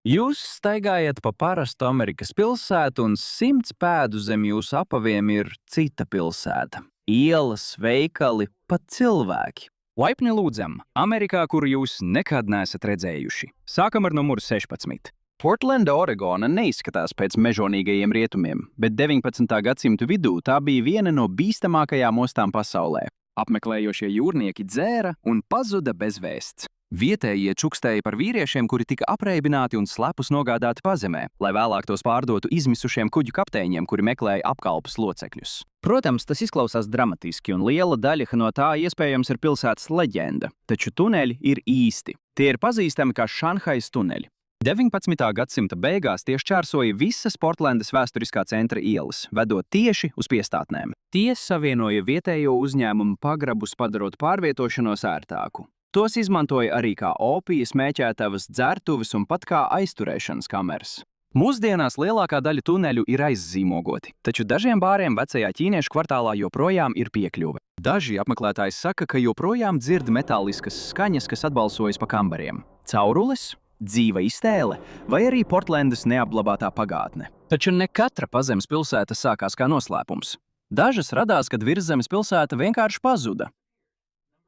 Jūs staigājat pa parastu Amerikas pilsētu, un 100 pēdu zem jūsu apaviem ir cita pilsēta. Ielas, veikali, pat cilvēki. Laipni lūdzam, Amerikā, kuru jūs nekad neesat redzējuši. Sākam ar numuru 16. Portlanda, Oregona neizskatās pēc mežonīgajiem rietumiem, bet 19. gadsimta vidū tā bija viena no bīstamākajām ostām pasaulē. Apmeklējošie jūrnieki dzēra un pazuda bez vēsts. Vietējie čukstēja par vīriešiem, kuri tika apreibināti un slepus nogādāti pazemē, lai vēlāk tos pārdotu izmisušiem kuģu kapteiņiem, kuri meklēja apkalpes locekļus. Protams, tas izklausās dramatiski, un liela daļa no tā iespējams ir pilsētas leģenda, taču tuneļi ir īsti. Tie ir pazīstami kā Šanhais tuneļi. 19. gadsimta beigās tie šķērsoja visas Portlandas vēsturiskā centra ielas, vedot tieši uz piestātnēm. Tie savienoja vietējo uzņēmumu pagrabus, padarot pārvietošanos ērtāku. Tos izmantoja arī kā opijas, mēķētavas, dzertuves un pat kā aizturēšanas kameras. Mūsdienās lielākā daļa tuneļu ir aizzīmogoti, taču dažiem bāriem vecajā ķīniešu kvartālā joprojām ir piekļuve. Daži apmeklētāji saka, ka joprojām dzird metāliskas skaņas, kas atbalsojas pa kambariem. Caurules, dzīva iztēle vai arī Portlandas neapglabātā pagātne. Taču ne katra pazemes pilsēta sākās kā noslēpums. Dažas radās, kad virszemes pilsēta vienkārši pazuda.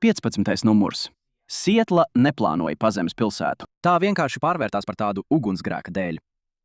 15. numurs. Sietla neplānoja pazemes pilsētu. Tā vienkārši pārvērtās par tādu ugunsgrēka dēļ.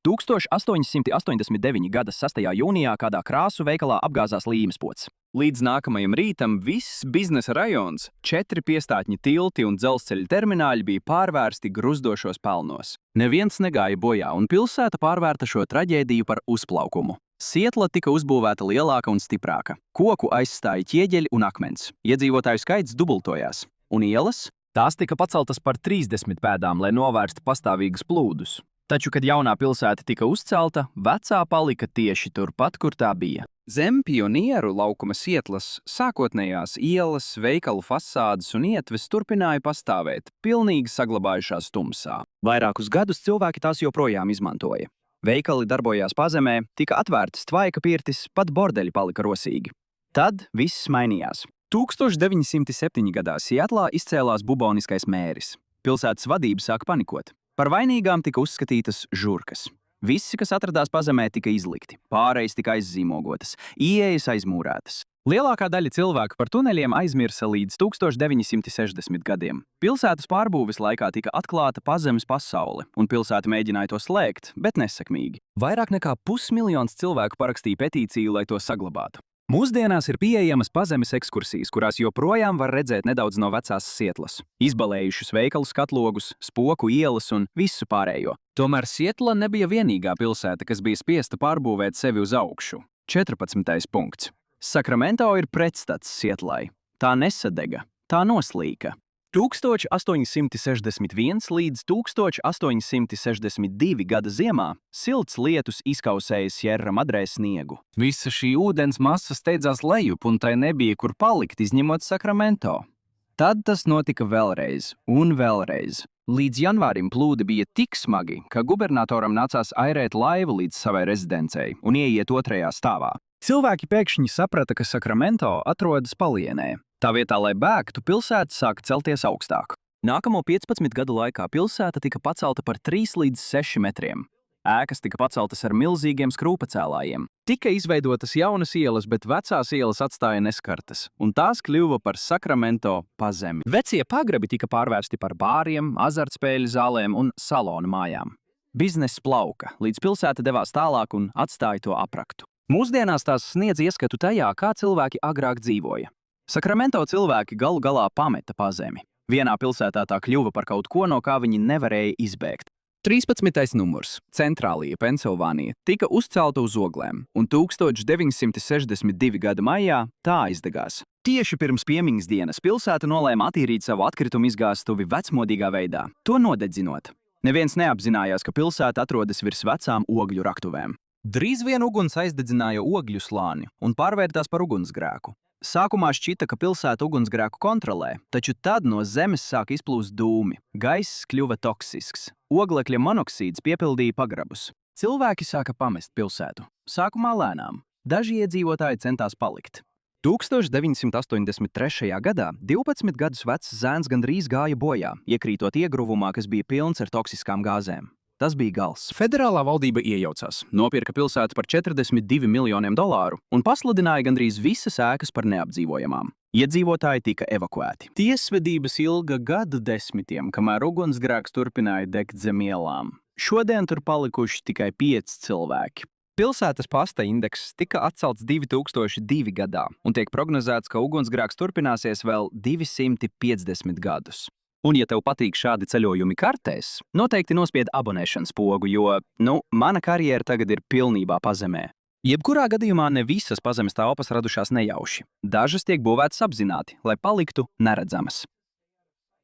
1889. gada 6. jūnijā kādā krāsu veikalā apgāzās līmespods. Līdz nākamajam rītam viss biznesa rajons, 4 piestātņi tilti un dzelzceļa termināļi bija pārvērsti gruzdošos pelnos. Neviens negāja bojā, un pilsēta pārvērta šo traģēdiju par uzplaukumu. Sietla tika uzbūvēta lielāka un stiprāka. Koku aizstāja ķieģeļi un akmens. Iedzīvotāju skaits dubultojās. Un ielas? Tās tika paceltas par 30 pēdām, lai novērstu pastāvīgus plūdus. Taču, kad jaunā pilsēta tika uzcelta, vecā palika tieši turpat, kur tā bija. Zem pionieru laukuma Sietlas sākotnējās ielas, veikalu fasādes un ietves turpināja pastāvēt, pilnīgi saglabājušās tumsā. Vairākus gadus cilvēki tās joprojām izmantoja. Veikali darbojās pazemē, tika atvērtas tvaika pirtis, pat bordeļi palika rosīgi. Tad viss mainījās. 1907. gadā Sietlā izcēlās buboniskais mēris. Pilsētas vadība sāka panikot. Par vainīgām tika uzskatītas žurkas. Visi, kas atradās pazemē, tika izlikti. Pārejas tika aizzīmogotas, ieejas aizmūrētas. Lielākā daļa cilvēku par tuneļiem aizmirsa līdz 1960. gadiem. Pilsētas pārbūves laikā tika atklāta pazemes pasaule, un pilsēta mēģināja to slēgt, bet nesekmīgi. Vairāk nekā 500 000 cilvēku parakstīja petīciju, lai to saglabātu. Mūsdienās ir pieejamas pazemes ekskursijas, kurās joprojām var redzēt nedaudz no vecās Sietlas. Izbalējušus veikalu skatlogus, spoku ielas un visu pārējo. Tomēr Sietla nebija vienīgā pilsēta, kas bija spiesta pārbūvēt sevi uz augšu. 14. punkts. Sakramento ir pretstats Sietlai. Tā nesadega, tā noslīka. 1861 līdz 1862 gada ziemā silts lietus izkausēja Sierra Madrē sniegu. Visa šī ūdens masa steidzās lejup, un tai nebija kur palikt, izņemot Sakramento. Tad tas notika vēlreiz un vēlreiz. Līdz janvārim plūdi bija tik smagi, ka gubernatoram nācās airēt laivu līdz savai rezidencei un ieiet 2. stāvā. Cilvēki pēkšņi saprata, ka Sakramento atrodas palienē. Tā vietā, lai bēgtu, pilsēta sāka celties augstāk. Nākamo 15 gadu laikā pilsēta tika pacelta par 3 līdz 6 metriem. Ēkas tika paceltas ar milzīgiem skrūpacēlājiem. Tika izveidotas jaunas ielas, bet vecās ielas atstāja neskartas, un tās kļuva par Sakramento pazemi. Vecie pagrabi tika pārvērsti par bāriem, azartspēļu zālēm un salonu mājām. Bizness plauka, līdz pilsēta devās tālāk un atstāja to apraktu. Mūsdienās tās sniedz ieskatu tajā, kā cilvēki agrāk dzīvoja. Sakramento cilvēki galu galā pameta pazemi. Vienā pilsētā tā kļuva par kaut ko, no kā viņi nevarēja izbēgt. 13. numurs. Centrālija, Pensilvānija, tika uzcelta uz oglēm, un 1962. gada maijā tā aizdegās. Tieši pirms piemiņas dienas pilsēta nolēma attīrīt savu atkritumu izgāstuvi vecmodīgā veidā, to nodedzinot. Neviens neapzinājās, ka pilsēta atrodas virs vecām ogļu raktuvēm. Drīz vien uguns aizdedzināja ogļu slāni un pārvērtās par ugunsgrēku. Sākumā šķita, ka pilsēta ugunsgrēku kontrolē, taču tad no zemes sāk izplūst dūmi. Gaiss kļuva toksisks. Oglekļa monoksīds piepildīja pagrabus. Cilvēki sāka pamest pilsētu. Sākumā lēnām. Daži iedzīvotāji centās palikt. 1983. gadā 12 gadus vecs zēns gandrīz gāja bojā, iekrītot iegruvumā, kas bija pilns ar toksiskām gāzēm. Tas bija gals. Federālā valdība iejaucās, nopirka pilsētu par $42 miljoniem un pasludināja gandrīz visas ēkas par neapdzīvojamām. Iedzīvotāji tika evakuēti. Tiesvedības ilga gadu desmitiem, kamēr ugunsgrēks turpināja degt zem ielām. Šodien tur palikuši tikai 5 cilvēki. Pilsētas pasta indeks tika atcelts 2002. gadā, un tiek prognozēts, ka ugunsgrēks turpināsies vēl 250 gadus. Un, ja tev patīk šādi ceļojumi kartēs, noteikti nospied abonēšanas pogu, jo, mana karjera tagad ir pilnībā pazemē. Jebkurā gadījumā ne visas pazemes telpas radušās nejauši. Dažas tiek būvētas apzināti, lai paliktu neredzamas.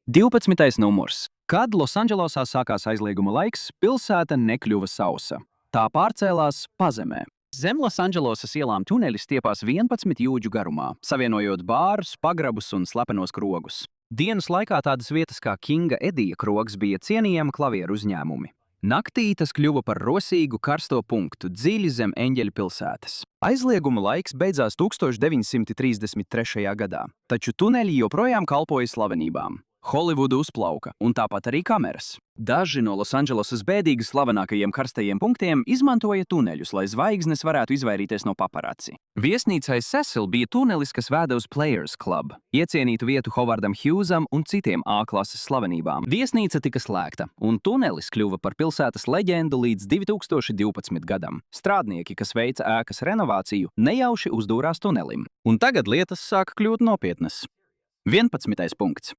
12. numurs. Kad Losandželosā sākās aizlieguma laiks, pilsēta nekļuva sausa. Tā pārcēlās pazemē. Zem Losandželosas ielām tuneļi stiepās 11 jūdžu garumā, savienojot bārus, pagrabus un slepenos krogus. Dienas laikā tādas vietas kā Kinga Edija krogs bija cienījama klavieru uzņēmumi. Naktī tas kļuva par rosīgu karsto punktu dziļi zem Eņģeļu pilsētas. Aizlieguma laiks beidzās 1933. gadā, taču tuneļi joprojām kalpoja slavenībām. Holivudu uzplauka, un tāpat arī kameras. Daži no Losandželosas bēdīgi slavenākajiem karstajiem punktiem izmantoja tuneļus, lai zvaigznes varētu izvairīties no paparaci. Viesnīcai Cecil bija tunelis, kas veda uz Players Club, iecienītu vietu Hovardam Hughesam un citiem A-klases slavenībām. Viesnīca tika slēgta, un tunelis kļuva par pilsētas leģendu līdz 2012. gadam. Strādnieki, kas veica ēkas renovāciju, nejauši uzdūrās tunelim. Un tagad lietas sāka kļūt nopietnas. 11. punkts.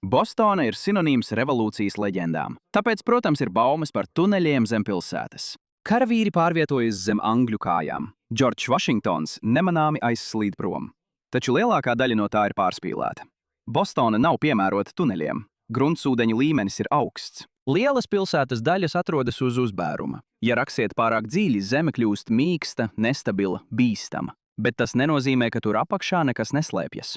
Bostona ir sinonīms revolūcijas leģendām. Tāpēc, protams, ir baumas par tuneļiem zem pilsētas. Karavīri pārvietojas zem angļu kājām. Džordžs Vašingtons nemanāmi aizslīd prom. Taču lielākā daļa no tā ir pārspīlēta. Bostona nav piemērota tuneļiem. Gruntsūdeņu līmenis ir augsts. Lielas pilsētas daļas atrodas uz uzbēruma. Ja raksiet pārāk dziļi, zeme kļūst mīksta, nestabila, bīstama. Bet tas nenozīmē, ka tur apakšā nekas neslēpjas.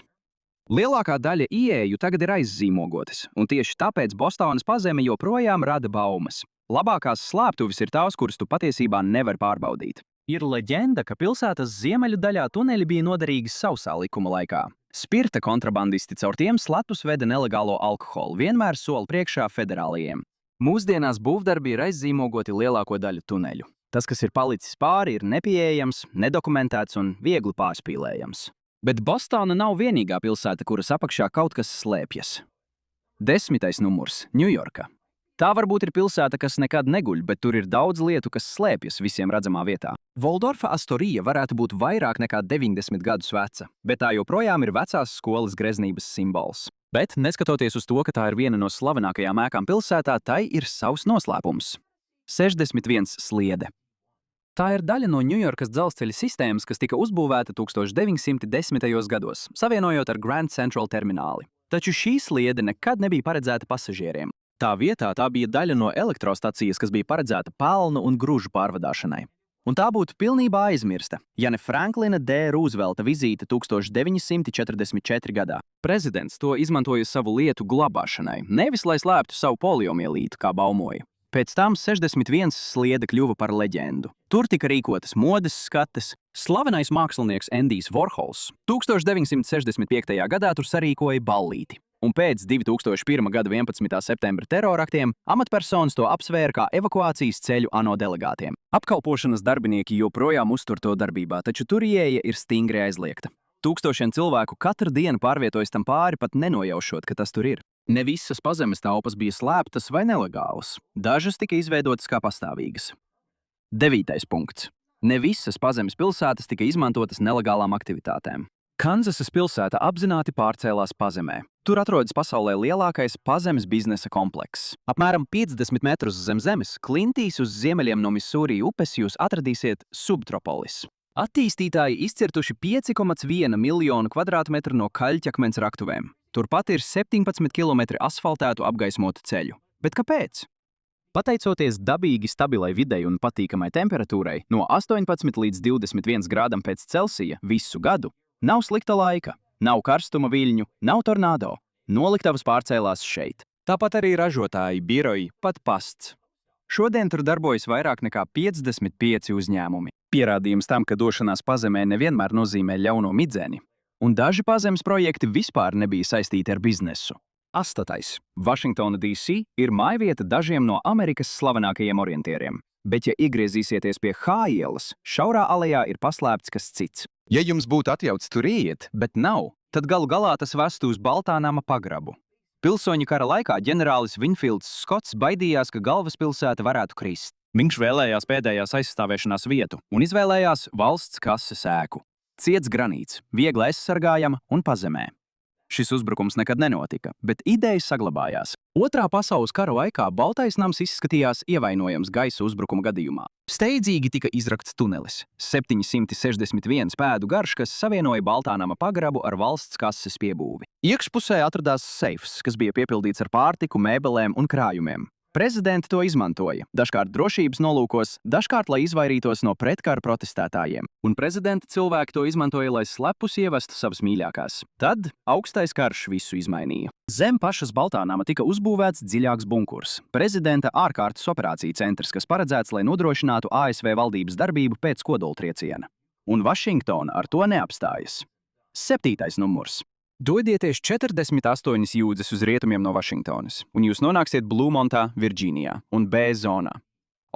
Lielākā daļa ieeju tagad ir aizzīmogotas, un tieši tāpēc Bostonas pazeme joprojām rada baumas. Labākās slēptuves ir tās, kuras tu patiesībā nevar pārbaudīt. Ir leģenda, ka pilsētas ziemeļu daļā tuneļi bija noderīgi sausā likuma laikā. Spirta kontrabandisti caur tiem slatus veda nelegālo alkoholu, vienmēr soli priekšā federālajiem. Mūsdienās būvdarbi ir aizzīmogoti lielāko daļu tuneļu. Tas, kas ir palicis pāri, ir nepieejams, nedokumentēts un viegli pārspīlējams. Bet Bostona nav vienīgā pilsēta, kuras apakšā kaut kas slēpjas. 10. numurs - Ņujorka. Tā varbūt ir pilsēta, kas nekad neguļ, bet tur ir daudz lietu, kas slēpjas visiem redzamā vietā. Voldorfa Astorija varētu būt vairāk nekā 90 gadus veca, bet tā joprojām ir vecās skolas greznības simbols. Bet, neskatoties uz to, ka tā ir viena no slavenākajām ēkām pilsētā, tai ir savs noslēpums. 61 sliede. Tā ir daļa no Ņujorkas dzelzceļa sistēmas, kas tika uzbūvēta 1910. gados, savienojot ar Grand Central termināli. Taču šī sliede nekad nebija paredzēta pasažieriem. Tā vietā tā bija daļa no elektrostacijas, kas bija paredzēta pelnu un gružu pārvadāšanai. Un tā būtu pilnībā aizmirsta, ja ne Franklina D. Roosevelta vizīte 1944. gadā. Prezidents to izmantoja savu lietu glabāšanai, nevis lai slēptu savu poliomielītu, kā baumoja. Pēc tam 61 sliede kļuva par leģendu. Tur tika rīkotas modes skates. Slavenais mākslinieks Endijs Vorhols 1965. gadā tur sarīkoja ballīti. Un pēc 2001. gada 11. septembra teroraktiem amatpersonas to apsvēra kā evakuācijas ceļu ANO delegātiem. Apkalpošanas darbinieki joprojām uztur to darbībā, taču tur ieeja ir stingri aizliegta. Tūkstošiem cilvēku katru dienu pārvietojas tam pāri, pat nenojaušot, ka tas tur ir. Ne visas pazemes telpas bija slēptas vai nelegālas. Dažas tika izveidotas kā pastāvīgas. 9. punkts. Ne visas pazemes pilsētas tika izmantotas nelegālām aktivitātēm. Kanzasas pilsēta apzināti pārcēlās pazemē. Tur atrodas pasaulē lielākais pazemes biznesa komplekss. Apmēram 50 metrus zem zemes, Klintīs uz ziemeļiem no Misūri upes jūs atradīsiet Subtropolis. Attīstītāji izcirtuši 5,1 miljonu kvadrātmetru no kaļķakmens raktuvēm. Turpat ir 17 km asfaltētu apgaismotu ceļu. Bet kāpēc? Pateicoties dabīgi stabilai videi un patīkamai temperatūrai, no 18 līdz 21 grādam pēc Celsija visu gadu, nav slikta laika, nav karstuma viļņu, nav tornado. Noliktavas pārcēlās šeit. Tāpat arī ražotāji, biroji, pat pasts. Šodien tur darbojas vairāk nekā 55 uzņēmumi. Pierādījums tam, ka došanās pazemē nevienmēr nozīmē ļauno midzeni. Un daži pazemes projekti vispār nebija saistīti ar biznesu. 8. Vašingtona DC ir mājvieta dažiem no Amerikas slavenākajiem orientieriem. Bet, ja iegriezīsieties pie H ielas, šaurā alejā ir paslēpts kas cits. Ja jums būtu atļauts tur iet, bet nav, tad galu galā tas vestu uz Baltā nama pagrabu. Pilsoņu kara laikā ģenerālis Winfields Skots baidījās, ka galvaspilsēta varētu krist. Viņš vēlējās pēdējās aizstāvēšanās vietu un izvēlējās valsts kases ēku. Ciets granīts, viegli aizsargājama un pazemē. Šis uzbrukums nekad nenotika, bet ideja saglabājās. Otrā pasaules kara laikā Baltais nams izskatījās ievainojams gaisa uzbrukuma gadījumā. Steidzīgi tika izrakts tunelis, 761 pēdu garš, kas savienoja Baltā nama pagrabu ar valsts kases piebūvi. Iekšpusē atradās seifs, kas bija piepildīts ar pārtiku, mēbelēm un krājumiem. Prezidenti to izmantoja, dažkārt drošības nolūkos, dažkārt, lai izvairītos no pretkara protestētājiem. Un prezidenta cilvēki to izmantoja, lai slepus ievestu savas mīļākās. Tad augstais karš visu izmainīja. Zem pašas Baltā nama tika uzbūvēts dziļāks bunkurs, prezidenta ārkārtas operāciju centrs, kas paredzēts, lai nodrošinātu ASV valdības darbību pēc kodoltrieciena. Un Vašingtona ar to neapstājas. 7. numurs. Dodieties 48 jūdzes uz rietumiem no Vašingtonas, un jūs nonāksiet Blūmontā, Virģīnijā un B zonā.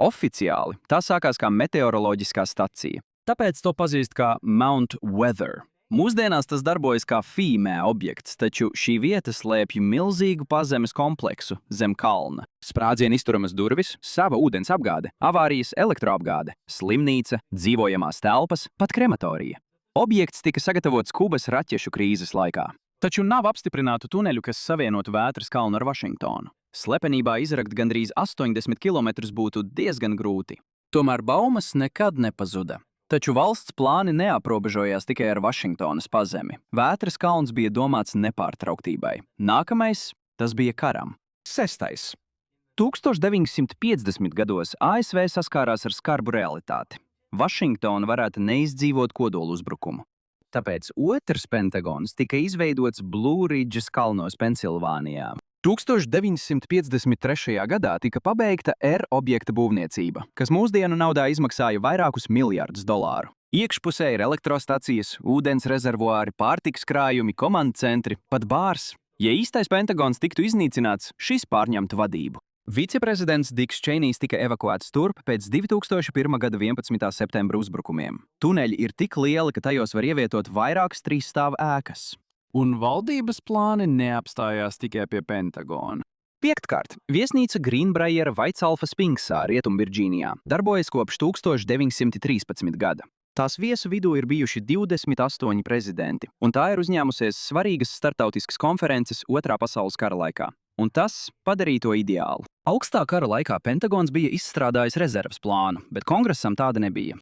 Oficiāli tā sākās kā meteoroloģiskā stacija. Tāpēc to pazīst kā Mount Weather. Mūsdienās tas darbojas kā FEMA objekts, taču šī vieta slēpj milzīgu pazemes kompleksu zem kalna. Sprādzienu izturamas durvis, sava ūdens apgāde, avārijas elektroapgāde, slimnīca, dzīvojamās telpas, pat krematorija. Objekts tika sagatavots Kubas raķešu krīzes laikā. Taču nav apstiprinātu tuneļu, kas savienotu Vētras kalnu ar Vašingtonu. Slepenībā izrakt gandrīz 80 km būtu diezgan grūti. Tomēr baumas nekad nepazuda. Taču valsts plāni neaprobežojās tikai ar Vašingtonas pazemi. Vētras kalns bija domāts nepārtrauktībai. Nākamais – tas bija karam. 6. 1950. gados ASV saskārās ar skarbu realitāti. Vašingtona varētu neizdzīvot kodolu uzbrukumu. Tāpēc otrs Pentagons tika izveidots Blue Ridges kalnos Pensilvānijā. 1953. gadā tika pabeigta R objekta būvniecība, kas mūsdienu naudā izmaksāja vairākus miljardus dolāru. Iekšpusē ir elektrostacijas, ūdens rezervuāri, pārtikas krājumi, komandu centri, pat bārs. Ja īstais Pentagons tiktu iznīcināts, šis pārņemtu vadību. Viceprezidents Diks Čeinijs tika evakuēts turp pēc 2001. gada 11. septembra uzbrukumiem. Tuneļi ir tik lieli, ka tajos var ievietot vairākas 3-stāvu ēkas. Un valdības plāni neapstājās tikai pie Pentagona. 5. Viesnīca Greenbriera Vaitsalfa Spinksā, Rietumvirģīnijā, darbojas kopš 1913. gada. Tās viesu vidū ir bijuši 28 prezidenti, un tā ir uzņēmusies svarīgas startautiskas konferences Otrā pasaules kara laikā. Un tas padarīja to ideālu. Augstā kara laikā Pentagons bija izstrādājis rezerves plānu, bet kongresam tāda nebija.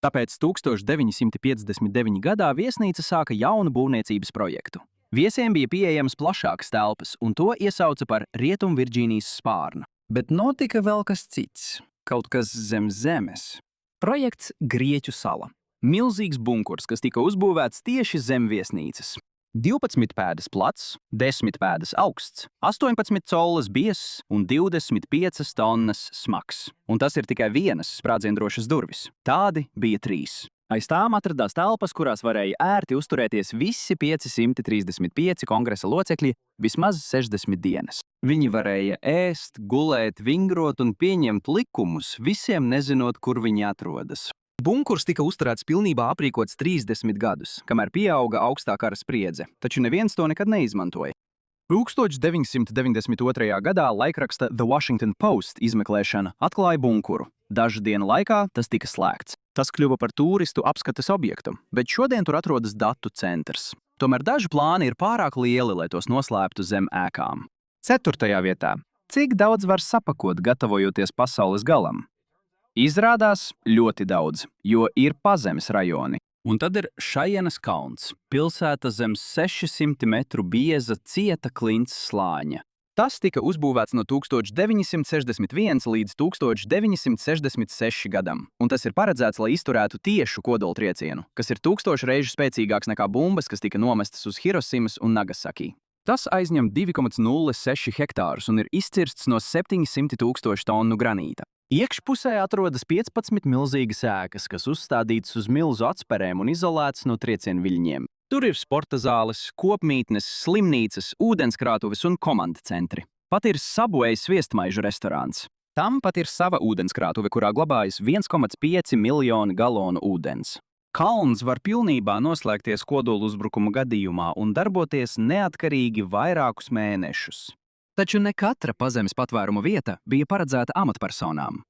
Tāpēc 1959. gadā viesnīca sāka jaunu būvniecības projektu. Viesiem bija pieejams plašākas telpas, un to iesauca par Rietumvirģīnijas spārnu. Bet notika vēl kas cits, kaut kas zem zemes. Projekts Grieķu sala. Milzīgs bunkurs, kas tika uzbūvēts tieši zem viesnīcas. 12 pēdas plats, 10 pēdas augsts, 18 collas biezs un 25 tonnas smags. Un tas ir tikai vienas sprādziendrošas durvis. Tādi bija 3. Aiz tām atradās telpas, kurās varēja ērti uzturēties visi 535 kongresa locekļi vismaz 60 dienas. Viņi varēja ēst, gulēt, vingrot un pieņemt likumus, visiem nezinot, kur viņi atrodas. Bunkurs tika uzturēts pilnībā aprīkots 30 gadus, kamēr pieauga augstā kara spriedze, taču neviens to nekad neizmantoja. 1992. gadā laikraksta The Washington Post izmeklēšana atklāja bunkuru. Dažu dienu laikā tas tika slēgts. Tas kļuva par turistu apskates objektu, bet šodien tur atrodas datu centrs. Tomēr daži plāni ir pārāk lieli, lai tos noslēptu zem ēkām. 4. vietā. Cik daudz var sapakot, gatavojoties pasaules galam? Izrādās ļoti daudz, jo ir pazemes rajoni. Un tad ir Šajenas kalns, pilsēta zem 600 metru bieza cieta klints slāņa. Tas tika uzbūvēts no 1961 līdz 1966 gadam, un tas ir paredzēts, lai izturētu tiešu kodoltriecienu, kas ir 1000 reižu spēcīgāks nekā bumbas, kas tika nomestas uz Hirosimas un Nagasaki. Tas aizņem 2,06 hektārus un ir izcirsts no 700 000 tonu granīta. Iekšpusē atrodas 15 milzīgas ēkas, kas uzstādītas uz milzu atsperēm un izolētas no triecienviļņiem. Tur ir sporta zāles, kopmītnes, slimnīcas, ūdenskrātuves un komanda centri. Pat ir Subway sviestmaižu restorāns. Tam pat ir sava ūdenskrātuve, kurā glabājas 1,5 miljoni galonu ūdens. Kalns var pilnībā noslēgties kodolu uzbrukuma gadījumā un darboties neatkarīgi vairākus mēnešus. Taču ne katra pazemes patvēruma vieta bija paredzēta amatpersonām.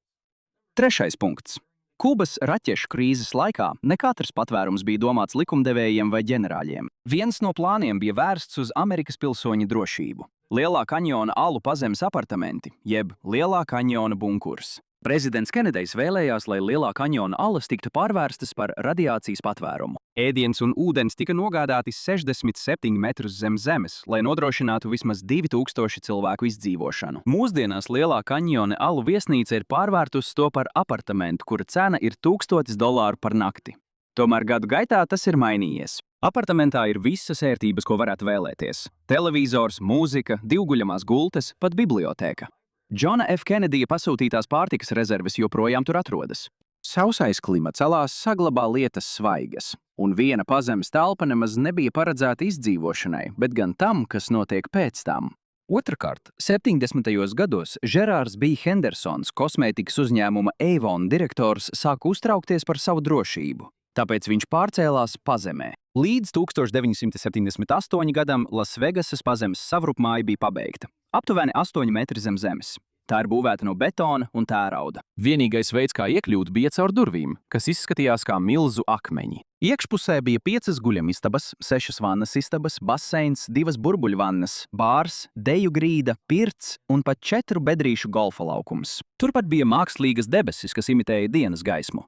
3. punkts. Kubas raķešu krīzes laikā ne katrs patvērums bija domāts likumdevējiem vai ģenerāļiem. Viens no plāniem bija vērsts uz Amerikas pilsoņu drošību. Lielā kaņona alu pazemes apartamenti, jeb Lielā kaņona bunkurs. Prezidents Kenedijs vēlējās, lai Lielā kaņona alas tiktu pārvērstas par radiācijas patvērumu. Ēdiens un ūdens tika nogādāti 67 metrus zem zemes, lai nodrošinātu vismaz 2000 cilvēku izdzīvošanu. Mūsdienās Lielā kaņona alu viesnīca ir pārvērtusi to par apartamentu, kura cena ir $1000 par nakti. Tomēr gadu gaitā tas ir mainījies. Apartamentā ir visas ērtības, ko varētu vēlēties. Televizors, mūzika, divguļamās gultas, pat bibliotēka. Džona F. Kenedija pasūtītās pārtikas rezerves joprojām tur atrodas. Sausais klimats salās saglabā lietas svaigas, un viena pazemes telpa nemaz nebija paredzēta izdzīvošanai, bet gan tam, kas notiek pēc tam. Otrakārt, 70. gados Žerārs B. Hendersons, kosmētikas uzņēmuma Avon direktors, sāka uztraukties par savu drošību. Tāpēc viņš pārcēlās pazemē. Līdz 1978. gadam Lasvegasas pazemes savrupmāja bija pabeigta. Aptuveni 8 metri zem zemes. Tā ir būvēta no betona un tērauda. Vienīgais veids, kā iekļūt, bija caur durvīm, kas izskatījās kā milzu akmeņi. Iekšpusē bija 5 guļamistabas, 6 vannas istabas, baseins, 2 burbuļvannas, bārs, deju grīda, pirts un pat 4 bedrīšu golfa laukums. Turpat bija mākslīgas debesis, kas imitēja dienas gaismu.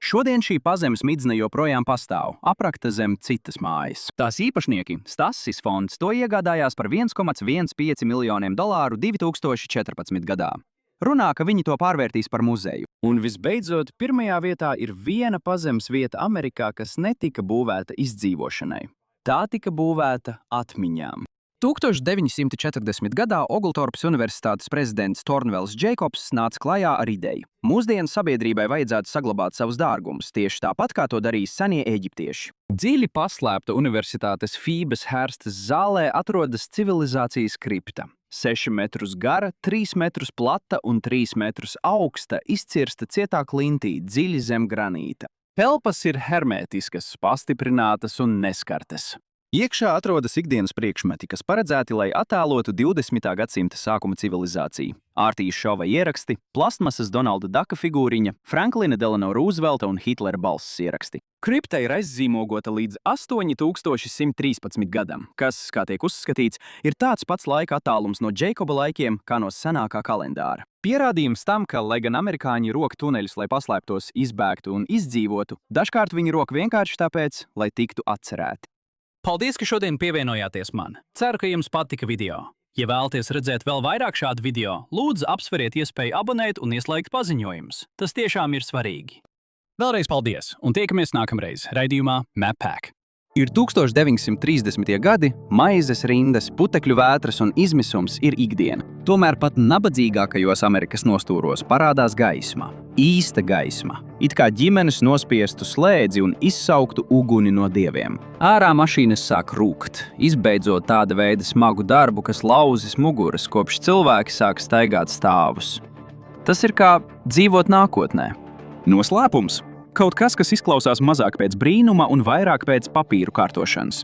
Šodien šī pazemes midzne joprojām pastāv, aprakta zem citas mājas. Tās īpašnieki, Stassis fonds, to iegādājās par $1,15 miljoniem 2014. gadā. Runā, ka viņi to pārvērtīs par muzeju. Un visbeidzot, pirmajā vietā ir viena pazemes vieta Amerikā, kas netika būvēta izdzīvošanai. Tā tika būvēta atmiņām. 1940. gadā Ogltorpas universitātes prezidents Tornvels Džeikobs nāca klajā ar ideju. Mūsdienu sabiedrībai vajadzētu saglabāt savus dārgumus, tieši tāpat kā to darīja senie eģiptieši. Dziļi paslēpta universitātes Fībes Herstas zālē atrodas civilizācijas kripta. 6 metrus gara, 3 metrus plata un 3 metrus augsta, izcirsta cietā klintī, dziļi zem granīta. Telpas ir hermētiskas, pastiprinātas un neskartas. Iekšā atrodas ikdienas priekšmeti, kas paredzēti, lai attēlotu 20. gadsimta sākuma civilizāciju. Ārtīs šova ieraksti, plastmasas Donalda Daka figūriņa, Franklina Delano Roosevelta un Hitlera balss ieraksti. Kripta ir aizzīmogota līdz 8113. gadam, kas, kā tiek uzskatīts, ir tāds pats laika attālums no Džeikoba laikiem kā no senākā kalendāra. Pierādījums tam, ka, lai gan amerikāņi roka tuneļus, lai paslēptos, izbēgtu un izdzīvotu, dažkārt viņi roka vienkārši tāpēc, lai tiktu atcerēti. Paldies, ka šodien pievienojāties man. Ceru, ka jums patika video. Ja vēlaties redzēt vēl vairāk šādu video, lūdzu apsveriet iespēju abonēt un ieslēgt paziņojumus. Tas tiešām ir svarīgi. Vēlreiz paldies, un tiekamies nākamreiz raidījumā MapPack. Ir 1930. gadi, maizes rindas, putekļu vētras un izmisums ir ikdiena. Tomēr pat nabadzīgākajos Amerikas nostūros parādās gaisma. Īsta gaisma. It kā ģimenes nospiestu slēdzi un izsauktu uguni no dieviem. Ārā mašīnas sāk rūkt, izbeidzot tāda veida smagu darbu, kas lauzis muguras, kopš cilvēki sāk staigāt stāvus. Tas ir kā dzīvot nākotnē. Noslēpums. Kaut kas, kas izklausās mazāk pēc brīnuma un vairāk pēc papīru kārtošanas.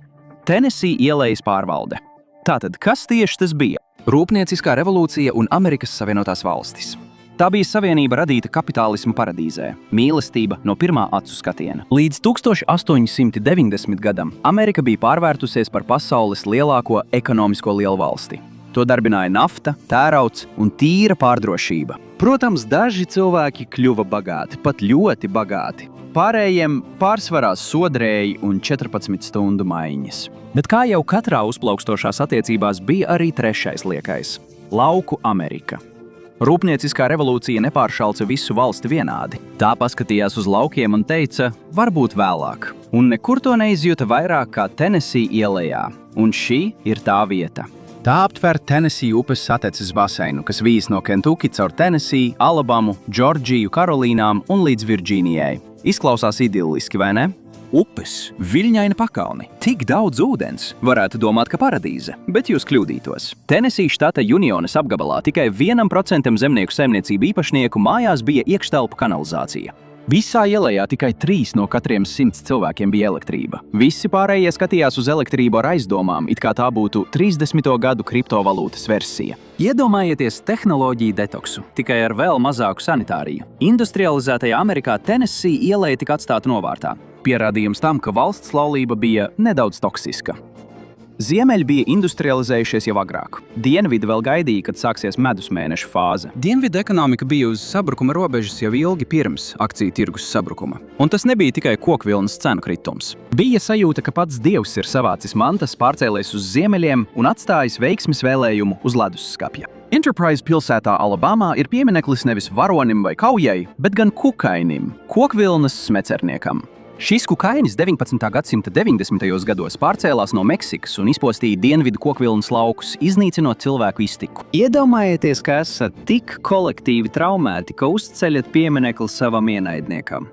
Tenesī ielejas pārvalde. Tātad, kas tieši tas bija? Rūpnieciskā revolūcija un Amerikas Savienotās valstis. Tā bija savienība radīta kapitālisma paradīzē, mīlestība no pirmā acu skatiena. Līdz 1890. gadam Amerika bija pārvērtusies par pasaules lielāko ekonomisko lielvalsti. To darbināja nafta, tērauds un tīra pārdrošība. Protams, daži cilvēki kļuva bagāti, pat ļoti bagāti. Pārējiem pārsvarā sodrēji un 14 stundu maiņas. Bet kā jau katrā uzplaukstošās attiecībās bija arī trešais liekais – Lauku Amerika. Rūpnieciskā revolūcija nepāršalca visu valsti vienādi. Tā paskatījās uz laukiem un teica, varbūt vēlāk. Un nekur to neizjuta vairāk kā Tenesī ielejā. Un šī ir tā vieta. Tā aptver Tenesī upes sateces baseinu, kas vīs no Kentucky caur Tenesī, Alabamu, Džordžiju, Karolīnām un līdz Virģīnijai. Izklausās idilliski, vai ne? upes, viļņaina pakalni, tik daudz ūdens. Varētu domāt, ka paradīze, bet jūs kļūdītos. Tenesī štata Junionas apgabalā tikai 1% zemnieku saimniecību īpašnieku mājās bija iekštelpu kanalizācija. Visā ielējā tikai 3 no katriem 100 cilvēkiem bija elektrība. Visi pārējie skatījās uz elektrību ar aizdomām, it kā tā būtu 30. gadu kriptovalūtas versija. Iedomājieties tehnoloģiju detoksu, tikai ar vēl mazāku sanitāriju. Industrializētajā Amerikā Tenesī ieleja tika atstāta novārtā. Pierādījums tam, ka valsts laulība bija nedaudz toksiska. Ziemeļi bija industrializējušies jau agrāk. Dienvidi vēl gaidīja, kad sāksies medus mēneša fāze. Dienvidu ekonomika bija uz sabrukuma robežas jau ilgi pirms akciju tirgus sabrukuma. Un tas nebija tikai kokvilnas cenu kritums. Bija sajūta, ka pats Dievs ir savācis mantas, pārcēlies uz ziemeļiem un atstājis veiksmes vēlējumu uz ledusskapja. Enterprise pilsētā Alabamā ir piemineklis nevis varonim vai kaujai, bet gan kukainim, kokvilnas smecerniekam. Šis kukainis 19. gadsimta 90. gados pārcēlās no Meksikas un izpostīja dienvidu kokvilnas laukus, iznīcinot cilvēku iztiku. Iedomājieties, ka esat tik kolektīvi traumēti, ka uzceļat pieminekli savam ienaidniekam.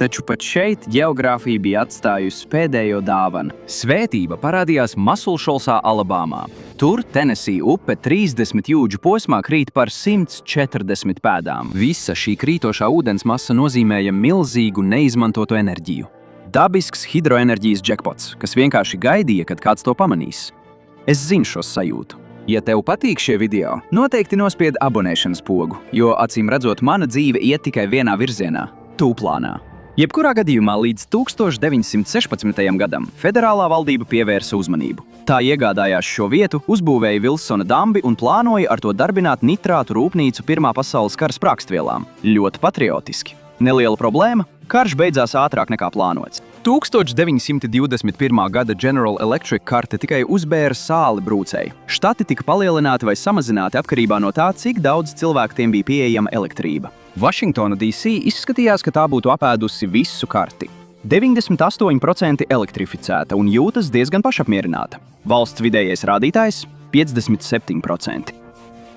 Taču pat šeit ģeogrāfija bija atstājusi pēdējo dāvanu. Svētība parādījās Masulšolsā, Alabamā. Tur Tenesī upe 30 jūdžu posmā krīt par 140 pēdām. Visa šī krītošā ūdens masa nozīmēja milzīgu neizmantotu enerģiju. Dabisks hidroenerģijas džekpots, kas vienkārši gaidīja, kad kāds to pamanīs. Es zinu šo sajūtu. Ja tev patīk šie video, noteikti nospied abonēšanas pogu, jo acīm redzot mana dzīve iet tikai vienā virzienā – tūplānā. Jebkurā gadījumā līdz 1916. gadam federālā valdība pievērsa uzmanību. Tā iegādājās šo vietu, uzbūvēja Vilsona dambi un plānoja ar to darbināt nitrātu rūpnīcu Pirmā pasaules kara sprākstvielām. Ļoti patriotiski. Neliela problēma – karš beidzās ātrāk nekā plānots. 1921. gada General Electric karte tikai uzbēra sāli brūcēji. Štati tika palielināti vai samazināti atkarībā no tā, cik daudz cilvēku tiem bija pieejama elektrība. Vašingtona D.C. izskatījās, ka tā būtu apēdusi visu karti. 98% elektrificēta un jūtas diezgan pašapmierināta. Valsts vidējais rādītājs – 57%.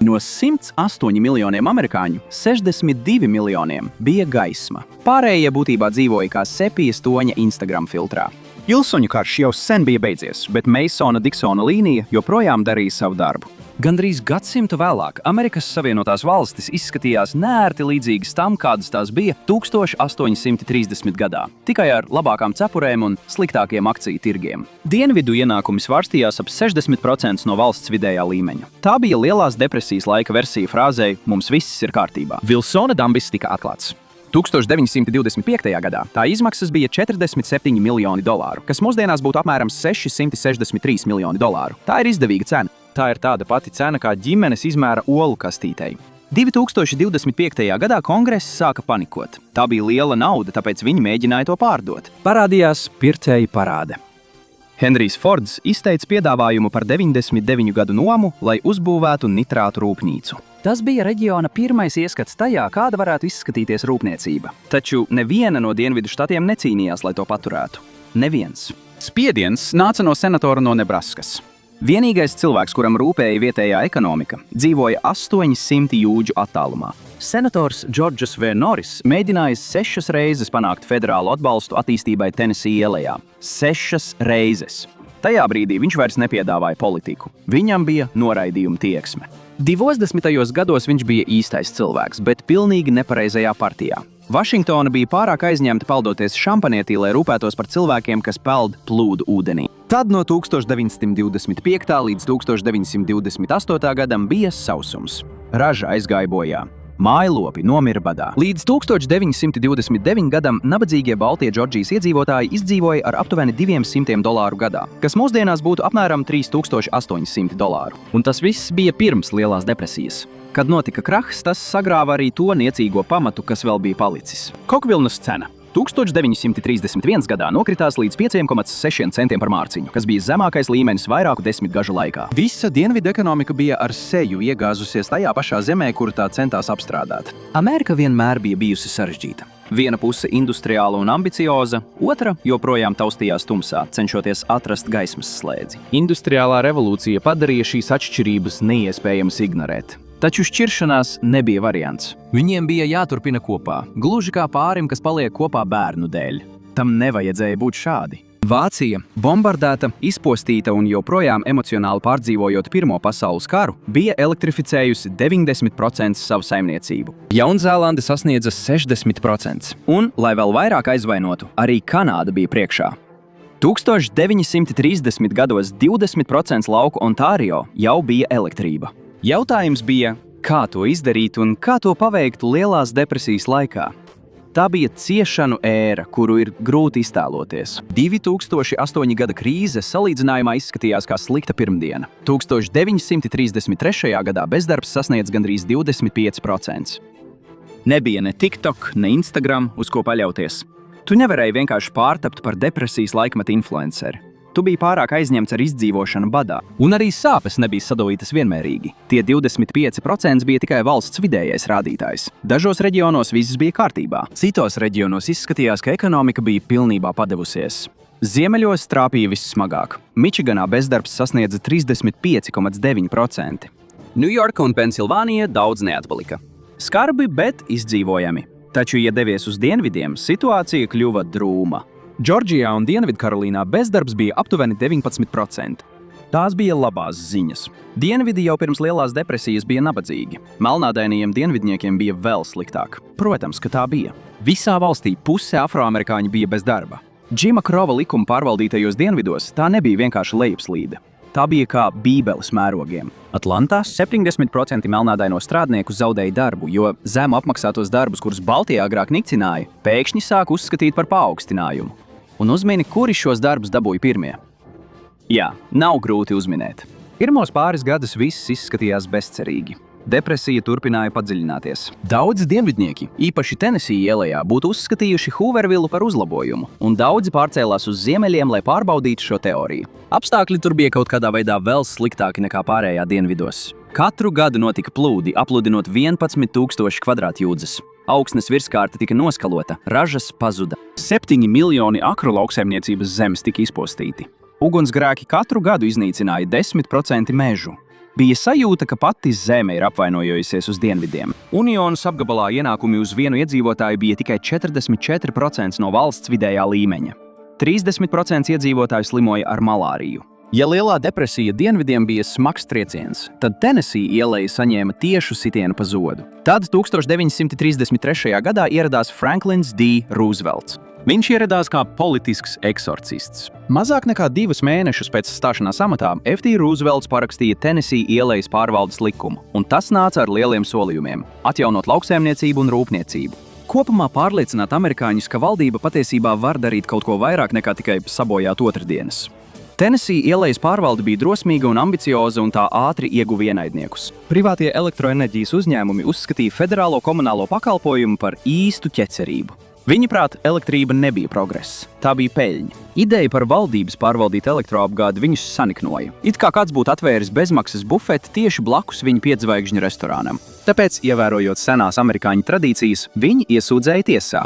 No 108 miljoniem amerikāņu 62 miljoniem bija gaisma. Pārējie būtībā dzīvoja kā sepijas toņa Instagram filtrā. Ilsuņu karš jau sen bija beidzies, bet Masona-Diksona līnija joprojām darīja savu darbu. Gandrīz gadsimtu vēlāk Amerikas Savienotās valstis izskatījās neērti līdzīgas tam, kādas tās bija 1830. gadā, tikai ar labākām cepurēm un sliktākiem akciju tirgiem. Dienvidu ienākumi svārstījās ap 60% no valsts vidējā līmeņa. Tā bija lielās depresijas laika versija frāzei "Mums viss ir kārtībā". Vilsona dambis tika atklāts. 1925. gadā tā izmaksas bija $47 miljoni, kas mūsdienās būtu apmēram $663 miljoni. Tā ir izdevīga cena. Tā ir tāda pati cena, kā ģimenes izmēra olu kastītei. 2025. gadā kongress sāka panikot. Tā bija liela nauda, tāpēc viņi mēģināja to pārdot. Parādījās pircēju parāde. Henrijs Fords izteica piedāvājumu par 99 gadu nomu, lai uzbūvētu nitrātu rūpnīcu. Tas bija reģiona pirmais ieskats tajā, kāda varētu izskatīties rūpniecība. Taču neviena no dienvidu štatiem necīnījās, lai to paturētu. Neviens. Spiediens nāca no senatora no Nebraskas. Vienīgais cilvēks, kuram rūpēja vietējā ekonomika, dzīvoja 800 jūdžu attālumā. Senators Džordžs V. Norris mēģināja 6 reizes panākt federālu atbalstu attīstībai Tenesī ielejā. 6 reizes. Tajā brīdī viņš vairs nepiedāvāja politiku. Viņam bija noraidījuma tieksme. 20. gados viņš bija īstais cilvēks, bet pilnīgi nepareizajā partijā. Vašingtona bija pārāk aizņemta peldoties šampanietī, lai rūpētos par cilvēkiem, kas peld plūdu ūdenī. Tad no 1925. līdz 1928. gadam bija sausums. Raža aizgāja bojā. Mājlopi nomira badā. Līdz 1929. gadam nabadzīgie Baltie Džordžijas iedzīvotāji izdzīvoja ar aptuveni $200 gadā, kas mūsdienās būtu apmēram $3800. Un tas viss bija pirms Lielās depresijas. Kad notika krahs, tas sagrāva arī to niecīgo pamatu, kas vēl bija palicis. Kokvilnas cena 1931. gadā nokritās līdz 5,6 centiem par mārciņu, kas bija zemākais līmenis vairāku desmitgažu laikā. Visa dienvidu ekonomika bija ar seju iegāzusies tajā pašā zemē, kuru tā centās apstrādāt. Amerika vienmēr bija bijusi sarežģīta. Viena puse industriāla un ambicioza, otra joprojām taustījās tumsā, cenšoties atrast gaismas slēdzi. Industriālā revolūcija padarīja šīs atšķirības neiespējamas ignorēt. Taču šķiršanās nebija variants. Viņiem bija jāturpina kopā, gluži kā pārim, kas paliek kopā bērnu dēļ. Tam nevajadzēja būt šādi. Vācija, bombardēta, izpostīta un joprojām emocionāli pārdzīvojot Pirmo pasaules karu, bija elektrificējusi 90% savu saimniecību. Jaunzēlande sasniedza 60%. Un, lai vēl vairāk aizvainotu, arī Kanāda bija priekšā. 1930. gados 20% lauku Ontārio jau bija elektrība. Jautājums bija, kā to izdarīt un kā to paveikt Lielās depresijas laikā. Tā bija ciešanu ēra, kuru ir grūti iztēloties. 2008. gada krīze salīdzinājumā izskatījās kā slikta pirmdiena. 1933. gadā bezdarbs sasniedz gandrīz 25%. Nebija ne TikTok, ne Instagram, uz ko paļauties. Tu nevarēji vienkārši pārtapt par depresijas laikmeta influenceri. Tu biji pārāk aizņemts ar izdzīvošanu badā, un arī sāpes nebija sadalītas vienmērīgi. Tie 25% bija tikai valsts vidējais rādītājs. Dažos reģionos viss bija kārtībā. Citos reģionos izskatījās, ka ekonomika bija pilnībā padevusies. Ziemeļos trāpīja vissmagāk. Mičiganā bezdarbs sasniedza 35,9%. Ņujorka un Pensilvānija daudz neatpalika. Skarbi, bet izdzīvojami. Taču, ja devies uz dienvidiem, situācija kļuva drūma. Džordžijā un Dienvidkarolīnā bezdarbs bija aptuveni 19%. Tās bija labās ziņas. Dienvidi jau pirms Lielās depresijas bija nabadzīgi. Melnādainajiem dienvidniekiem bija vēl sliktāk. Protams, ka tā bija. Visā valstī puse afroamerikāņi bija bez darba. Džima Krova likuma pārvaldītajos dienvidos tā nebija vienkārši lejupslīde. Tā bija kā bībeles mērogiem. Atlantā 70% melnādaino strādnieku zaudēja darbu, jo zemu apmaksātos darbus, kurus Baltijā agrāk nikcināja, pēkšņi sāka uzskatīt par paaugstinājumu. Un uzmini, kuri šos darbus dabūja pirmie? Jā, nav grūti uzminēt. Pirmos pāris gadus viss izskatījās bezcerīgi. Depresija turpināja padziļināties. Daudzi dienvidnieki, īpaši Tenesija ielejā, būtu uzskatījuši Hoovervilu par uzlabojumu, un daudzi pārcēlās uz ziemeļiem, lai pārbaudītu šo teoriju. Apstākļi tur bija kaut kādā veidā vēl sliktāki nekā pārējā dienvidos. Katru gadu notika plūdi, apludinot 11,000 kvadrātjūdzes. Augsnes virskārta tika noskalota, ražas pazuda. 7 miljoni akru lauksaimniecības zemes tika izpostīti. Ugunsgrēki katru gadu iznīcināja 10% mežu. Bija sajūta, ka pati zeme ir apvainojusies uz dienvidiem. Unionas apgabalā ienākumi uz vienu iedzīvotāju bija tikai 44% no valsts vidējā līmeņa. 30% iedzīvotāju slimoja ar malāriju. Ja Lielā depresija dienvidiem bija smags trieciens, tad Tenesija ieleja saņēma tiešu sitienu pa zodu. Tad 1933. gadā ieradās Franklins D. Roosevelts. Viņš ieradās kā politisks eksorcists. Mazāk nekā 2 mēnešus pēc stāšanās amatā F.D. Roosevelts parakstīja Tenesija ielejas pārvaldes likumu, un tas nāca ar lieliem solījumiem – atjaunot lauksaimniecību un rūpniecību. Kopumā pārliecināt amerikāņus, ka valdība patiesībā var darīt kaut ko vairāk nekā tikai sabojāt otrdienas. Tenesija ielejas pārvalde bija drosmīga un ambicioza, un tā ātri ieguva ienaidniekus. Privātie elektroenerģijas uzņēmumi uzskatīja federālo komunālo pakalpojumu par īstu ķecerību. Viņuprāt, elektrība nebija progress, tā bija peļņa. Ideja par valdības pārvaldīt elektroapgādi viņus saniknoja. It kā kāds būtu atvēris bezmaksas bufeti tieši blakus viņa 5-zvaigžņu restorānam. Tāpēc, ievērojot senās amerikāņu tradīcijas, viņi iesūdzēja tiesā.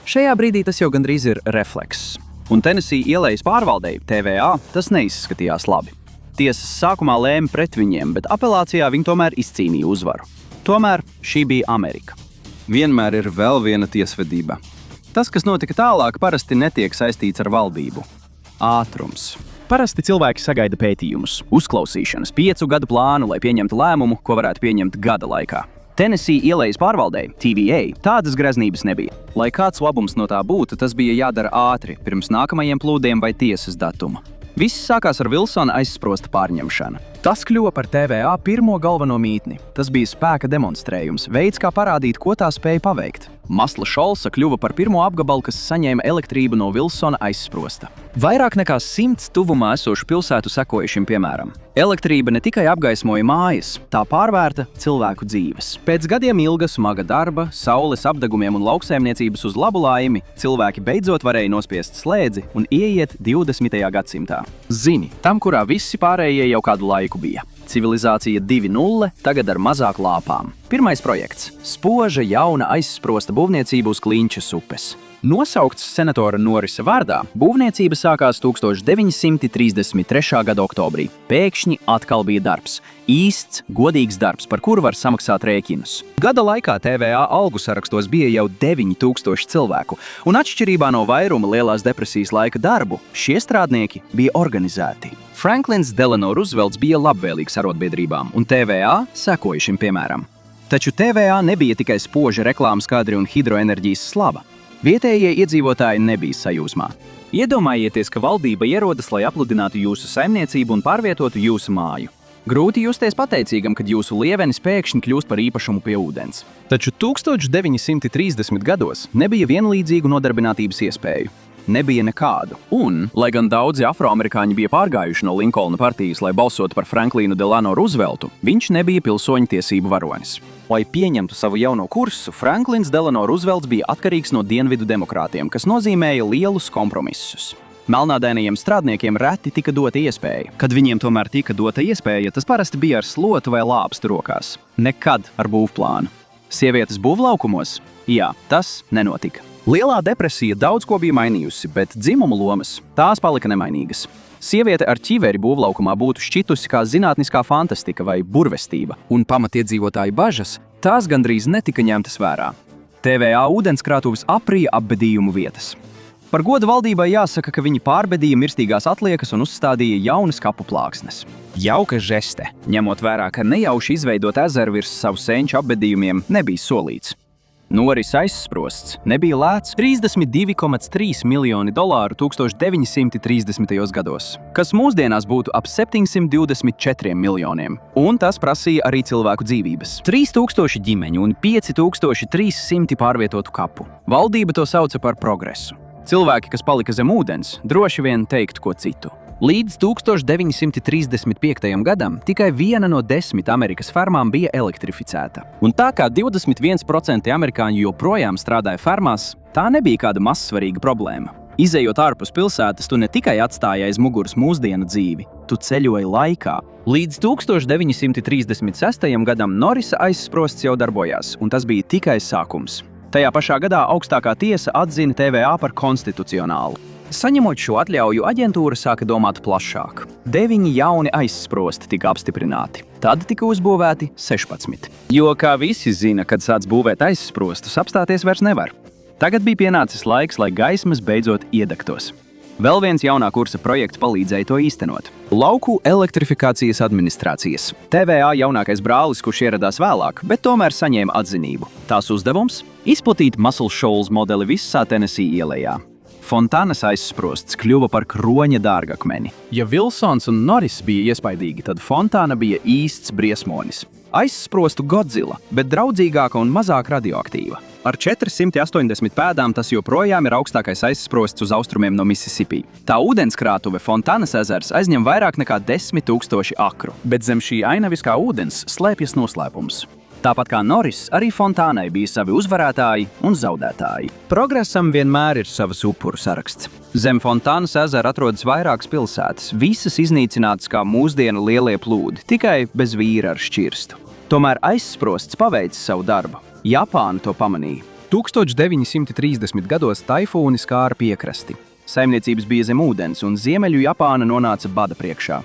Šajā brīdī tas jau gandrīz ir reflekss. Un Tenesija ielejas pārvaldei, TVA, tas neizskatījās labi. Tiesas sākumā lēma pret viņiem, bet apelācijā viņi tomēr izcīnīja uzvaru. Tomēr šī bija Amerika. Vienmēr ir vēl viena tiesvedība. Tas, kas notika tālāk, parasti netiek saistīts ar valdību. Ātrums. Parasti cilvēki sagaida pētījumus, uzklausīšanas, 5 gadu plānu, lai pieņemtu lēmumu, ko varētu pieņemt gada laikā. Tenesija ielejas pārvaldei, TVA, tādas greznības nebija. Lai kāds labums no tā būtu, tas bija jādara ātri, pirms nākamajiem plūdiem vai tiesas datuma. Viss sākās ar Vilsona aizsprosta pārņemšanu. Tas kļuva par TVA pirmo galveno mītni. Tas bija spēka demonstrējums, veids, kā parādīt, ko tā spēja paveikt. Masla Šolsa kļuva par pirmo apgabalu, kas saņēma elektrību no Vilsona aizsprosta. Vairāk nekā 100 tuvumā esošu pilsētu sekoja šim piemēram. Elektrība ne tikai apgaismoja mājas, tā pārvērta cilvēku dzīves. Pēc gadiem ilga smaga darba, saules apdegumiem un lauksaimniecības uz labu laimi, cilvēki beidzot varēja nospiest slēdzi un ieiet 20. gadsimtā. Zini, tam, kurā visi pārējie jau kādu laiku bija. Civilizācija 2.0 tagad ar mazāk lāpām. Pirmais projekts – spoža jauna aizsprosta būvniecība uz Klinčas upes. Nosaukts senatora Norisa vārdā, būvniecība sākās 1933. gada oktobrī. Pēkšņi atkal bija darbs. Īsts, godīgs darbs, par kuru var samaksāt rēķinus. Gada laikā TVA algu sarakstos bija jau 9000 cilvēku, un atšķirībā no vairuma Lielās depresijas laika darbu, šie strādnieki bija organizēti. Franklins Delano Roosevelts bija labvēlīgs arotbiedrībām, un TVA sekoja šim piemēram. Taču TVA nebija tikai spoža reklāmas kadri un hidroenerģijas slava. Vietējie iedzīvotāji nebija sajūsmā. Iedomājieties, ka valdība ierodas, lai apludinātu jūsu saimniecību un pārvietotu jūsu māju. Grūti justies pateicīgam, kad jūsu lievenis pēkšņi kļūst par īpašumu pie ūdens. Taču 1930. gados nebija vienlīdzīgu nodarbinātības iespēju. Nebija nekādu. Un, lai gan daudzi afroamerikāņi bija pārgājuši no Linkolna partijas, lai balsotu par Franklinu Delano Rooseveltu, viņš nebija pilsoņu tiesību varonis. Lai pieņemtu savu jauno kursu, Franklins Delano Roosevelts bija atkarīgs no dienvidu demokrātiem, kas nozīmēja lielus kompromisus. Melnādainajiem strādniekiem reti tika dota iespēja. Kad viņiem tomēr tika dota iespēja, tas parasti bija ar slotu vai lāpstu rokās. Nekad ar būvplānu. Sievietes būvlaukumos? Jā, tas nenotika. Lielā depresija daudz ko bija mainījusi, bet dzimumu lomas tās palika nemainīgas. Sieviete ar ķiveri būvlaukumā būtu šķitusi kā zinātniskā fantastika vai burvestība, un pamatiedzīvotāju bažas tās gandrīz netika ņemtas vērā. TVA ūdenskrātuves aprija apbedījumu vietas. Par godu valdībai jāsaka, ka viņi pārbedīja mirstīgās atliekas un uzstādīja jaunas kapu plāksnes. Jauka žeste, ņemot vērā, ka nejauši izveidot ezeru virs savu senču apbedījumiem nebija solīts. Noris aizsprosts nebija lēts $32,3 miljoni 1930. gados, kas mūsdienās būtu ap 724 miljoniem, un tas prasīja arī cilvēku dzīvības. 3000 ģimeņu un 5300 pārvietotu kapu. Valdība to sauca par progresu. Cilvēki, kas palika zem ūdens, droši vien teiktu ko citu. Līdz 1935. gadam tikai 1 no 10 Amerikas fermām bija elektrificēta. Un tā kā 21% amerikāņu joprojām strādāja fermās, tā nebija kāda mazsvarīga problēma. Izejot ārpus pilsētas, tu ne tikai atstāji aiz muguras mūsdienu dzīvi, tu ceļoji laikā. Līdz 1936. gadam Norisa aizsprosts jau darbojās, un tas bija tikai sākums. Tajā pašā gadā augstākā tiesa atzina TVA par konstitucionālu. Saņemot šo atļauju, aģentūra sāka domāt plašāk. 9 jauni aizsprosti tika apstiprināti. Tad tika uzbūvēti 16. Jo, kā visi zina, kad sāc būvēt aizsprostus, apstāties vairs nevar. Tagad bija pienācis laiks, lai gaismas beidzot iedegtos. Vēl viens jaunā kursa projekts palīdzēja to īstenot. Lauku elektrifikācijas administrācijas. TVA jaunākais brālis, kurš ieradās vēlāk, bet tomēr saņēma atzinību. Tās uzdevums – izplatīt Muscle Shoals modeli visā Tennessee ielejā. Fontānas aizsprosts kļuva par kroņa dārgakmeni. Ja Wilsons un Norris bija iespaidīgi, tad Fontāna bija īsts briesmonis. Aizsprostu Godzilla, bet draudzīgāka un mazāk radioaktīva. Ar 480 pēdām tas joprojām ir augstākais aizsprosts uz austrumiem no Mississippi. Tā ūdenskrātuve Fontānas ezers aizņem vairāk nekā 10 000 akru, bet zem šī ainaviskā ūdens slēpjas noslēpums. Tāpat kā Norris, arī Fontānai bija savi uzvarētāji un zaudētāji. Progresam vienmēr ir savas upuru saraksts. Zem Fontānas ezera atrodas vairākas pilsētas, visas iznīcinātas kā mūsdienu lielie plūdi, tikai bez vīra ar šķirstu. Tomēr aizsprosts paveica savu darbu. Japāna to pamanīja. 1930. gados taifūni skāra piekrasti. Saimniecības bija zem ūdens, un Ziemeļu Japāna nonāca bada priekšā.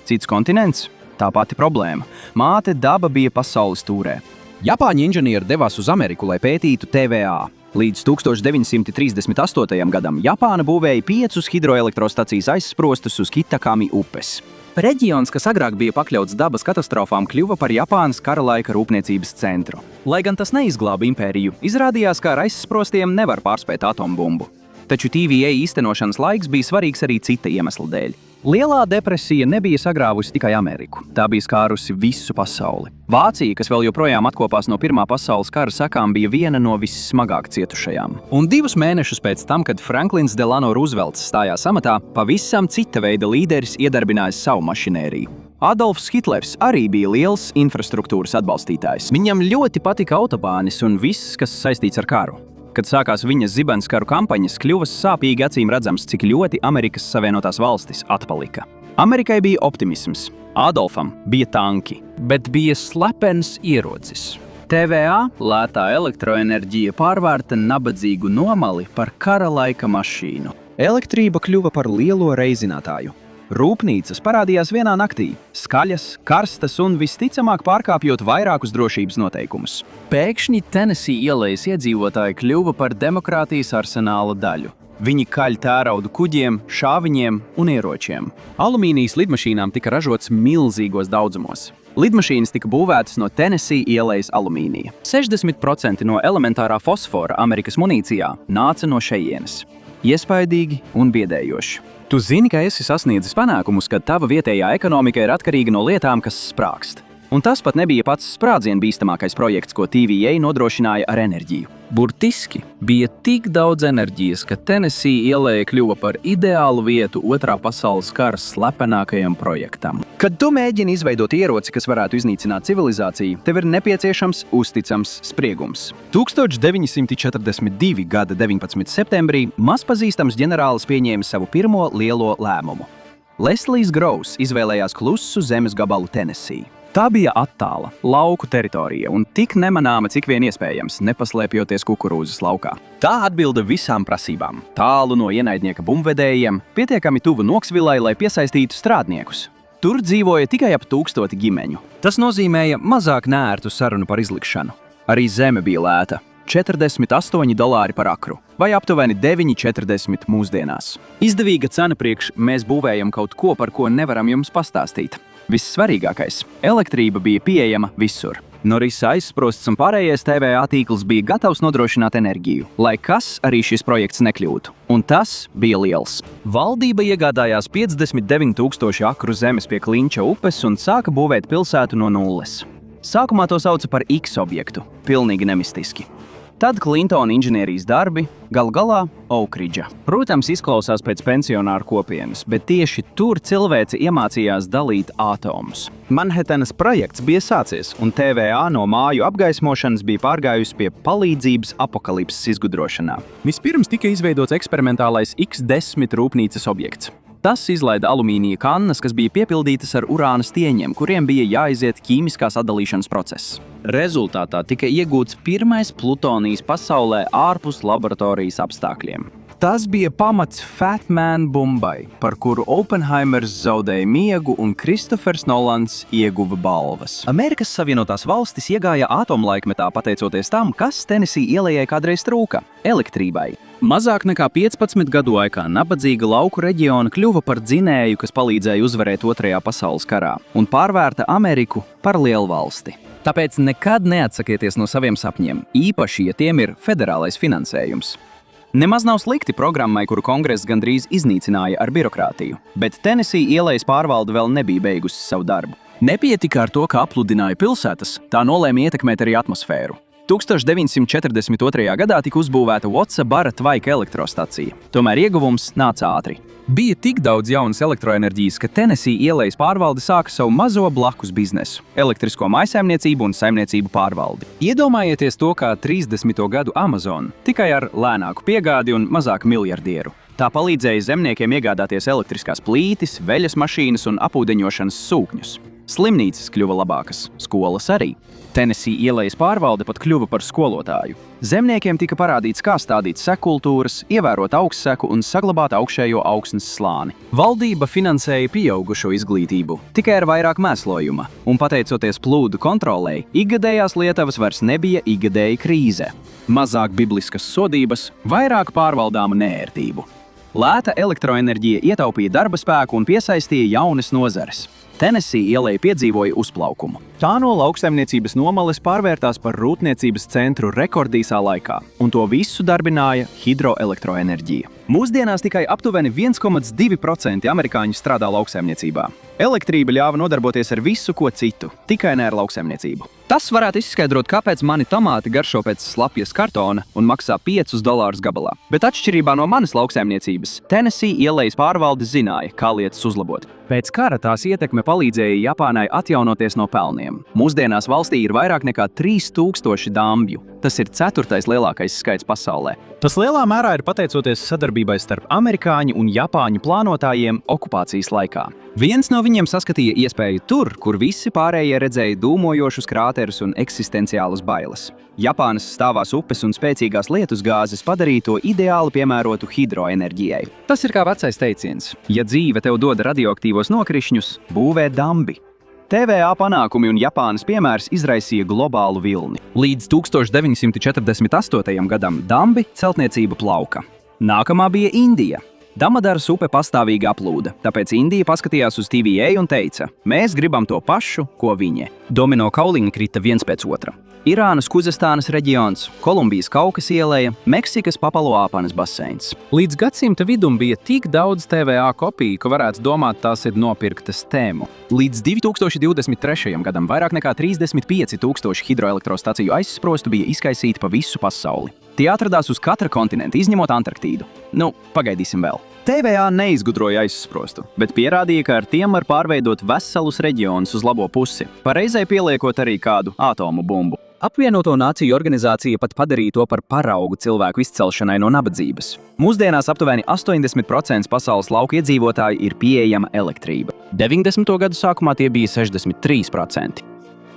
Cits kontinents? Tā pati problēma. Māte daba bija pasaules tūrē. Japāņu inženieri devās uz Ameriku, lai pētītu TVA. Līdz 1938. gadam Japāna būvēja 5 hidroelektrostacijas aizsprostus uz Kitakami upes. Reģions, kas agrāk bija pakļauts dabas katastrofām, kļuva par Japānas kara laika rūpniecības centru. Lai gan tas neizglāba impēriju, izrādījās, ka ar aizsprostiem nevar pārspēt atombumbu. Taču TVA īstenošanas laiks bija svarīgs arī cita iemesla dēļ. Lielā depresija nebija sagrāvusi tikai Ameriku, tā bija skārusi visu pasauli. Vācija, kas vēl joprojām atkopās no Pirmā pasaules kara sekām, bija viena no vissmagāk cietušajām. Un 2 mēnešus pēc tam, kad Franklins Delano Roosevelts stājās amatā, pavisam cita veida līderis iedarbinājis savu mašinēriju. Adolfs Hitlers arī bija liels infrastruktūras atbalstītājs. Viņam ļoti patika autobānis un viss, kas saistīts ar karu. Kad sākās viņa zibenskaru kampaņas, kļuva sāpīgi acīm redzams, cik ļoti Amerikas Savienotās valstis atpalika. Amerikai bija optimisms, Adolfam bija tanki. Bet bija slepens ierocis. TVA lētā elektroenerģija pārvērta nabadzīgu nomali par kara laika mašīnu. Elektrība kļuva par lielo reizinātāju. Rūpnīcas parādījās vienā naktī, skaļas, karstas un visticamāk pārkāpjot vairākus drošības noteikumus. Pēkšņi Tenesī ielas iedzīvotāji kļuva par demokrātijas arsenāla daļu. Viņi kaļ tērauda kuģiem, šāviņiem un ieročiem. Alumīnijas lidmašīnām tika ražots milzīgos daudzumos. Lidmašīnas tika būvētas no Tenesī ielas alumīnija. 60% no elementārā fosfora Amerikas munīcijā nāca no šejienes. Iespaidīgi un biedējoši. Tu zini, ka esi sasniedzis panākumus, kad tava vietējā ekonomika ir atkarīga no lietām, kas sprākst. Un tas pat nebija pats sprādzienbīstamākais projekts, ko TVA nodrošināja ar enerģiju. Burtiski bija tik daudz enerģijas, ka Tenesī ielai kļuva par ideālu vietu Otrā pasaules kara slepenākajam projektam. Kad tu mēģini izveidot ieroci, kas varētu iznīcināt civilizāciju, tev ir nepieciešams uzticams spriegums. 1942. gada 19. septembrī mazpazīstams ģenerālis pieņēma savu pirmo lielo lēmumu. Leslijs Grouvs izvēlējās klusu zemes gabalu Tenesī. Tā bija attāla, lauku teritorija un tik nemanāma, cik vien iespējams, nepaslēpjoties kukurūzas laukā. Tā atbilda visām prasībām. Tālu no ienaidnieka bumbvedējiem, pietiekami tuvu Noksvilai, lai piesaistītu strādniekus. Tur dzīvoja tikai ap 1000 ģimeņu. Tas nozīmēja mazāk neērtu sarunu par izlikšanu. Arī zeme bija lēta. $48 par akru, vai aptuveni 9,40 mūsdienās. Izdevīga cena priekš mēs būvējam kaut ko, par ko nevaram jums pastāstīt. Vissvarīgākais – elektrība bija pieejama visur. Norisa aizsprosts un pārējais TVA tīkls bija gatavs nodrošināt enerģiju, lai kas arī šis projekts nekļūtu. Un tas bija liels. Valdība iegādājās 59,000 akru zemes pie Klinča upes un sāka būvēt pilsētu no nulles. Sākumā to sauca par X objektu, pilnīgi nemistiski. Tad Klintona inženierijas darbi, galu galā Oakridža. Protams, izklausās pēc pensionāru kopienas, bet tieši tur cilvēce iemācījās dalīt atomus. Manhetanas projekts bija sācies, un TVA no māju apgaismošanas bija pārgājusi pie palīdzības apokalipses izgudrošanā. Vispirms tika izveidots eksperimentālais X10 rūpnīcas objekts. Tas izlaida alumīnija kannas, kas bija piepildītas ar urāna stieņiem, kuriem bija jāiziet ķīmiskās atdalīšanas process. Rezultātā tika iegūts pirmais plutonijs pasaulē ārpus laboratorijas apstākļiem. Tas bija pamats Fat Man bumbai, par kuru Oppenheimers zaudēja miegu un Kristofers Nolans ieguva balvas. Amerikas Savienotās valstis iegāja atomlaikmetā pateicoties tam, kas Tenesī ielai kādreiz trūka – elektrībai. Mazāk nekā 15 gadu laikā nabadzīga lauku reģiona kļuva par dzinēju, kas palīdzēja uzvarēt Otrajā pasaules karā un pārvērta Ameriku par lielvalsti. Tāpēc nekad neatsakieties no saviem sapņiem, īpaši, ja tiem ir federālais finansējums. Nemaz nav slikti programmai, kuru kongress gandrīz iznīcināja ar birokrātiju, bet Tenesī ielas pārvalde vēl nebija beigusi savu darbu. Nepietika ar to, ka apludināja pilsētas, tā nolēma ietekmēt arī atmosfēru. 1942. gadā tika uzbūvēta Watsa bara tvaika elektrostacija, tomēr ieguvums nāca ātri. Bija tik daudz jaunas elektroenerģijas, ka Tenesī ielas pārvalde sāka savu mazo blakus biznesu – elektrisko mājsaimniecību un saimniecību pārvaldi. Iedomājieties to kā 30. gadu Amazon, tikai ar lēnāku piegādi un mazāk miljardieru. Tā palīdzēja zemniekiem iegādāties elektriskās plītis, veļas mašīnas un apūdeņošanas sūkņus. Slimnīcas kļuva labākas, skolas arī. Tenesī ielas pārvalde pat kļuva par skolotāju. Zemniekiem tika parādīts, kā stādīt sekultūras, ievērot augstseku un saglabāt augšējo augsnes slāni. Valdība finansēja pieaugušo izglītību, tikai ar vairāk mēslojuma, un pateicoties plūdu kontrolei, ikgadējās lietavas vairs nebija ikgadēja krīze. Mazāk bibliskas sodības, vairāk pārvaldāma neērtību. Lēta elektroenerģija ietaupīja darba spēku un piesaistīja jaunas nozares. Tenesī ielai piedzīvoja uzplaukumu. Tā no lauksaimniecības nomales pārvērtās par rūpniecības centru rekordīsā laikā, un to visu darbināja hidroelektroenerģija. Mūsdienās tikai aptuveni 1,2% amerikāņu strādā lauksaimniecībā. Elektrība ļāva nodarboties ar visu, ko citu, tikai ne ar lauksaimniecību. Tas varētu izskaidrot, kāpēc mani tomāti garšo pēc slapjas kartona un maksā $5 gabalā. Bet atšķirībā no manas lauksaimniecības, Tenesī ielas pārvalde zināja, kā lietas uzlabot. Pēc kara tās ietekme palīdzēja Japānai atjaunoties no pelniem. Mūsdienās valstī ir vairāk nekā 3000 dambju. Tas ir 4. lielākais skaits pasaulē. Tas lielā mērā ir pateicoties sadarbībai starp amerikāņu un japāņu plānotājiem okupācijas laikā. Viens no viņiem saskatīja iespēju tur, kur visi pārējie redzēja dūmojošus krāterus un eksistenciālas bailes. Japānas stāvās upes un spēcīgās lietusgāzes padarīja to ideāli piemērotu hidroenerģijai. Tas ir kā vecais teiciens: ja dzīve tev dod radioaktīvos nokrišņus, būvē dambi. TVA panākumi un Japānas piemērs izraisīja globālu vilni. Līdz 1948. gadam dambi celtniecība plauka. Nākamā bija Indija. Damadaras upe pastāvīgi aplūda, tāpēc Indija paskatījās uz TVA un teica: mēs gribam to pašu, ko viņi. Domino kauliņi krita viens pēc otra. Irānas Kazahstānas reģions, Kolumbijas Kaukas ieleja, Meksikas Papaloāpanas baseins. Līdz gadsimta vidum bija tik daudz TVA kopiju, ka varētu domāt, tās ir nopirktas tēmu. Līdz 2023. gadam vairāk nekā 35,000 hidroelektrostaciju aizsprostu bija izkaisīti pa visu pasauli. Tie atradās uz katra kontinenta, izņemot Antarktīdu. Pagaidīsim vēl. TVA neizgudroja aizsprostu, bet pierādīja, ka ar tiem var pārveidot veselus reģionus uz labo pusi, pareizai pieliekot arī kādu atomu bumbu. Apvienoto Nāciju organizācija pat padarīja to par paraugu cilvēku izcelšanai no nabadzības. Mūsdienās aptuveni 80% pasaules lauku iedzīvotāju ir pieejama elektrība. 90. gadu sākumā tie bija 63%.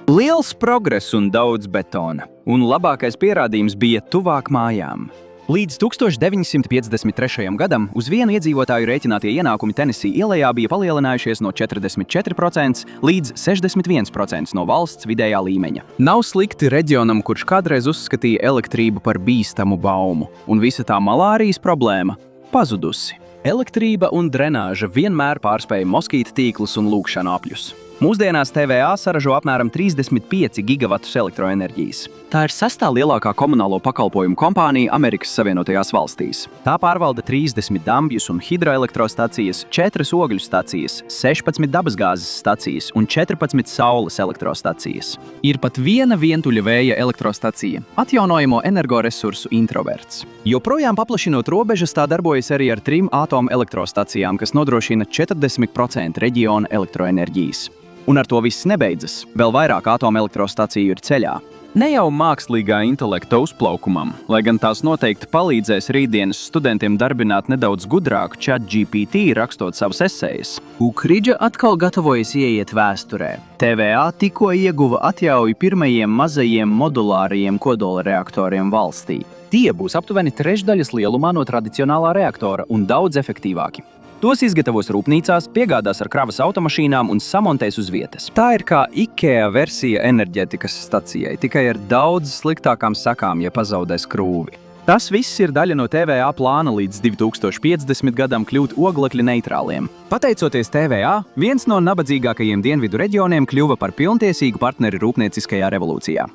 Liels progress un daudz betona, un labākais pierādījums bija tuvāk mājām. Līdz 1953. gadam uz vienu iedzīvotāju rēķinātie ienākumi Tenesī ielejā bija palielinājušies no 44% līdz 61% no valsts vidējā līmeņa. Nav slikti reģionam, kurš kādreiz uzskatīja elektrību par bīstamu baumu, un visa tā malārijas problēma pazudusi. Elektrība un drenāža vienmēr pārspēja moskīta tīklus un lūkšanu apļus. Mūsdienās TVA saražo apmēram 35 gigavatus elektroenerģijas. Tā ir 6. lielākā komunālo pakalpojumu kompānija Amerikas Savienotajās valstīs. Tā pārvalda 30 dambjus un hidroelektrostacijas, 4 ogļu stacijas, 16 dabasgāzes stacijas un 14 saules elektrostacijas. Ir pat viena vientuļa vēja elektrostacija, atjaunojamo energoresursu introverts. Joprojām paplašinot robežas, tā darbojas arī ar 3 atomelektrostacijām, kas nodrošina 40% reģiona elektroenerģijas. Un ar to viss nebeidzas. Vēl vairāk atomelektrostaciju ir ceļā. Ne jau mākslīgā intelekta uzplaukumam, lai gan tās noteikti palīdzēs rītdienas studentiem darbināt nedaudz gudrāku ChatGPT, rakstot savas esejas. Ukridža atkal gatavojas ieiet vēsturē. TVA tikko ieguva atļauju pirmajiem mazajiem modulārajiem kodolreaktoriem valstī. Tie būs aptuveni trešdaļas lielumā no tradicionālā reaktora un daudz efektīvāki. Tos izgatavos rūpnīcās, piegādās ar kravas automašīnām un samontēs uz vietas. Tā ir kā IKEA versija enerģētikas stacijai, tikai ar daudz sliktākām sekām, ja pazaudēs krūvi. Tas viss ir daļa no TVA plāna līdz 2050 gadam kļūt oglekļa neitrāliem. Pateicoties TVA, viens no nabadzīgākajiem dienvidu reģioniem kļuva par pilntiesīgu partneri rūpnieciskajā revolūcijā.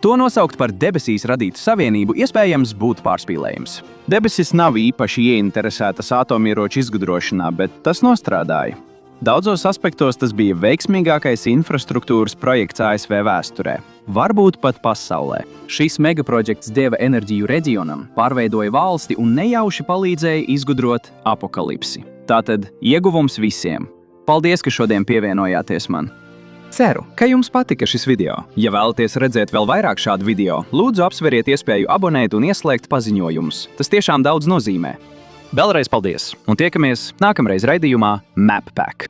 To nosaukt par debesīs radītu savienību iespējams būtu pārspīlējums. Debesis nav īpaši ieinteresētas atomieroču izgudrošanā, bet tas nostrādāja. Daudzos aspektos tas bija veiksmīgākais infrastruktūras projekts ASV vēsturē, varbūt pat pasaulē. Šis megaprojekts deva enerģiju reģionam, pārveidoja valsti un nejauši palīdzēja izgudrot apokalipsi. Tātad ieguvums visiem. Paldies, ka šodien pievienojāties man! Ceru, ka jums patika šis video. Ja vēlaties redzēt vēl vairāk šādu video, lūdzu apsveriet iespēju abonēt un ieslēgt paziņojumus. Tas tiešām daudz nozīmē. Vēlreiz paldies, un tiekamies nākamreiz raidījumā MapPack.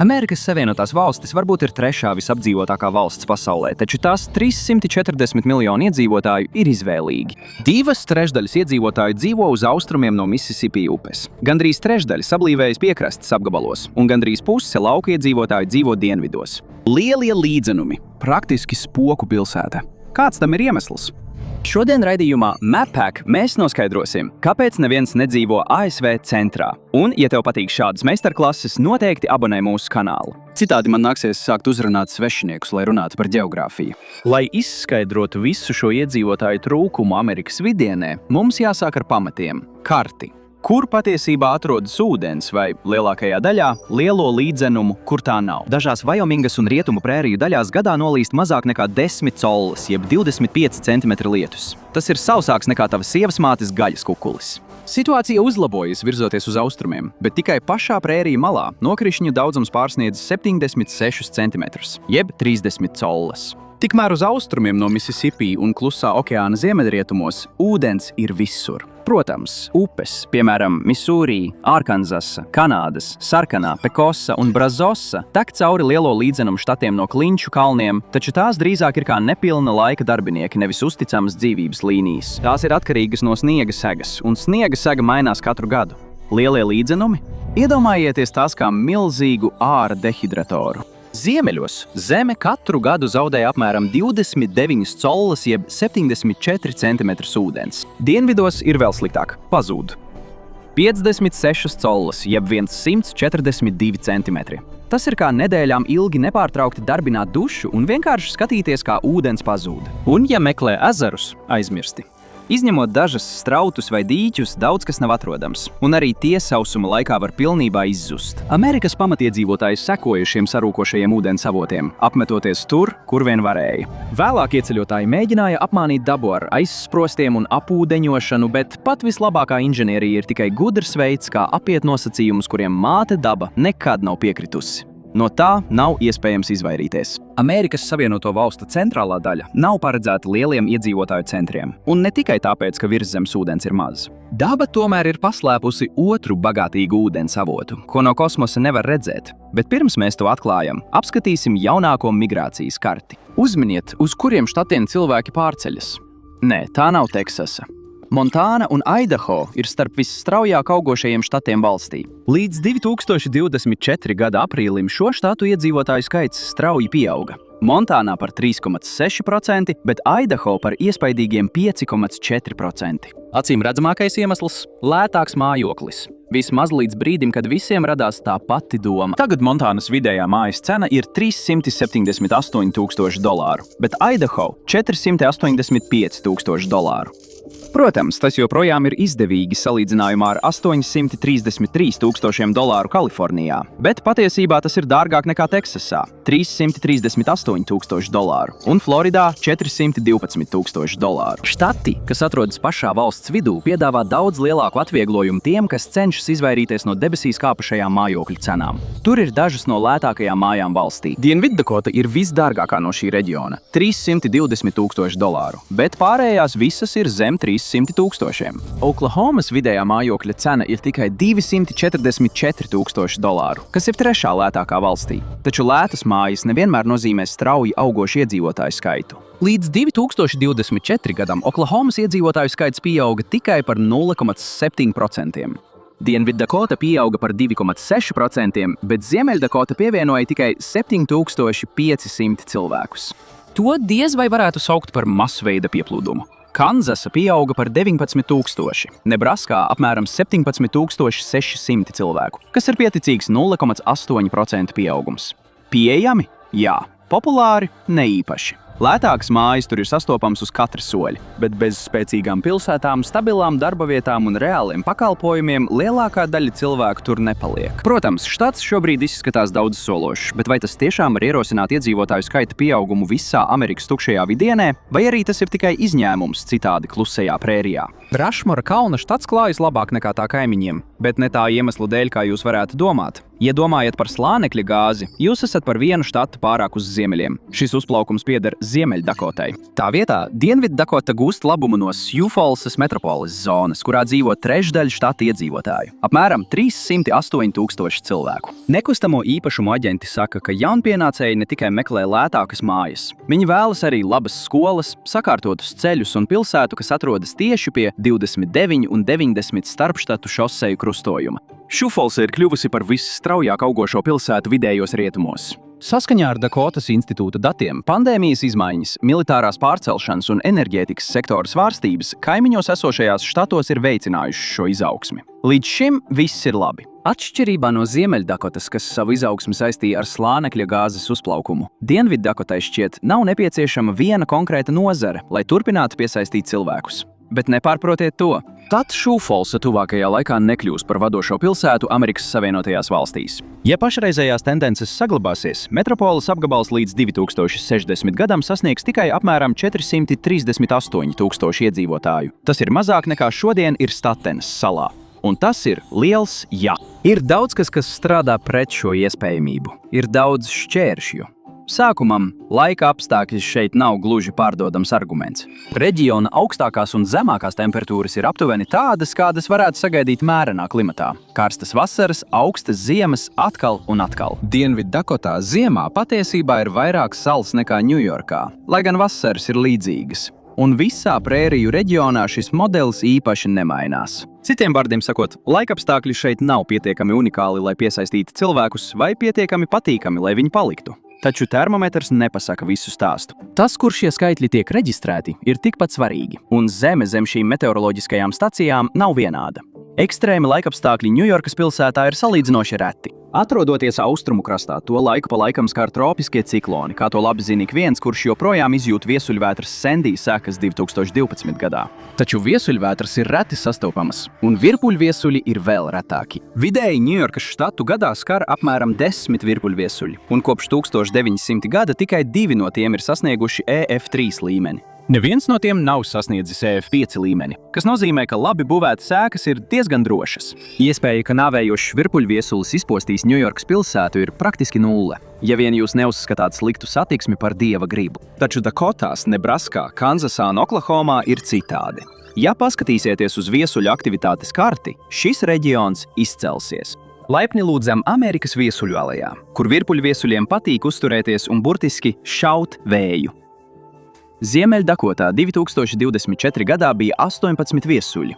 Amerikas Savienotās valstis varbūt ir 3. visapdzīvotākā valsts pasaulē, taču tās 340 miljonu iedzīvotāju ir izvēlīgi. 2/3 iedzīvotāju dzīvo uz austrumiem no Mississippi upes. Gandrīz 1/3 sablīvējas piekrastes apgabalos, un gandrīz puse lauku iedzīvotāju dzīvo dienvidos. Lielie līdzenumi, praktiski spoku pilsēta. Kāds tam ir iemesls? Šodien raidījumā MapPack mēs noskaidrosim, kāpēc neviens nedzīvo ASV centrā. Un, ja tev patīk šādas meistarklases, noteikti abonē mūsu kanālu. Citādi man nāksies sākt uzrunāt svešiniekus, lai runātu par ģeogrāfiju. Lai izskaidrotu visu šo iedzīvotāju trūkumu Amerikas vidienē, mums jāsāk ar pamatiem – karti. Kur patiesībā atrodas ūdens vai, lielākajā daļā, lielo līdzenumu, kur tā nav. Dažās Vajomingas un Rietumu prēriju daļās gadā nolīst mazāk nekā 10 collas, jeb 25 cm lietus. Tas ir sausāks nekā tavas sievas mātes gaļas kukulis. Situācija uzlabojas virzoties uz austrumiem, bet tikai pašā prēriju malā nokrišņu daudzums pārsniedz 76 cm, jeb 30 collas. Tikmēr uz austrumiem no Mississippi un Klusā okeāna ziemeļrietumos ūdens ir visur. Protams, upes, piemēram, Misūrī, Arkansasa, Kanādas, Sarkanā, Pekosa un Brazosa, tek cauri lielo līdzenumu štatiem no Klinču kalniem, taču tās drīzāk ir kā nepilna laika darbinieki, nevis uzticamas dzīvības līnijas. Tās ir atkarīgas no sniega segas, un sniega sega mainās katru gadu. Lielie līdzenumi? Iedomājieties tās kā milzīgu āra dehidratoru. Ziemeļos Zeme katru gadu zaudēja apmēram 29 collas jeb 74 cm ūdens. Dienvidos ir vēl sliktāk – pazūd. 56 collas jeb 142 cm. Tas ir kā nedēļām ilgi nepārtraukti darbināt dušu un vienkārši skatīties, kā ūdens pazūd. Un, ja meklē ezerus, aizmirsti. Izņemot dažas strautus vai dīķus, daudz kas nav atrodams, un arī tie sausuma laikā var pilnībā izzust. Amerikas pamatiedzīvotāji sekoja šiem sarūkošajiem ūdens avotiem, apmetoties tur, kur vien varēja. Vēlāk ieceļotāji mēģināja apmānīt dabu ar aizsprostiem un apūdeņošanu, bet pat vislabākā inženierija ir tikai gudrs veids, kā apiet nosacījumus, kuriem māte daba nekad nav piekritusi. No tā nav iespējams izvairīties. Amerikas Savienoto Valstu centrālā daļa nav paredzēta lieliem iedzīvotāju centriem, un ne tikai tāpēc, ka virszemes ūdens ir maz. Daba tomēr ir paslēpusi otru bagātīgu ūdens avotu, ko no kosmosa nevar redzēt, bet pirms mēs to atklājam, apskatīsim jaunāko migrācijas karti. Uzminiet, uz kuriem štatiem cilvēki pārceļas. Nē, tā nav Teksasa. Montāna un Idaho ir starp visstraujāk augošajiem štatiem valstī. Līdz 2024. gada aprīlim šo štatu iedzīvotāju skaits strauji pieauga. Montānā par 3,6%, bet Idaho par iespaidīgiem 5,4%. Acīm redzamākais iemesls – lētāks mājoklis. Vismaz līdz brīdim, kad visiem radās tā pati doma. Tagad Montānas vidējā mājas cena ir $378,000, bet Idaho – $485,000. Protams, tas joprojām ir izdevīgi salīdzinājumā ar $833,000 Kalifornijā, bet patiesībā tas ir dārgāk nekā Teksasā – $338,000 un Floridā – $412,000. Štati, kas atrodas pašā valsts vidū, piedāvā daudz lielāku atvieglojumu tiem, kas cenšas izvairīties no debesīs kāpušajām mājokļu cenām. Tur ir dažas no lētākajām mājām valstī. Dienviddakota ir visdārgākā no šī reģiona – $320,000, bet pārējās visas ir zem 300,000. Oklahomas vidējā mājokļa cena ir tikai $244,000, kas ir trešā lētākā valstī. Taču lētas mājas nevienmēr nozīmē strauji augošu iedzīvotāju skaitu. Līdz 2024. gadam Oklahomas iedzīvotāju skaits pieauga tikai par 0,7%. Dienviddakota pieauga par 2,6%, bet Ziemeļdakota pievienoja tikai 7,500 cilvēkus. To diez vai varētu saukt par masveida pieplūdumu. Kanzasa pieauga par 19,000, Nebraskā apmēram 17,600 cilvēku, kas ir pieticīgs 0,8% pieaugums. Pieejami? Jā. Populāri? Ne īpaši. Lētākas mājas tur ir sastopams uz katra soļa, bet bez spēcīgām pilsētām, stabilām darba vietām un reāliem pakalpojumiem lielākā daļa cilvēku tur nepaliek. Protams, štats šobrīd izskatās daudz sološs, bet vai tas tiešām var ierosināt iedzīvotāju skaita pieaugumu visā Amerikas tukšajā vidienē, vai arī tas ir tikai izņēmums citādi klusajā prērijā? Rašmora kalna štats klājas labāk nekā tā kaimiņiem, bet ne tā iemesla dēļ, kā jūs varētu domāt. Ja domājat par slānekļa gāzi, jūs esat par vienu štatu pārāk uz ziemeļiem. Šis uzplaukums pieder Ziemeļdakotai. Tā vietā Dienviddakota gūst labumu no Sioux Fallsas metropoles zonas, kurā dzīvo trešdaļa štata iedzīvotāju, apmēram 308,000 cilvēku. Nekustamo īpašumu aģenti saka, ka jaunpienācēji ne tikai meklē lētākas mājas. Viņi vēlas arī labas skolas, sakārtotus ceļus un pilsētu, kas atrodas tieši pie 29 un 90 starpštatu šoseju krustojuma. Sioux Falls ir kļuvusi par visstraujāk augošo pilsētu vidējos rietumos. Saskaņā ar Dakotas institūta datiem, pandēmijas izmaiņas, militārās pārcelšanas un enerģētikas sektora svārstības kaimiņos esošajās štatos ir veicinājušas šo izaugsmi. Līdz šim viss ir labi. Atšķirībā no Ziemeļdakotas, kas savu izaugsmi saistīja ar slānekļa gāzes uzplaukumu, Dienviddakotai šķiet nav nepieciešama viena konkrēta nozare, lai turpinātu piesaistīt cilvēkus. Bet nepārprotiet to. Tad Sioux Fallsa tuvākajā laikā nekļūs par vadošo pilsētu Amerikas Savienotajās valstīs. Ja pašreizējās tendences saglabāsies, metropoles apgabals līdz 2060 gadam sasniegs tikai apmēram 438,000 iedzīvotāju. Tas ir mazāk nekā šodien ir Statenas salā. Un tas ir liels jā. Ir daudz kas strādā pret šo iespējamību. Ir daudz šķēršļu. Sākumam, laika apstākļi šeit nav gluži pārdodams arguments. Reģiona augstākās un zemākās temperatūras ir aptuveni tādas, kādas varētu sagaidīt mērenā klimatā. Karstas vasaras, augstas ziemas atkal un atkal. Dienviddakotā ziemā patiesībā ir vairāk salas nekā Ņujorkā, lai gan vasaras ir līdzīgas. Un visā prēriju reģionā šis modelis īpaši nemainās. Citiem vārdiem sakot, laikapstākļi šeit nav pietiekami unikāli, lai piesaistītu cilvēkus, vai pietiekami patīkami, lai viņi paliktu. Taču termometrs nepasaka visu stāstu. Tas, kur šie skaitļi tiek reģistrēti, ir tikpat svarīgi, un zeme zem šīm meteoroloģiskajām stacijām nav vienāda. Ekstrēmi laikapstākļi Ņujorkas pilsētā ir salīdzinoši reti. Atrodoties austrumu krastā, to laiku pa laikam skar tropiskie cikloni, kā to labi zina ik viens, kurš joprojām izjūt viesuļvētras Sandy sekas 2012. gadā. Taču viesuļvētras ir reti sastopamas, un virpuļviesuļi ir vēl retāki. Vidēji Ņujorkas štatu gadā skar apmēram 10 virpuļviesuļi, un kopš 1900. gada tikai 2 no tiem ir sasnieguši EF3 līmeni. Neviens no tiem nav sasniedzis EF5 līmeni, kas nozīmē, ka labi būvētas sēkas ir diezgan drošas. Iespēja, ka nāvējošs virpuļviesulis izpostīs Ņujorkas pilsētu, ir praktiski nulle, ja vien jūs neuzskatāt sliktu satiksmi par dieva gribu. Taču Dakotās, Nebraskā, Kanzasā un Oklahomā ir citādi. Ja paskatīsieties uz viesuļu aktivitātes karti, šis reģions izcelsies. Laipni lūdzam Amerikas viesuļu alejā, kur virpuļviesuļiem patīk uzturēties un burtiski šaut vēju. Ziemeļdakotā 2024. gadā bija 18 viesuļi,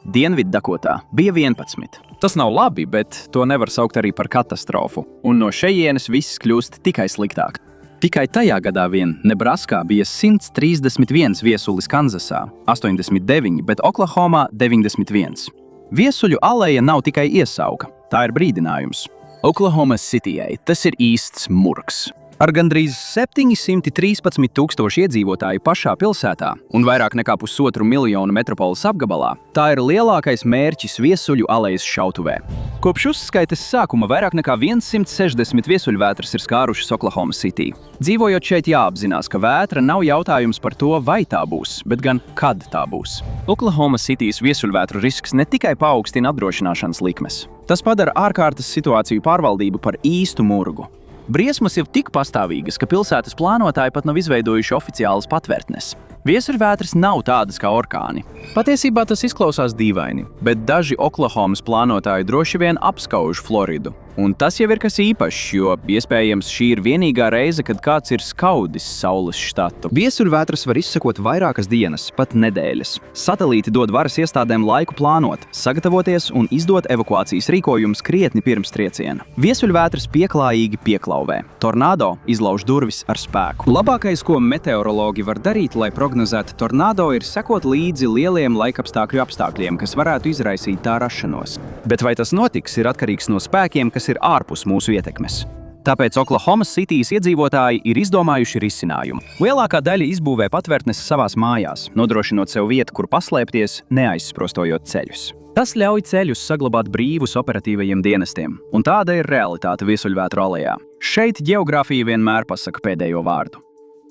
Dienviddakotā bija 11. Tas nav labi, bet to nevar saukt arī par katastrofu, un no šejienes viss kļūst tikai sliktāk. Tikai tajā gadā vien Nebraskā bija 131 viesulis Kanzasā, 89, bet Oklahomā 91. Viesuļu aleja nav tikai iesauka, tā ir brīdinājums. Oklahomas Cityjai tas ir īsts murgs. Ar gandrīz 713,000 iedzīvotāju pašā pilsētā un vairāk nekā 1,5 miljonu metropoles apgabalā, tā ir lielākais mērķis viesuļu alejas šautuvē. Kopš uzskaites sākuma vairāk nekā 160 viesuļvētras ir skārušas Oklahoma City. Dzīvojot šeit jāapzinās, ka vētra nav jautājums par to, vai tā būs, bet gan kad tā būs. Oklahoma Cityjas viesuļvētru risks ne tikai paaugstina apdrošināšanas likmes. Tas padara ārkārtas situāciju pārvaldību par īstu murgu. Briesmas ir tik pastāvīgas, ka pilsētas plānotāji pat nav izveidojuši oficiālas patvērtnes. Viesuļvētras nav tādas kā orkāni. Patiesībā tas izklausās dīvaini, bet daži Oklahomas plānotāji droši vien apskauž Floridu. Un tas jau ir kas īpašs, jo iespējams šī ir vienīgā reize, kad kāds ir skaudis saules štatu. Viesuļvētras var izsekot vairākas dienas, pat nedēļas. Satelīti dod varas iestādēm laiku plānot, sagatavoties un izdot evakuācijas rīkojumus krietni pirms trieciena. Viesuļvētras pieklājīgi pieklauvē. Tornado izlauž durvis ar spēku. Labākais, ko meteorologi var darīt, lai prognozētu tornado, ir sekot līdzi lieliem laikapstākļu apstākļiem, kas varētu izraisīt tā rašanos. Bet vai tas notiks, ir atkarīgs no spēkiem, kas ir ārpus mūsu ietekmes. Tāpēc Oklahomas Cityjas iedzīvotāji ir izdomājuši risinājumu. Lielākā daļa izbūvē patvērtnes savās mājās, nodrošinot sev vietu, kur paslēpties, neaizsprostojot ceļus. Tas ļauj ceļus saglabāt brīvus operatīvajiem dienestiem, un tāda ir realitāte viesuļvētru alejā. Šeit ģeogrāfija vienmēr pasaka pēdējo vārdu.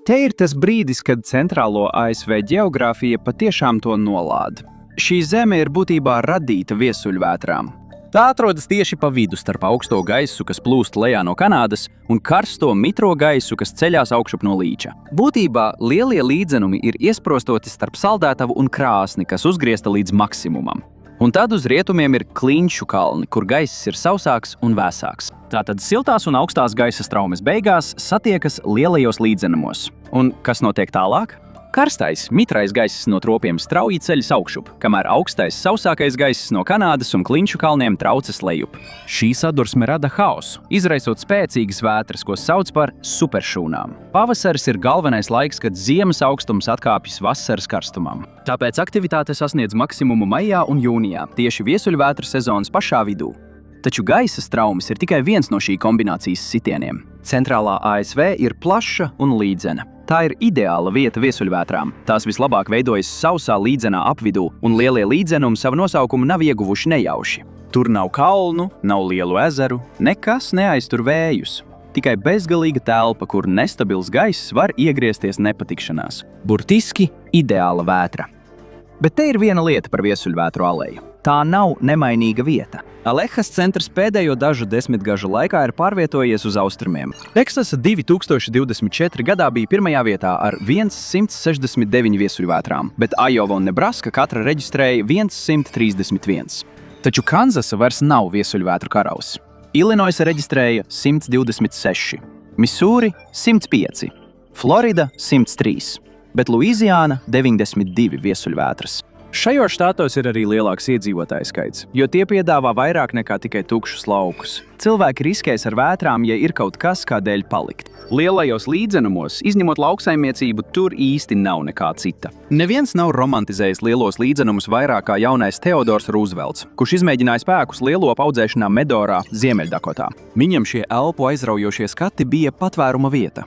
Te ir tas brīdis, kad centrālo ASV ģeogrāfija patiešām to nolāda. Šī zeme ir būtībā radīta viesuļvētrām. Tā atrodas tieši pa vidu starp augsto gaisu, kas plūst lejā no Kanādas, un karsto mitro gaisu, kas ceļās augšup no līča. Būtībā lielie līdzenumi ir iesprostoti starp saldētavu un krāsni, kas uzgriezta līdz maksimumam. Un tad uz rietumiem ir Klinšu kalni, kur gaiss ir sausāks un vēsāks. Tātad siltās un augstās gaisa straumes beigās satiekas lielajos līdzenumos. Un kas notiek tālāk? Karstais, mitrais gaiss no tropiem strauji ceļas augšup, kamēr augstais, sausākais gaiss no Kanādas un Klinšu kalniem traucas lejup. Šī sadursme rada haosu, izraisot spēcīgas vētras, ko sauc par superšūnām. Pavasaris ir galvenais laiks, kad ziemas augstums atkāpjas vasaras karstumam. Tāpēc aktivitāte sasniedz maksimumu maijā un jūnijā, tieši viesuļvētru sezonas pašā vidū. Taču gaisa straumes ir tikai viens no šī kombinācijas sitieniem. Centrālā ASV ir plaša un līdzena. Tā ir ideāla vieta viesuļvētrām. Tās vislabāk veidojas sausā līdzenā apvidū, un lielie līdzenumi savu nosaukumu nav ieguvuši nejauši. Tur nav kalnu, nav lielu ezeru, nekas neaiztur vējus. Tikai bezgalīga telpa, kur nestabils gaiss var iegriezties nepatikšanās. Burtiski ideāla vētra. Bet te ir viena lieta par viesuļvētru aleju. Tā nav nemainīga vieta. Alehas centrs pēdējo dažu desmitgažu laikā ir pārvietojies uz austrumiem. Teksasa 2024. gadā bija pirmajā vietā ar 169 viesuļvētrām, bet Iowa un Nebraska katra reģistrēja 131. Taču Kanzasa vairs nav viesuļvētru karaus. Illinoisa reģistrēja 126, Misūri 105, Florida 103, bet Luiziāna 92 viesuļvētras. Šajos štātos ir arī lielāks iedzīvotāju skaits, jo tie piedāvā vairāk nekā tikai tukšus laukus. Cilvēki riskēs ar vētrām, ja ir kaut kas, kādēļ palikt. Lielajos līdzenumos, izņemot lauksaimniecību, tur īsti nav nekā cita. Neviens nav romantizējis lielos līdzenumus vairāk kā jaunais Teodors Roosevelts, kurš izmēģināja spēkus lielopu audzēšanā Medorā, Ziemeļdakotā. Viņam šie elpu aizraujošie skati bija patvēruma vieta.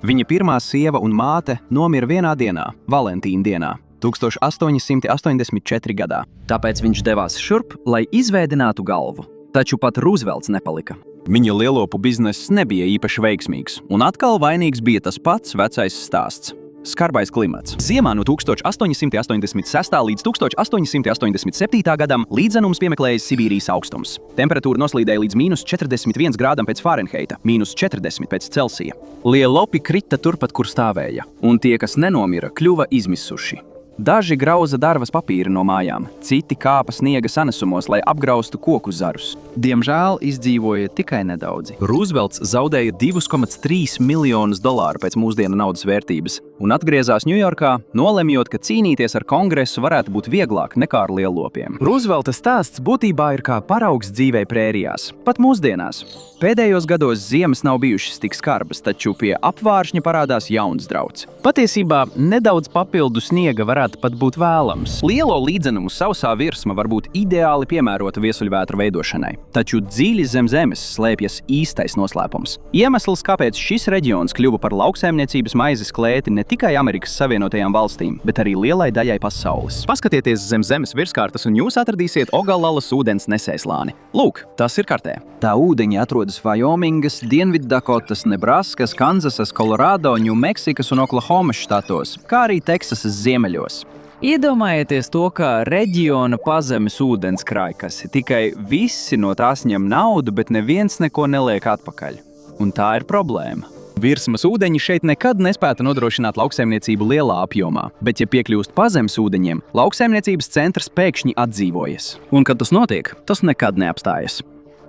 Viņa pirmā sieva un māte nomira vienā dienā, Valentīna dienā, 1884. gadā. Tāpēc viņš devās šurp, lai izvēdinātu galvu. Taču pat Roosevelts nepalika. Viņa lielopu bizness nebija īpaši veiksmīgs, un atkal vainīgs bija tas pats vecais stāsts. Skarbais klimats. Ziemā no 1886. līdz 1887. gadam līdzenums piemeklēja Sibīrijas augstums. Temperatūra noslīdēja līdz -41 grādam pēc Fārenheita, -40 pēc Celsija. Lielopi krita turpat, kur stāvēja, un tie, kas nenomira, kļuva izmisuši. Daži grauza darvas papīri no mājām, citi kāpa sniega sanesumos, lai apgraustu koku zarus. Diemžēl izdzīvoja tikai nedaudzi. Roosevelts zaudēja $2,3 miljonus pēc mūsdienu naudas vērtības un atgriezās Ņujorkā, nolemjot, ka cīnīties ar kongresu varētu būt vieglāk nekā ar lielopiem. Roosevelta stāsts būtībā ir kā paraugs dzīvei prērijās, pat mūsdienās. Pēdējos gados ziemas nav bijušas tik skarbas, taču pie apvāršņa parādās jauns drauds. Patiesībā nedaudz papildu sniega varētu pat būt vēlams. Lielo līdzenumu sausā virsma var būt ideāli piemērota viesuļvētru veidošanai, taču dziļi zem zemes slēpjas īstais noslēpums. Iemesls, kāpēc šis reģions kļuva par lauksaimniecības maizes klēti ne tikai Amerikas Savienotajām valstīm, bet arī lielai daļai pasaules. Paskatieties zem zemes virskārtas un jūs atradīsiet Ogalalas ūdens nesējslāni. Lūk, tas ir kartē. Tā ūdeņi atrodas Vajomingas, Dienviddakotas, Nebraskas, Kanzasas, Kolorādo, Ņūmeksikas un Oklahomas štatos, kā arī Teksasas ziemeļos. Iedomājieties to, kā reģiona pazemes ūdenskrājkasi, tikai visi no tās ņem naudu, bet neviens neko neliek atpakaļ. Un tā ir problēma. Virsmas ūdeņi šeit nekad nespētu nodrošināt lauksaimniecību lielā apjomā, bet ja piekļūst pazemes ūdeņiem, lauksaimniecības centrs pēkšņi atdzīvojas. Un kad tas notiek, tas nekad neapstājas.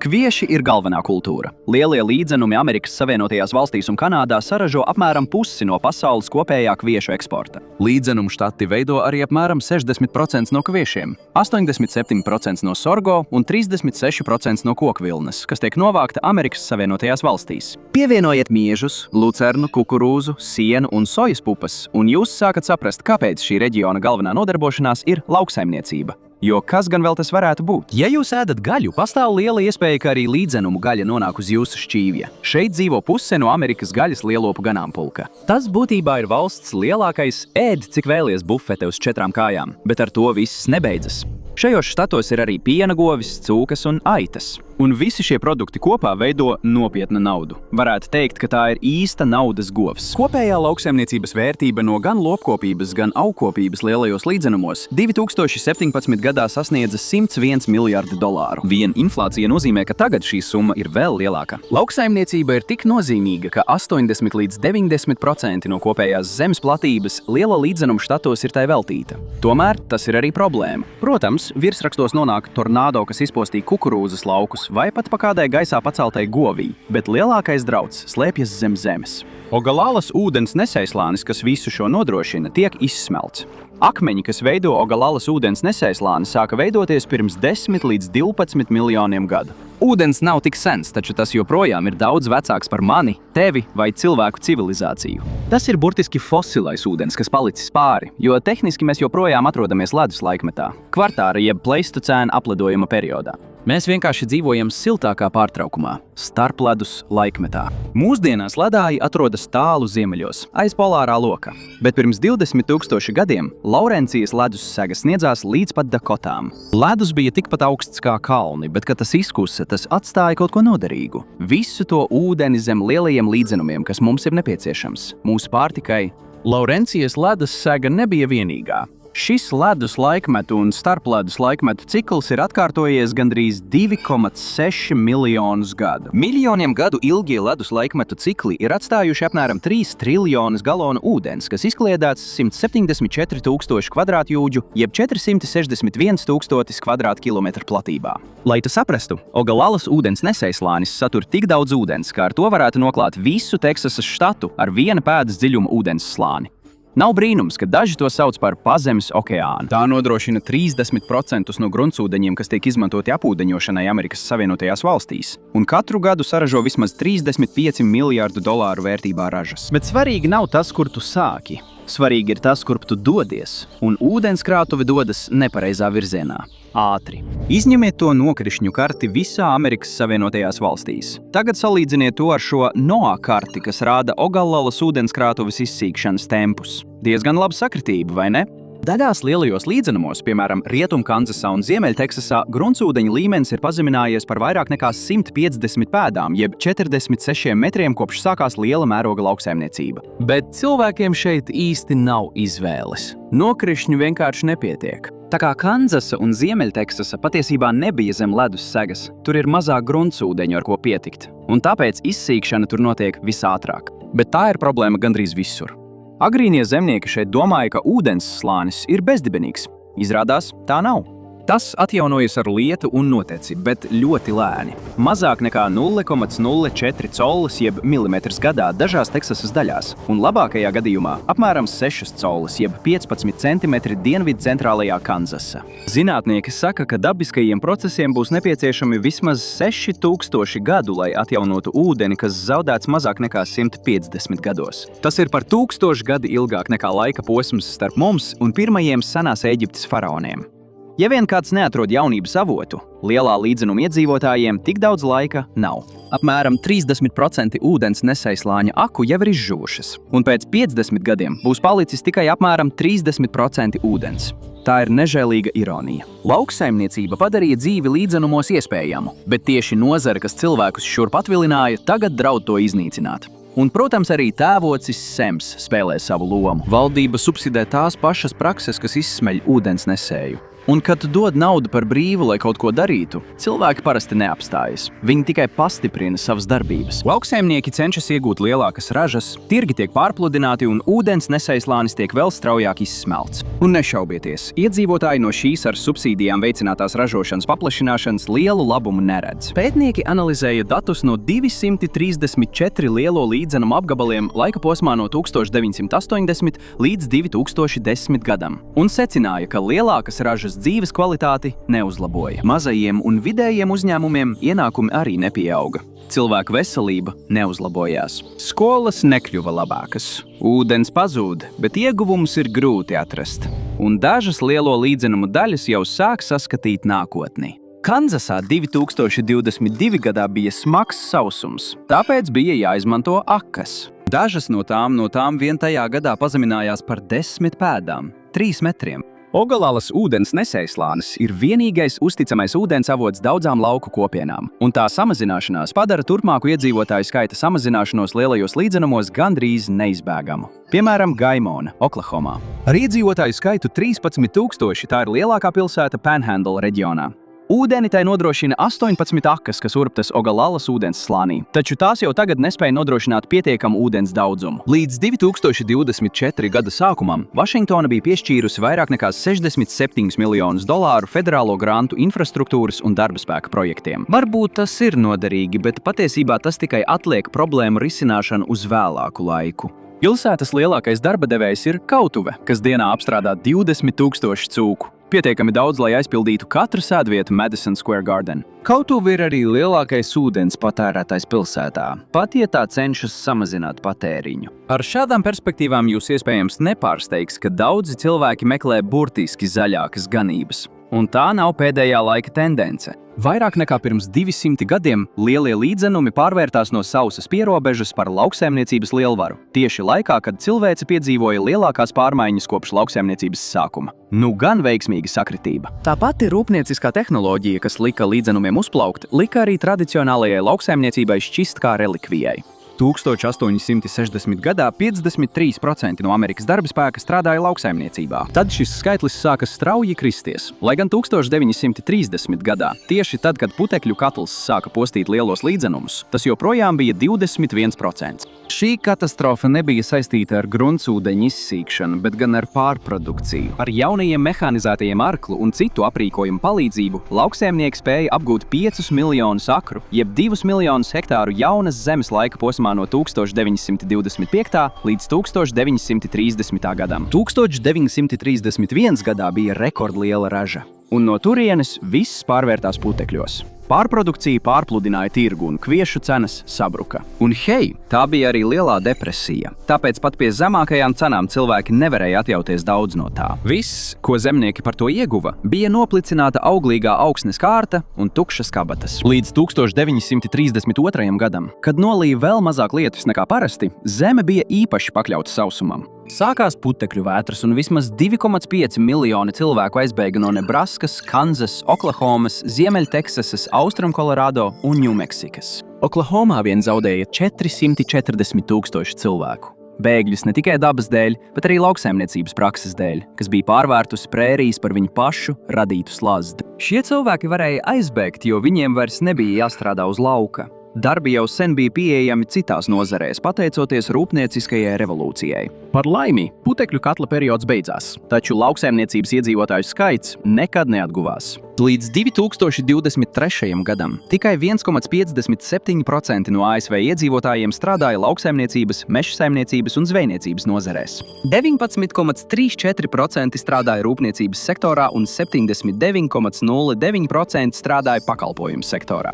Kvieši ir galvenā kultūra. Lielie līdzenumi Amerikas Savienotajās valstīs un Kanādā saražo apmēram pusi no pasaules kopējā kviešu eksporta. Līdzenumu štati veido arī apmēram 60% no kviešiem, 87% no sorgo un 36% no kokvilnes, kas tiek novākta Amerikas Savienotajās valstīs. Pievienojiet miežus, lucernu, kukurūzu, sienu un sojas pupas, un jūs sākat saprast, kāpēc šī reģiona galvenā nodarbošanās ir lauksaimniecība. Jo kas gan vēl tas varētu būt? Ja jūs ēdat gaļu, pastāv liela iespēja, ka arī līdzenumu gaļa nonāk uz jūsu šķīvja. Šeit dzīvo puse no Amerikas gaļas lielopu ganāmpulka. Tas būtībā ir valsts lielākais ēd, cik vēlies bufete uz 4 kājām, bet ar to viss nebeidzas. Šajos štatos ir arī piena govis, cūkas un aitas. Un visi šie produkti kopā veido nopietnu naudu. Varētu teikt, ka tā ir īsta naudas govs. Kopējā lauksaimniecības vērtība no gan lopkopības, gan augkopības lielajos līdzenumos 2017. gadā sasniedza $101 miljardi. Vien inflācija nozīmē, ka tagad šī summa ir vēl lielāka. Lauksaimniecība ir tik nozīmīga, ka 80 līdz 90% no kopējās zemes platības lielo līdzenumu štatos ir tai veltīta. Tomēr tas ir arī problēma. Protams, virsrakstos nonāk tornādo, kas izpostīja kukurūzas laukus, vai pat pa kādai gaisā paceltai govī, bet lielākais drauds slēpjas zem zemes. Ogalalas ūdens nesējslānis, kas visu šo nodrošina, tiek izsmelts. Akmeņi, kas veido Ogalalas ūdens nesējslāni, sāka veidoties pirms 10 līdz 12 miljoniem gadu. Ūdens nav tik sens, taču tas joprojām ir daudz vecāks par mani, tevi vai cilvēku civilizāciju. Tas ir burtiski fosilais ūdens, kas palicis pāri, jo tehniski mēs joprojām atrodamies ledus laikmetā, kvartāra jeb pleistocēna apledojuma periodā. Mēs vienkārši dzīvojam siltākā pārtraukumā, starpledus laikmetā. Mūsdienās ledāji atrodas tālu ziemeļos, aiz polārā loka, bet pirms 20 000 gadiem Laurencijas ledus sega sniedzās līdz pat Dakotām. Ledus bija tikpat augsts kā kalni, bet, kad tas izkusa, tas atstāja kaut ko noderīgu. Visu to ūdeni zem lielajiem līdzenumiem, kas mums ir nepieciešams, mūsu pārtikai. Laurencijas ledus sega nebija vienīgā. Šis ledus laikmetu un starpledus laikmetu cikls ir atkārtojies gandrīz 2,6 miljonus gadu. Miljoniem gadu ilgie ledus laikmetu cikli ir atstājuši apmēram 3 triljonus galonu ūdens, kas izkliedēts 174 tūkstoši kvadrātjūdžu, jeb 461 tūkstotis kvadrātkilometru platībā. Lai tu saprastu, Ogalalas ūdens nesējslānis satur tik daudz ūdens, ka ar to varētu noklāt visu Teksasas štatu ar viena pēdas dziļuma ūdens slāni. Nav brīnums, ka daži to sauc par pazemes okeānu. Tā nodrošina 30% no gruntsūdeņiem, kas tiek izmantoti apūdeņošanai Amerikas Savienotajās valstīs, un katru gadu saražo vismaz $35 miljārdu vērtībā ražas. Bet svarīgi nav tas, kur tu sāki. Svarīgi ir tas, kurp tu dodies, un ūdenskrātuve dodas nepareizā virzienā. Ātri. Izņemiet to nokrišņu karti visā Amerikas Savienotajās valstīs. Tagad salīdziniet to ar šo NOAA karti, kas rāda Ogalalas ūdenskrātuves izsīkšanas tempus. Diezgan laba sakritība, vai ne? Daļās lielajos līdzenumos, piemēram, Rietumkansasā un Ziemeļteksasā, gruntsūdeņa līmenis ir pazeminājies par vairāk nekā 150 pēdām, jeb 46 metriem, kopš sākās liela mēroga lauksaimniecība. Bet cilvēkiem šeit īsti nav izvēles. Nokrišņu vienkārši nepietiek. Tā kā Kansasa un Ziemeļteksasa patiesībā nebija zem ledus segas, tur ir mazāk gruntsūdeņu, ar ko pietikt, un tāpēc izsīkšana tur notiek visātrāk. Bet tā ir problēma gandrīz visur. Agrīnie zemnieki šeit domāja, ka ūdens slānis ir bezdibenīgs. Izrādās, tā nav. Tas atjaunojas ar lietu un noteci, bet ļoti lēni. Mazāk nekā 0,04 collas jeb milimetrs gadā dažās Teksasas daļās, un labākajā gadījumā apmēram 6 collas jeb 15 centimetri dienvidu centrālajā Kansasa. Zinātnieki saka, ka dabiskajiem procesiem būs nepieciešami vismaz 6000 gadu, lai atjaunotu ūdeni, kas zaudēts mazāk nekā 150 gados. Tas ir par 1000 gadu ilgāk nekā laika posms starp mums un pirmajiem senās Ēģiptes faraoniem. Ja vien kāds neatrod jaunības avotu, lielā līdzenuma iedzīvotājiem tik daudz laika nav. Apmēram 30% ūdens nesējslāņa aku jau ir izžuvušas, un pēc 50 gadiem būs palicis tikai apmēram 30% ūdens. Tā ir nežēlīga ironija. Lauksaimniecība padarīja dzīvi līdzenumos iespējamu, bet tieši nozare, kas cilvēkus šurp atvilināja, tagad draud to iznīcināt. Un, protams, arī tēvocis Sems spēlē savu lomu. Valdība subsidē tās pašas prakses, kas izsmeļ ūdens nesēju. Un, kad tu dod naudu par brīvu, lai kaut ko darītu, cilvēki parasti neapstājas. Viņi tikai pastiprina savas darbības. Lauksaimnieki cenšas iegūt lielākas ražas, tirgi tiek pārpludināti un ūdens nesējslānis tiek vēl straujāk izsmelts. Un nešaubieties, iedzīvotāji no šīs ar subsīdijām veicinātās ražošanas paplašināšanas lielu labumu neredz. Pētnieki analizēja datus no 234 lielo līdzenumu apgabaliem laika posmā no 1980 līdz 2010 gadam un secināja, ka lielākas ražas dzīves kvalitāti neuzlaboja. Mazajiem un vidējiem uzņēmumiem ienākumi arī nepieauga. Cilvēku veselība neuzlabojās. Skolas nekļuva labākas. Ūdens pazūd, bet ieguvumus ir grūti atrast. Un dažas lielo līdzenumu daļas jau sāk saskatīt nākotni. Kansasā 2022 gadā bija smags sausums, tāpēc bija jāizmanto akas. Dažas no tām vien tajā gadā pazeminājās par 10 pēdām, 3 metriem. Ogalalas ūdens nesējslānis ir vienīgais uzticamais ūdens avots daudzām lauku kopienām, un tā samazināšanās padara turpmāku iedzīvotāju skaita samazināšanos lielajos līdzenumos gandrīz neizbēgamu. Piemēram, Gaimona, Oklahomā. Ar iedzīvotāju skaitu 13 000 tā ir lielākā pilsēta Panhandle reģionā. Ūdeni tai nodrošina 18 akas, kas urptas Ogalalas ūdens slānī, taču tās jau tagad nespēja nodrošināt pietiekamu ūdens daudzumu. Līdz 2024 gada sākumam Vašingtona bija piešķīrusi vairāk nekā $67 miljonus federālo grantu infrastruktūras un darbaspēka projektiem. Varbūt tas ir noderīgi, bet patiesībā tas tikai atliek problēmu risināšanu uz vēlāku laiku. Pilsētas lielākais darba devējs ir kautuve, kas dienā apstrādā 20 000 cūku. Pietiekami daudz, lai aizpildītu katru sēdvietu Madison Square Garden. Kautuve ir arī lielākais ūdens patērētājs pilsētā, pat ja tā cenšas samazināt patēriņu. Ar šādām perspektīvām jūs iespējams nepārsteigs, ka daudzi cilvēki meklē burtiski zaļākas ganības. Un tā nav pēdējā laika tendence. Vairāk nekā pirms 200 gadiem lielie līdzenumi pārvērtās no sausas pierobežas par lauksaimniecības lielvaru, tieši laikā, kad cilvēce piedzīvoja lielākās pārmaiņas kopš lauksaimniecības sākuma. Nu gan veiksmīga sakritība. Tā pati rūpnieciskā tehnoloģija, kas lika līdzenumiem uzplaukt, lika arī tradicionālajai lauksaimniecībai šķist kā relikvijai. 1860. gadā 53% no Amerikas darba spēka strādāja lauksaimniecībā. Tad šis skaitlis sāka strauji kristies, lai gan 1930. gadā, tieši tad, kad putekļu katls sāka postīt lielos līdzenumus, tas joprojām bija 21%. Šī katastrofa nebija saistīta ar gruntsūdeņu izsīkšanu, bet gan ar pārprodukciju. Ar jaunajiem mehanizētajiem arklu un citu aprīkojumu palīdzību lauksaimnieki spēja apgūt 5 miljonus akru, jeb 2 miljonus hektāru jaunas zemes laika posmā no 1925. līdz 1930. gadam. 1931. gadā bija rekordliela raža, un no turienes viss pārvērtās putekļos. Pārprodukcija pārpludināja tirgu un kviešu cenas sabruka. Un hei, tā bija arī lielā depresija. Tāpēc pat pie zemākajām cenām cilvēki nevarēja atļauties daudz no tā. Viss, ko zemnieki par to ieguva, bija noplicināta auglīgā augsnes kārta un tukšas kabatas. Līdz 1932. gadam, kad nolīja vēl mazāk lietus nekā parasti, zeme bija īpaši pakļauta sausumam. Sākās putekļu vētras un vismaz 2,5 miljoni cilvēku aizbēga no Nebraskas, Kanzas, Oklahomas, Ziemeļteksasas, Austrumkolorādo un Ņūmeksikas. Oklahomā vien zaudēja 440 000 cilvēku. Bēgļus ne tikai dabas dēļ, bet arī lauksaimniecības prakses dēļ, kas bija pārvērtus prērijas par viņu pašu radītu slazdu. Šie cilvēki varēja aizbēgt, jo viņiem vairs nebija jāstrādā uz lauka. Darbi jau sen bija pieejami citās nozarēs, pateicoties rūpnieciskajai revolūcijai. Par laimi, putekļu katla periods beidzās, taču lauksaimniecības iedzīvotāju skaits nekad neatguvās. Līdz 2023. gadam tikai 1,57% no ASV iedzīvotājiem strādāja lauksaimniecības, mežsaimniecības un zvejniecības nozarēs. 19,34% strādāja rūpniecības sektorā un 79,09% strādāja pakalpojumu sektorā.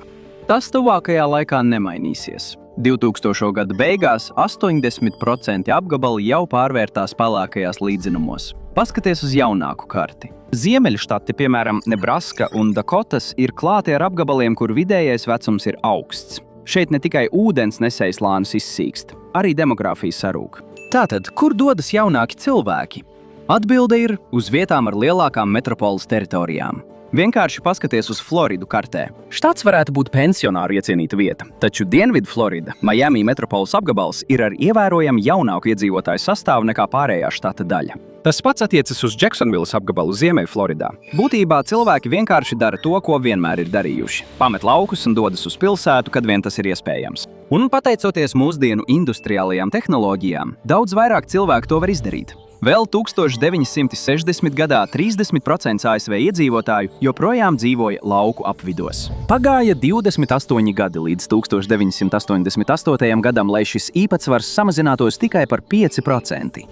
Tas tuvākajā laikā nemainīsies. 2000. gada beigās 80% apgabali jau pārvērtās pelēkajās līdzenumos. Paskaties uz jaunāku karti. Ziemeļštati, piemēram, Nebraska un Dakotas, ir klāti ar apgabaliem, kur vidējais vecums ir augsts. Šeit ne tikai ūdens nesējs lānis izsīkst, arī demogrāfija sarūk. Tātad, kur dodas jaunāki cilvēki? Atbilde ir uz vietām ar lielākām metropoles teritorijām. Vienkārši paskaties uz Floridu kartē. Štats varētu būt pensionāru iecienīta vieta, taču Dienvidu Florida, Miami metropoles apgabals, ir ar ievērojami jaunāku iedzīvotāju sastāvu nekā pārējā štata daļa. Tas pats attiecas uz Jacksonvilles apgabalu Ziemeļfloridā. Būtībā cilvēki vienkārši dara to, ko vienmēr ir darījuši. Pamet laukus un dodas uz pilsētu, kad vien tas ir iespējams. Un pateicoties mūsdienu industriālajām tehnoloģijām, daudz vairāk cilvēku to var izdarīt. Vēl 1960. gadā 30% ASV iedzīvotāju joprojām dzīvoja lauku apvidos. Pagāja 28 gadi līdz 1988. gadam, lai šis īpatsvars samazinātos tikai par 5%.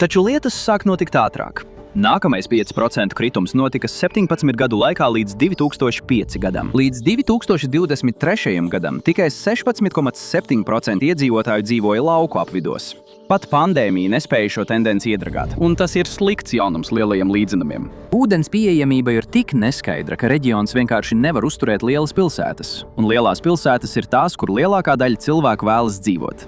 Taču lietas sāk notikt ātrāk. Nākamais 5% kritums notika 17 gadu laikā līdz 2005 gadam. Līdz 2023. gadam tikai 16,7% iedzīvotāju dzīvoja lauku apvidos. Pat pandēmija nespēja šo tendenci iedragāt, un tas ir slikts jaunums lielajiem līdzenumiem. Ūdens pieejamība ir tik neskaidra, ka reģions vienkārši nevar uzturēt lielas pilsētas, un lielās pilsētas ir tās, kur lielākā daļa cilvēku vēlas dzīvot.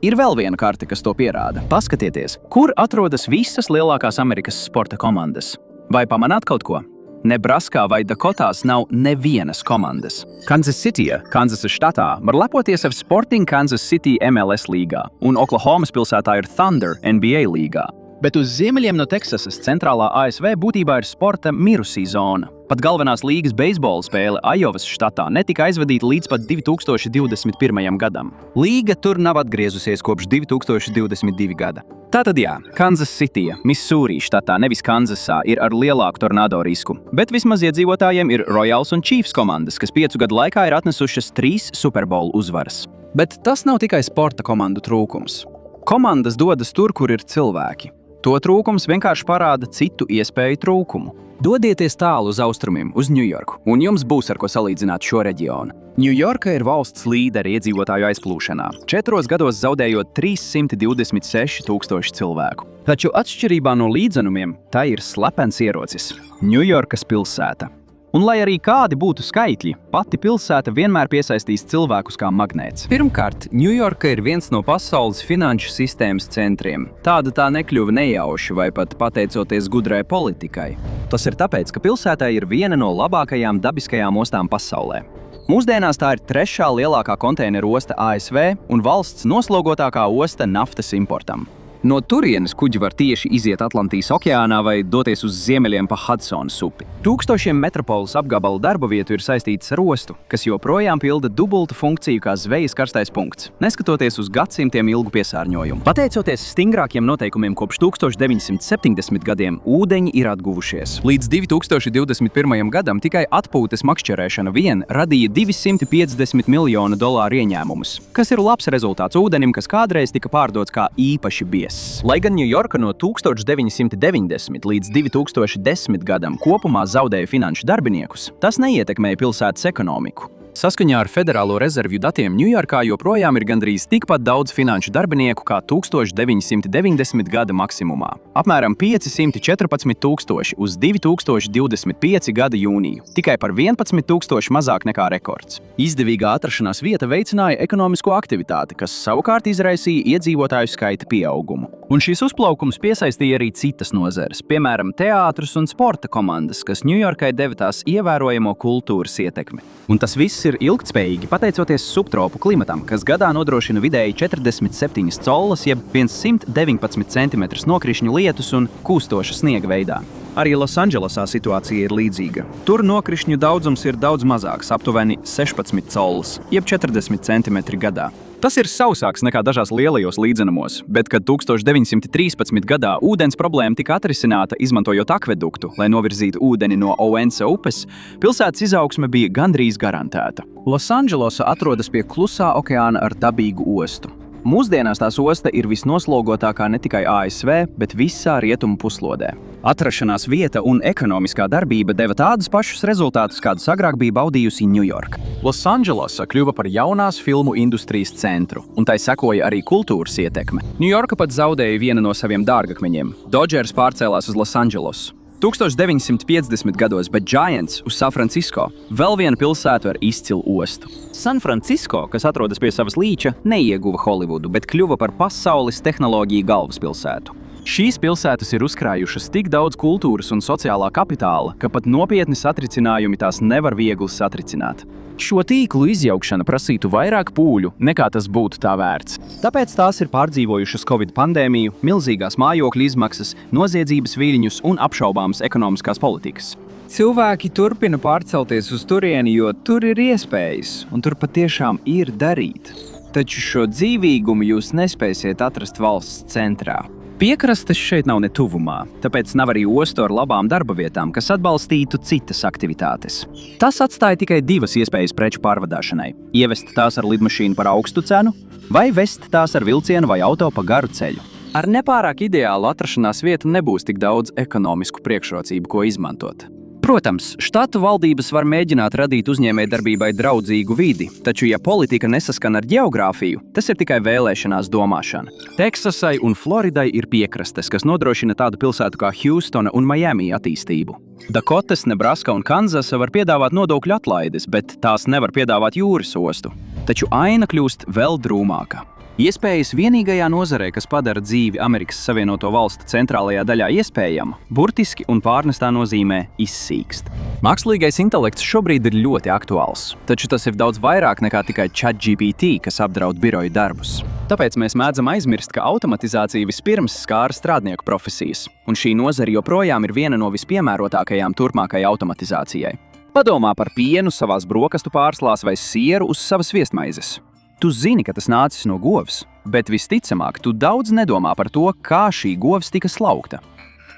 Ir vēl viena karte, kas to pierāda. Paskatieties, kur atrodas visas lielākās Amerikas sporta komandas. Vai pamanāt kaut ko? Nebraskā vai Dakotās nav nevienas komandas. Kansas Cityja, Kansasas štatā, var lepoties ar Sporting Kansas City MLS līgā, un Oklahomas pilsētā ir Thunder NBA līgā. Bet uz ziemeļiem no Teksasas centrālā ASV būtībā ir sporta mirusī zona. Pat galvenās līgas beisbola spēle Ajovas štatā netika aizvadīta līdz pat 2021. gadam. Līga tur nav atgriezusies kopš 2022. gada. Tātad jā, Kansas Cityja, Missouri štatā, nevis Kansasā, ir ar lielāku tornado risku. Bet vismaz iedzīvotājiem ir Royals un Chiefs komandas, kas 5 gadu laikā ir atnesušas 3 Super Bowl uzvaras. Bet tas nav tikai sporta komandu trūkums. Komandas dodas tur, kur ir cilvēki. To trūkums vienkārši parāda citu iespēju trūkumu. Dodieties tālu uz austrumiem, uz Ņujorku, un jums būs ar ko salīdzināt šo reģionu. Ņujorka ir valsts līderi iedzīvotāju aizplūšanā, 4 gados zaudējot 326 000 cilvēku. Taču atšķirībā no līdzenumiem, tā ir slepens ierocis – Ņujorkas pilsēta. Un lai arī kādi būtu skaitļi, pati pilsēta vienmēr piesaistīs cilvēkus kā magnēts. Pirmkārt, Ņujorka ir viens no pasaules finanšu sistēmas centriem. Tāda tā nekļuva nejauši vai pat pateicoties gudrai politikai. Tas ir tāpēc, ka pilsētai ir viena no labākajām dabiskajām ostām pasaulē. Mūsdienās tā ir trešā lielākā konteineru osta ASV un valsts noslogotākā osta naftas importam. No turienes kuģi var tieši iziet Atlantijas okeānā vai doties uz ziemeļiem pa Hudsonas upi. Tūkstošiem metropoles apgabalu darba vietu ir saistītas ar ostu, kas joprojām pilda dubultu funkciju kā zvejas karstais punkts, neskatoties uz gadsimtiem ilgu piesārņojumu. Pateicoties stingrākiem noteikumiem kopš 1970 gadiem, ūdeņi ir atguvušies. Līdz 2021. gadam tikai atpūtas makšķerēšana vien radīja $250 miljonu ieņēmumus, kas ir labs rezultāts ūdenim, kas kādreiz tika pārdots kā īpaši biezs. Lai gan Ņujorka no 1990 līdz 2010 gadam kopumā zaudēja finanšu darbiniekus, tas neietekmēja pilsētas ekonomiku. Saskaņā ar Federālo rezervju datiem Ņujorkā joprojām ir gandrīz tikpat daudz finanšu darbinieku kā 1990. gada maksimumā. Apmēram 514,000 uz 2025. gada jūniju, tikai par 11,000 mazāk nekā rekords. Izdevīgā atrašanās vieta veicināja ekonomisko aktivitāti, kas savukārt izraisīja iedzīvotāju skaita pieaugumu. Un šīs uzplaukums piesaistīja arī citas nozares, piemēram, teātrus un sporta komandas, kas Ņujorkai deva tās ievērojamo kultūras ietekmi. Un tas viss ir ilgtspējīgi pateicoties subtropu klimatam, kas gadā nodrošina vidēji 47 collas, jeb 119 cm nokrišņu lietus un kūstoša sniega veidā. Arī Losandželosā situācija ir līdzīga. Tur nokrišņu daudzums ir daudz mazāks, aptuveni 16 collas, jeb 40 cm gadā. Tas ir sausāks nekā dažās lielajos līdzenumos, bet kad 1913. gadā ūdens problēma tika atrisināta, izmantojot akveduktu, lai novirzītu ūdeni no Owensa upes, pilsētas izaugsme bija gandrīz garantēta. Losandželosa atrodas pie Klusā okeāna ar dabīgu ostu. Mūsdienās tās osta ir visnoslogotākā ne tikai ASV, bet visā rietumu puslodē. Atrašanās vieta un ekonomiskā darbība deva tādus pašus rezultātus, kādus agrāk bija baudījusi Ņujorka. Losandželosa kļuva par jaunās filmu industrijas centru, un tai sekoja arī kultūras ietekme. Ņujorka pat zaudēja vienu no saviem dārgakmeņiem. Dodgers pārcēlās uz Losandželosu. 1950. gados, bet Giants uz San Francisco, vēl viena pilsēta ar izcilu ostu. San Francisco, kas atrodas pie savas līča, neieguva Holivudu, bet kļuva par pasaules tehnoloģiju galvaspilsētu. Šīs pilsētas ir uzkrājušas tik daudz kultūras un sociālā kapitāla, ka pat nopietni satricinājumi tās nevar viegli satricināt. Šo tīklu izjaukšana prasītu vairāk pūļu, nekā tas būtu tā vērts. Tāpēc tās ir pārdzīvojušas Covid pandēmiju, milzīgās mājokļu izmaksas, noziedzības viļņus un apšaubāmas ekonomiskās politikas. Cilvēki turpina pārcelties uz turieni, jo tur ir iespējas, un tur patiešām ir darīt. Taču šo dzīvīgumu jūs nespēsiet atrast valsts centrā. Piekrastes šeit nav ne tuvumā, tāpēc nav arī ostu ar labām darba vietām, kas atbalstītu citas aktivitātes. Tas atstāja tikai divas iespējas preču pārvadāšanai – ievest tās ar lidmašīnu par augstu cenu, vai vest tās ar vilcienu vai auto pa garu ceļu. Ar nepārāk ideālu atrašanās vietu nebūs tik daudz ekonomisku priekšrocību, ko izmantot. Protams, štatu valdības var mēģināt radīt uzņēmējdarbībai draudzīgu vidi, taču, ja politika nesaskan ar ģeogrāfiju, tas ir tikai vēlēšanās domāšana. Teksasai un Floridai ir piekrastes, kas nodrošina tādu pilsētu kā Hjūstona un Miami attīstību. Dakotas, Nebraska un Kanzasa var piedāvāt nodokļu atlaides, bet tās nevar piedāvāt jūras ostu. Taču aina kļūst vēl drūmāka. Iespējas vienīgajā nozarē, kas padara dzīvi Amerikas Savienoto Valstu centrālajā daļā iespējama, burtiski un pārnestā nozīmē izsīkst. Mākslīgais intelekts šobrīd ir ļoti aktuāls, taču tas ir daudz vairāk nekā tikai ChatGPT, kas apdraud biroju darbus. Tāpēc mēs mēdzam aizmirst, ka automatizācija vispirms skāra strādnieku profesijas, un šī nozara joprojām ir viena no vispiemērotākajām turpmākajai automatizācijai. Padomā par pienu savās brokastu pārslās vai sieru uz savas viestmaizes. Tu zini, ka tas nācis no govs, bet visticamāk, tu daudz nedomā par to, kā šī govs tika slaukta.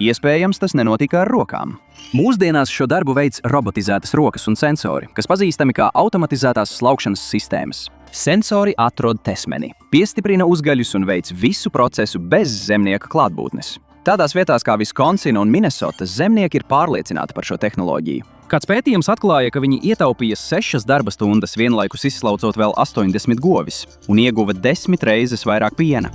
Iespējams, tas nenotika ar rokām. Mūsdienās šo darbu veids robotizētas rokas un sensori, kas pazīstami kā automatizētās slaukšanas sistēmas. Sensori atrod tesmeni, piestiprina uzgaļus un veic visu procesu bez zemnieka klātbūtnes. Tādās vietās kā Viskonsina un Minnesota zemnieki ir pārliecināti par šo tehnoloģiju. Kāds pētījums atklāja, ka viņi ietaupīja 6 darba stundas vienlaikus izslaucot vēl 80 govis un ieguva 10 reizes vairāk piena.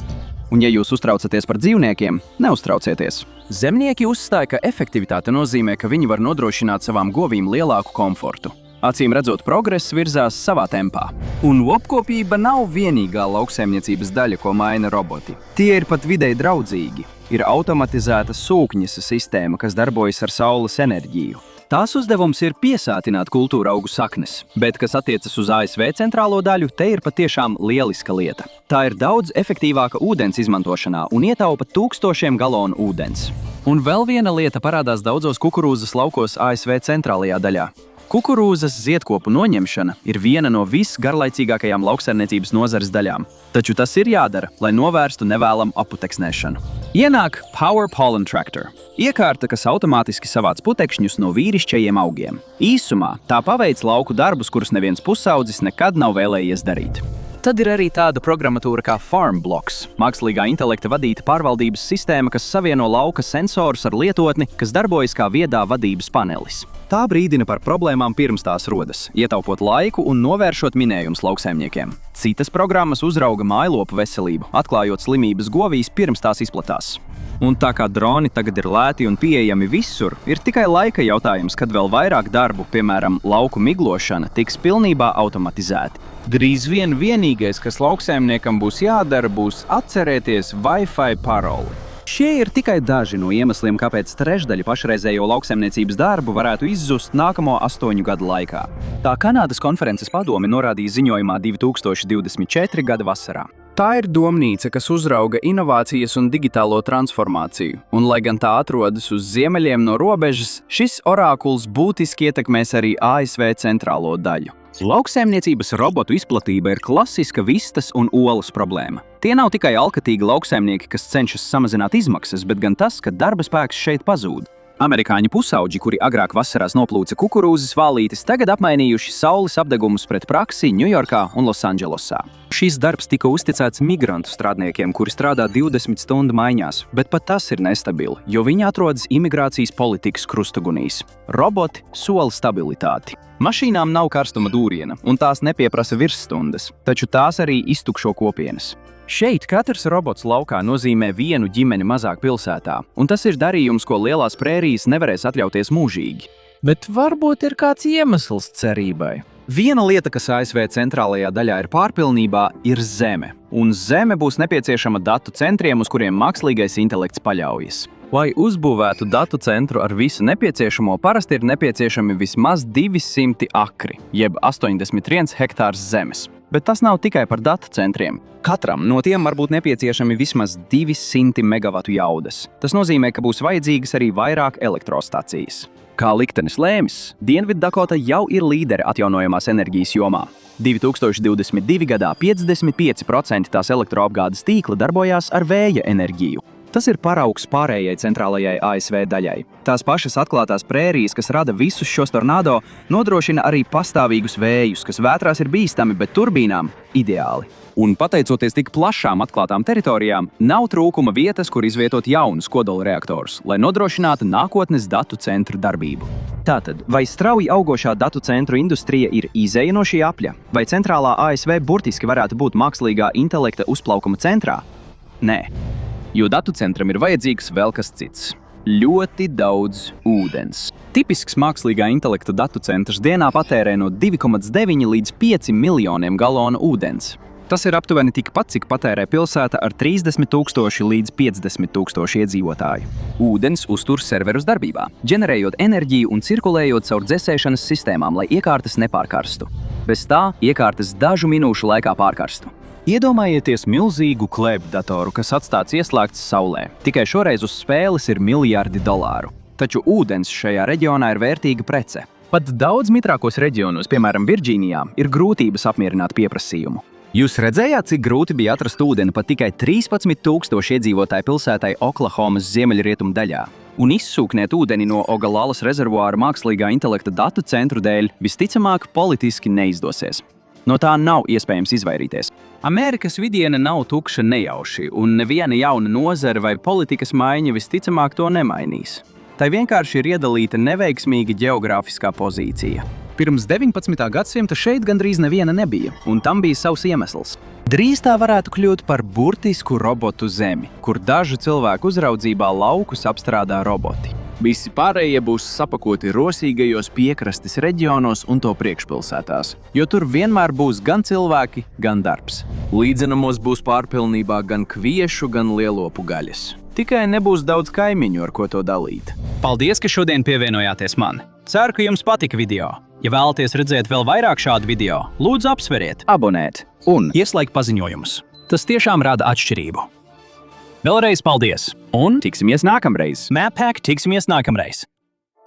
Un ja jūs uztraucaties par dzīvniekiem, neuztraucieties. Zemnieki uzstāja, ka efektivitāte nozīmē, ka viņi var nodrošināt savām govīm lielāku komfortu. Acīm redzot, progress virzās savā tempā. Un lopkopība nav vienīgā lauksaimniecības daļa, ko maina roboti. Tie ir pat videi draudzīgi. Ir automatizēta sūkņasa sistēma, kas darbojas ar saules enerģiju. Tās uzdevums ir piesātināt kultūra augu saknes, bet, kas attiecas uz ASV centrālo daļu, te ir patiešām lieliska lieta. Tā ir daudz efektīvāka ūdens izmantošanā un ietaupa tūkstošiem galonu ūdens. Un vēl viena lieta parādās daudzos kukurūzas laukos ASV centrālajā daļā. Kukurūzas ziedkopu noņemšana ir viena no visgarlaicīgākajām lauksaimniecības nozares daļām, taču tas ir jādara, lai novērstu nevēlamu aputeksnēšanu. Ienāk Power Pollen Tractor – iekārta, kas automātiski savāc putekšņus no vīrišķajiem augiem. Īsumā tā paveic lauku darbus, kurus neviens pusaudzis nekad nav vēlējies darīt. Tad ir arī tāda programmatūra kā FarmBlocks – mākslīgā intelekta vadīta pārvaldības sistēma, kas savieno lauka sensorus ar lietotni, kas darbojas kā viedā vadības panelis. Tā brīdina par problēmām pirms tās rodas, ietaupot laiku un novēršot minējumus lauksaimniekiem. Citas programmas uzrauga mājlopu veselību, atklājot slimības govīs pirms tās izplatās. Un tā kā droni tagad ir lēti un pieejami visur, ir tikai laika jautājums, kad vēl vairāk darbu, piemēram, lauku miglošana, tiks pilnībā automatizēti. Drīz vien vienīgais, kas lauksaimniekam būs jādara, būs atcerēties Wi-Fi paroli. Šie ir tikai daži no iemesliem, kāpēc trešdaļa pašreizējo lauksaimniecības darbu varētu izzust nākamo 8 gadu laikā. Tā Kanādas konferences padome norādīja ziņojumā 2024. gada vasarā. Tā ir domnīca, kas uzrauga inovācijas un digitālo transformāciju, un, lai gan tā atrodas uz ziemeļiem no robežas, šis orākuls būtiski ietekmēs arī ASV centrālo daļu. Lauksaimniecības robotu izplatība ir klasiska vistas un olas problēma. Tie nav tikai alkatīgi lauksaimnieki, kas cenšas samazināt izmaksas, bet gan tas, ka darba spēks šeit pazūd. Amerikāņu pusauģi, kuri agrāk vasarās noplūca kukurūzas vālītes, tagad apmainījuši saules apdegumus pret praksi Ņujorkā un Losandželosā. Šis darbs tika uzticēts migrantu strādniekiem, kuri strādā 20 stundu maiņās, bet pat tas ir nestabili, jo viņi atrodas imigrācijas politikas krustugunīs. Roboti sola stabilitāti. Mašīnām nav karstuma dūriena, un tās nepieprasa virsstundas, taču tās arī iztukšo kopienas. Šeit katrs robots laukā nozīmē vienu ģimeni mazāk pilsētā, un tas ir darījums, ko lielās prērijas nevarēs atļauties mūžīgi. Bet varbūt ir kāds iemesls cerībai. Viena lieta, kas ASV centrālajā daļā ir pārpilnībā, ir zeme. Un zeme būs nepieciešama datu centriem, uz kuriem mākslīgais intelekts paļaujas. Lai uzbūvētu datu centru ar visu nepieciešamo, parasti ir nepieciešami vismaz 200 akri, jeb 81 hektārs zemes. Bet tas nav tikai par datu centriem. Katram no tiem var būt nepieciešami vismaz 200 megavatu jaudas. Tas nozīmē, ka būs vajadzīgas arī vairāk elektrostacijas. Kā liktenis lēmis, Dienviddakota jau ir līdere atjaunojamās enerģijas jomā. 2022. gadā 55% tās elektroapgādes tīkla darbojās ar vēja enerģiju. Tas ir paraugs pārējai centrālajai ASV daļai. Tās pašas atklātās prērijas, kas rada visus šos tornado, nodrošina arī pastāvīgus vējus, kas vētrās ir bīstami, bet turbīnām ideāli. Un pateicoties tik plašām atklātām teritorijām, nav trūkuma vietas, kur izvietot jaunus kodolreaktorus, lai nodrošinātu nākotnes datu centru darbību. Tātad, vai strauji augošā datu centru industrija ir izeja no šī apļa, vai centrālā ASV burtiski varētu būt mākslīgā intelekta uzplaukuma centrā? Nē. Jo datu centram ir vajadzīgs vēl kas cits – ļoti daudz ūdens. Tipisks mākslīgā intelekta datu centrs dienā patērē no 2,9 līdz 5 miljoniem galonu ūdens. Tas ir aptuveni tikpat, cik patērē pilsēta ar 30 000 līdz 50 000 iedzīvotāju. Ūdens uztur serverus darbībā, ģenerējot enerģiju un cirkulējot caur dzesēšanas sistēmām, lai iekārtas nepārkarstu. Bez tā iekārtas dažu minūšu laikā pārkarstu. Iedomājieties milzīgu klēpjdatoru, kas atstāts ieslēgts saulē. Tikai šoreiz uz spēles ir miljardi dolāru. Taču ūdens šajā reģionā ir vērtīga prece. Pat daudz mitrākos reģionos, piemēram Virģīnijā, ir grūtības apmierināt pieprasījumu. Jūs redzējāt, cik grūti bija atrast ūdeni pat tikai 13 000 iedzīvotāju pilsētai Oklahomas ziemeļrietumu daļā? Un izsūknēt ūdeni no Ogalalas rezervuāra mākslīgā intelekta datu centru dēļ visticamāk politiski neizdosies. No tā nav iespējams izvairīties. Amerikas vidiene nav tukša nejauši, un neviena jauna nozare vai politikas maiņa visticamāk to nemainīs. Tai vienkārši ir iedalīta neveiksmīga ģeogrāfiskā pozīcija. Pirms 19. gadsimta šeit gandrīz neviena nebija, un tam bija savs iemesls. Drīz tā varētu kļūt par burtisku robotu zemi, kur dažu cilvēku uzraudzībā laukus apstrādā roboti. Visi pārējie būs sapakoti rosīgajos piekrastes reģionos un to priekšpilsētās, jo tur vienmēr būs gan cilvēki, gan darbs. Līdzenumos būs pārpilnībā gan kviešu, gan lielopu gaļas. Tikai nebūs daudz kaimiņu, ar ko to dalīt. Paldies, ka šodien pievienojāties man. Ceru, ka jums patika video. Ja vēlaties redzēt vēl vairāk šādu video, lūdzu apsveriet, Abonēt un ieslēgt paziņojumus. Tas tiešām rada atšķirību. Vēlreiz paldies! Un tiksimies nākamreiz! MapHack tiksimies nākamreiz!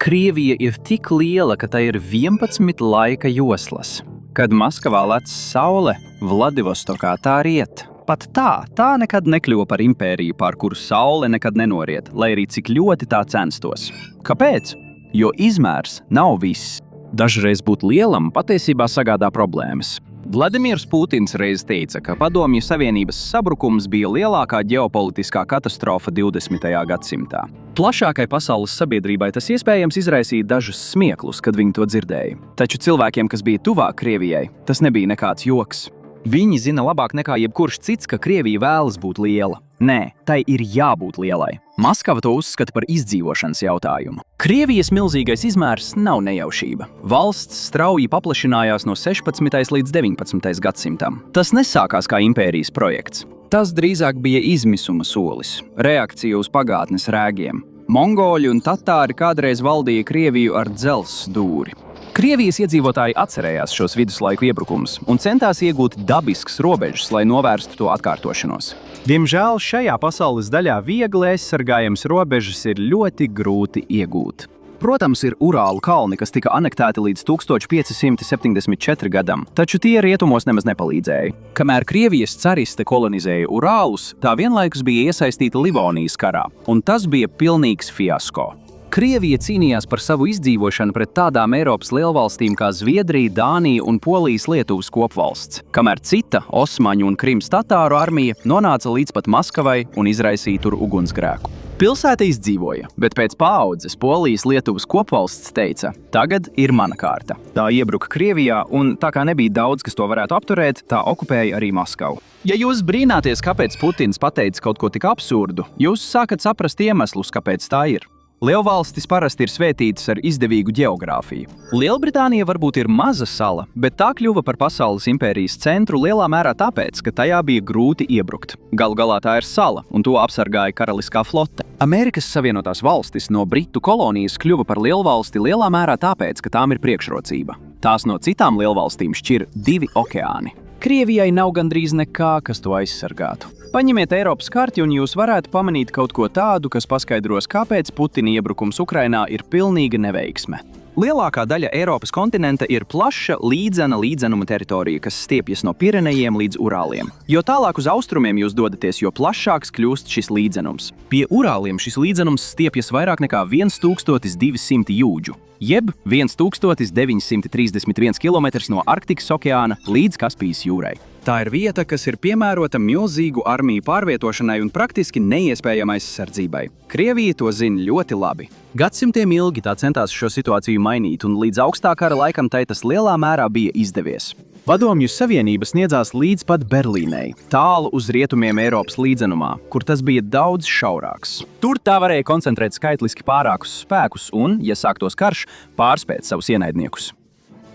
Krievija ir tik liela, ka tai ir 11 laika joslas. Kad Maskavā lec saule, Vladivostokā tā riet. Pat tā nekad nekļuva par impēriju, pār kuru saule nekad nenoriet, lai arī cik ļoti tā censtos. Kāpēc? Jo izmērs nav viss. Dažreiz būt lielam patiesībā sagādā problēmas. Vladimirs Putins reiz teica, ka Padomju Savienības sabrukums bija lielākā ģeopolitiskā katastrofa 20. gadsimtā. Plašākai pasaules sabiedrībai tas iespējams izraisīja dažus smieklus, kad viņi to dzirdēja. Taču cilvēkiem, kas bija tuvāk Krievijai, tas nebija nekāds joks. Viņi zina labāk nekā jebkurš cits, ka Krievija vēlas būt liela. Nē, tai ir jābūt lielai. Maskava to uzskata par izdzīvošanas jautājumu. Krievijas milzīgais izmērs nav nejaušība. Valsts strauji paplašinājās no 16. līdz 19. gadsimtam. Tas nesākās kā impērijas projekts. Tas drīzāk bija izmisuma solis, reakcija uz pagātnes rēgiem. Mongoļi un tatāri kādreiz valdīja Krieviju ar dzelzs dūri. Krievijas iedzīvotāji atcerējās šos viduslaiku iebrukumus un centās iegūt dabiskas robežas, lai novērstu to atkārtošanos. Diemžēl šajā pasaules daļā viegli aizsargājams robežas ir ļoti grūti iegūt. Protams, ir Urālu kalni, kas tika anektēti līdz 1574 gadam, taču tie rietumos nemaz nepalīdzēja. Kamēr Krievijas cariste kolonizēja Urālus, tā vienlaikus bija iesaistīta Livonijas karā, un tas bija pilnīgs fiasko. Krievija cīnījās par savu izdzīvošanu pret tādām Eiropas lielvalstīm kā Zviedrija, Dānija un Polijas-Lietuvas kopvalsts, kamēr cita Osmaņu un Krimas tatāru armija nonāca līdz pat Maskavai un izraisīja tur ugunsgrēku. Pilsēta izdzīvoja, bet pēc paaudzes Polijas-Lietuvas kopvalsts teica: tagad ir mana kārta. Tā iebruka Krievijā, un tā kā nebija daudz, kas to varētu apturēt, tā okupēja arī Maskavu. Ja jūs brīnāties, kāpēc Putins pateica kaut ko tik absurdu, jūs sākat saprast iemeslus, kāpēc tā ir. Lielvalstis parasti ir svētītas ar izdevīgu ģeogrāfiju. Lielbritānija varbūt ir maza sala, bet tā kļuva par pasaules impērijas centru lielā mērā tāpēc, ka tajā bija grūti iebrukt. Galu galā tā ir sala, un to apsargāja karaliskā flote. Amerikas Savienotās valstis no Britu kolonijas kļuva par lielvalsti lielā mērā tāpēc, ka tām ir priekšrocība. Tās no citām lielvalstīm šķir 2 okeāni. Krievijai nav gandrīz nekā, kas to aizsargātu. Paņemiet Eiropas karti, un jūs varētu pamanīt kaut ko tādu, kas paskaidros, kāpēc Putina iebrukums Ukrainā ir pilnīga neveiksme. Lielākā daļa Eiropas kontinenta ir plaša, līdzenuma teritorija, kas stiepjas no Pirenejiem līdz Urāliem. Jo tālāk uz austrumiem jūs dodaties, jo plašāks kļūst šis līdzenums. Pie Urāliem šis līdzenums stiepjas vairāk nekā 1200 jūdžu, jeb 1931 km no Arktikas okeāna līdz Kaspijas jūrai. Tā ir vieta, kas ir piemērota milzīgu armiju pārvietošanai un praktiski neiespējamai aizsardzībai. Krievija to zina ļoti labi. Gadsimtiem ilgi tā centās šo situāciju mainīt, un līdz augstā kara laikam tai tas lielā mērā bija izdevies. Padomju Savienība sniedzās līdz pat Berlīnei, tālu uz rietumiem Eiropas līdzenumā, kur tas bija daudz šaurāks. Tur tā varēja koncentrēt skaitliski pārākus spēkus un, ja sāktos karš, pārspēt savus ienaidniekus.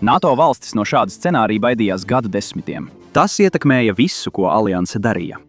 NATO valstis no šāda scenārija baidījās gadu desmitiem. Tas ietekmēja visu, ko alianse darīja.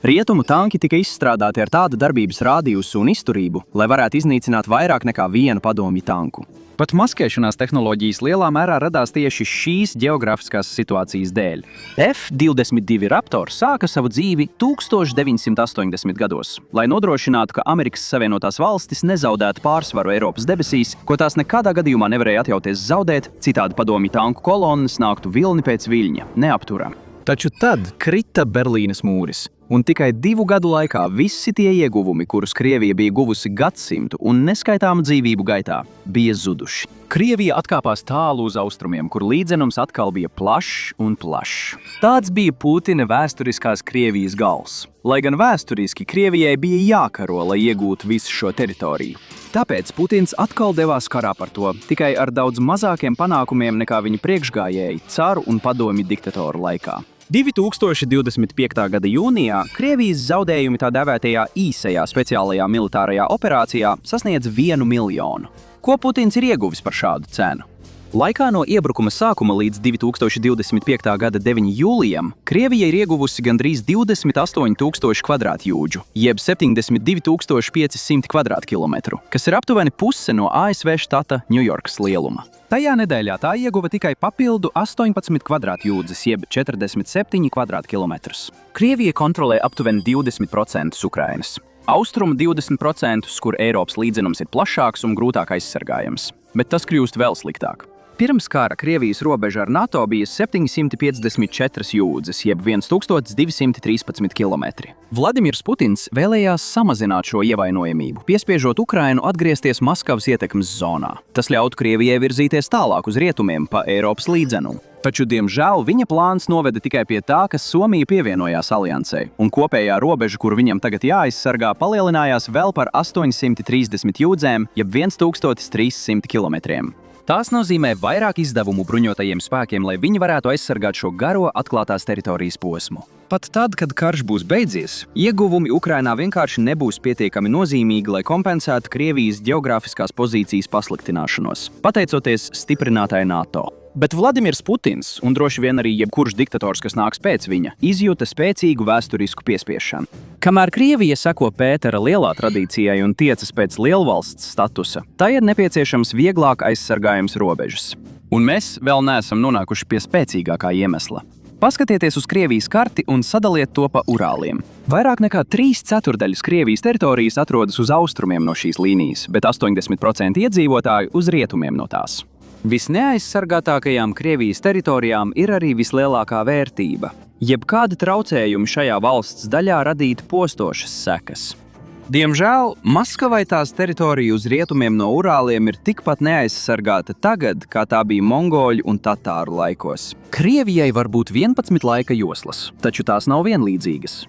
Rietumu tanki tika izstrādāti ar tādu darbības rādījusu un izturību, lai varētu iznīcināt vairāk nekā vienu padomju tanku. Pat maskēšanās tehnoloģijas lielā mērā radās tieši šīs ģeogrāfiskās situācijas dēļ. F-22 Raptor sāka savu dzīvi 1980 gados, lai nodrošinātu, ka Amerikas Savienotās valstis nezaudētu pārsvaru Eiropas debesīs, ko tās nekādā gadījumā nevarēja atļauties zaudēt, citādi padomju tanku kolonnas nāktu vilni pēc viļņa, neapturami. Taču tad krita Berlīnes mūris, un tikai 2 gadu laikā visi tie ieguvumi, kurus Krievija bija guvusi gadsimtu un neskaitāmu dzīvību gaitā, bija zuduši. Krievija atkāpās tālu uz austrumiem, kur līdzenums atkal bija plašs un plašs. Tāds bija Putina vēsturiskās Krievijas gals. Lai gan vēsturiski Krievijai bija jākaro, lai iegūtu visu šo teritoriju. Tāpēc Putins atkal devās karā par to, tikai ar daudz mazākiem panākumiem nekā viņa priekšgājēji caru un padomju diktatoru laikā. 2025. gada jūnijā Krievijas zaudējumi tā dēvētajā īsajā speciālajā militārajā operācijā sasniedz 1 miljonu. Ko Putins ir ieguvis par šādu cenu? Laikā no iebrukuma sākuma līdz 2025. gada 9. jūlijam Krievija ir ieguvusi gandrīz 28,000 kvadrātjūdžu, jeb 72,500 kvadrātkilometru, kas ir aptuveni puse no ASV štata Ņujorkas lieluma. Tajā nedēļā tā ieguva tikai papildu 18 kvadrātjūdzes, jeb 47 kvadrātkilometrus. Krievija kontrolē aptuveni 20% Ukrainas. Austrumu 20%, kur Eiropas līdzenums ir plašāks un grūtāk aizsargājams, bet tas kļūst vēl sliktāk. Pirms kara Krievijas robeža ar NATO bija 754 jūdzes, jeb 1213 km. Vladimirs Putins vēlējās samazināt šo ievainojamību, piespiežot Ukrainu atgriezties Maskavas ietekmes zonā. Tas ļautu Krievijai virzīties tālāk uz rietumiem pa Eiropas līdzenumu. Taču, diemžēl, viņa plāns noveda tikai pie tā, ka Somija pievienojās aliansei, un kopējā robeža, kuru viņam tagad jāaizsargā, palielinājās vēl par 830 jūdzēm, jeb 1300 km. Tās nozīmē vairāk izdevumu bruņotajiem spēkiem, lai viņi varētu aizsargāt šo garo atklātās teritorijas posmu. Pat tad, kad karš būs beidzies, ieguvumi Ukrainā vienkārši nebūs pietiekami nozīmīgi, lai kompensētu Krievijas ģeogrāfiskās pozīcijas pasliktināšanos, pateicoties stiprinātai NATO. Bet Vladimirs Putins, un droši vien arī jebkurš diktators, kas nāks pēc viņa, izjūta spēcīgu vēsturisku piespiešanu. Kamēr Krievija seko Pētera lielā tradīcijai un tiecas pēc lielvalsts statusa, tai ir nepieciešams vieglāk aizsargājams robežas. Un mēs vēl neesam nonākuši pie spēcīgākā iemesla. Paskatieties uz Krievijas karti un sadaliet to pa Urāliem. Vairāk nekā 3/4 Krievijas teritorijas atrodas uz austrumiem no šīs līnijas, bet 80% iedzīvotāju uz rietumiem no tās. Visneaizsargātākajām Krievijas teritorijām ir arī vislielākā vērtība. Jebkādi traucējumi šajā valsts daļā radītu postošas sekas. Diemžēl Maskavai tās teritorija uz rietumiem no Urāliem ir tikpat neaizsargāta tagad, kā tā bija mongoļu un tatāru laikos. Krievijai var būt 11 laika joslas, taču tās nav vienlīdzīgas.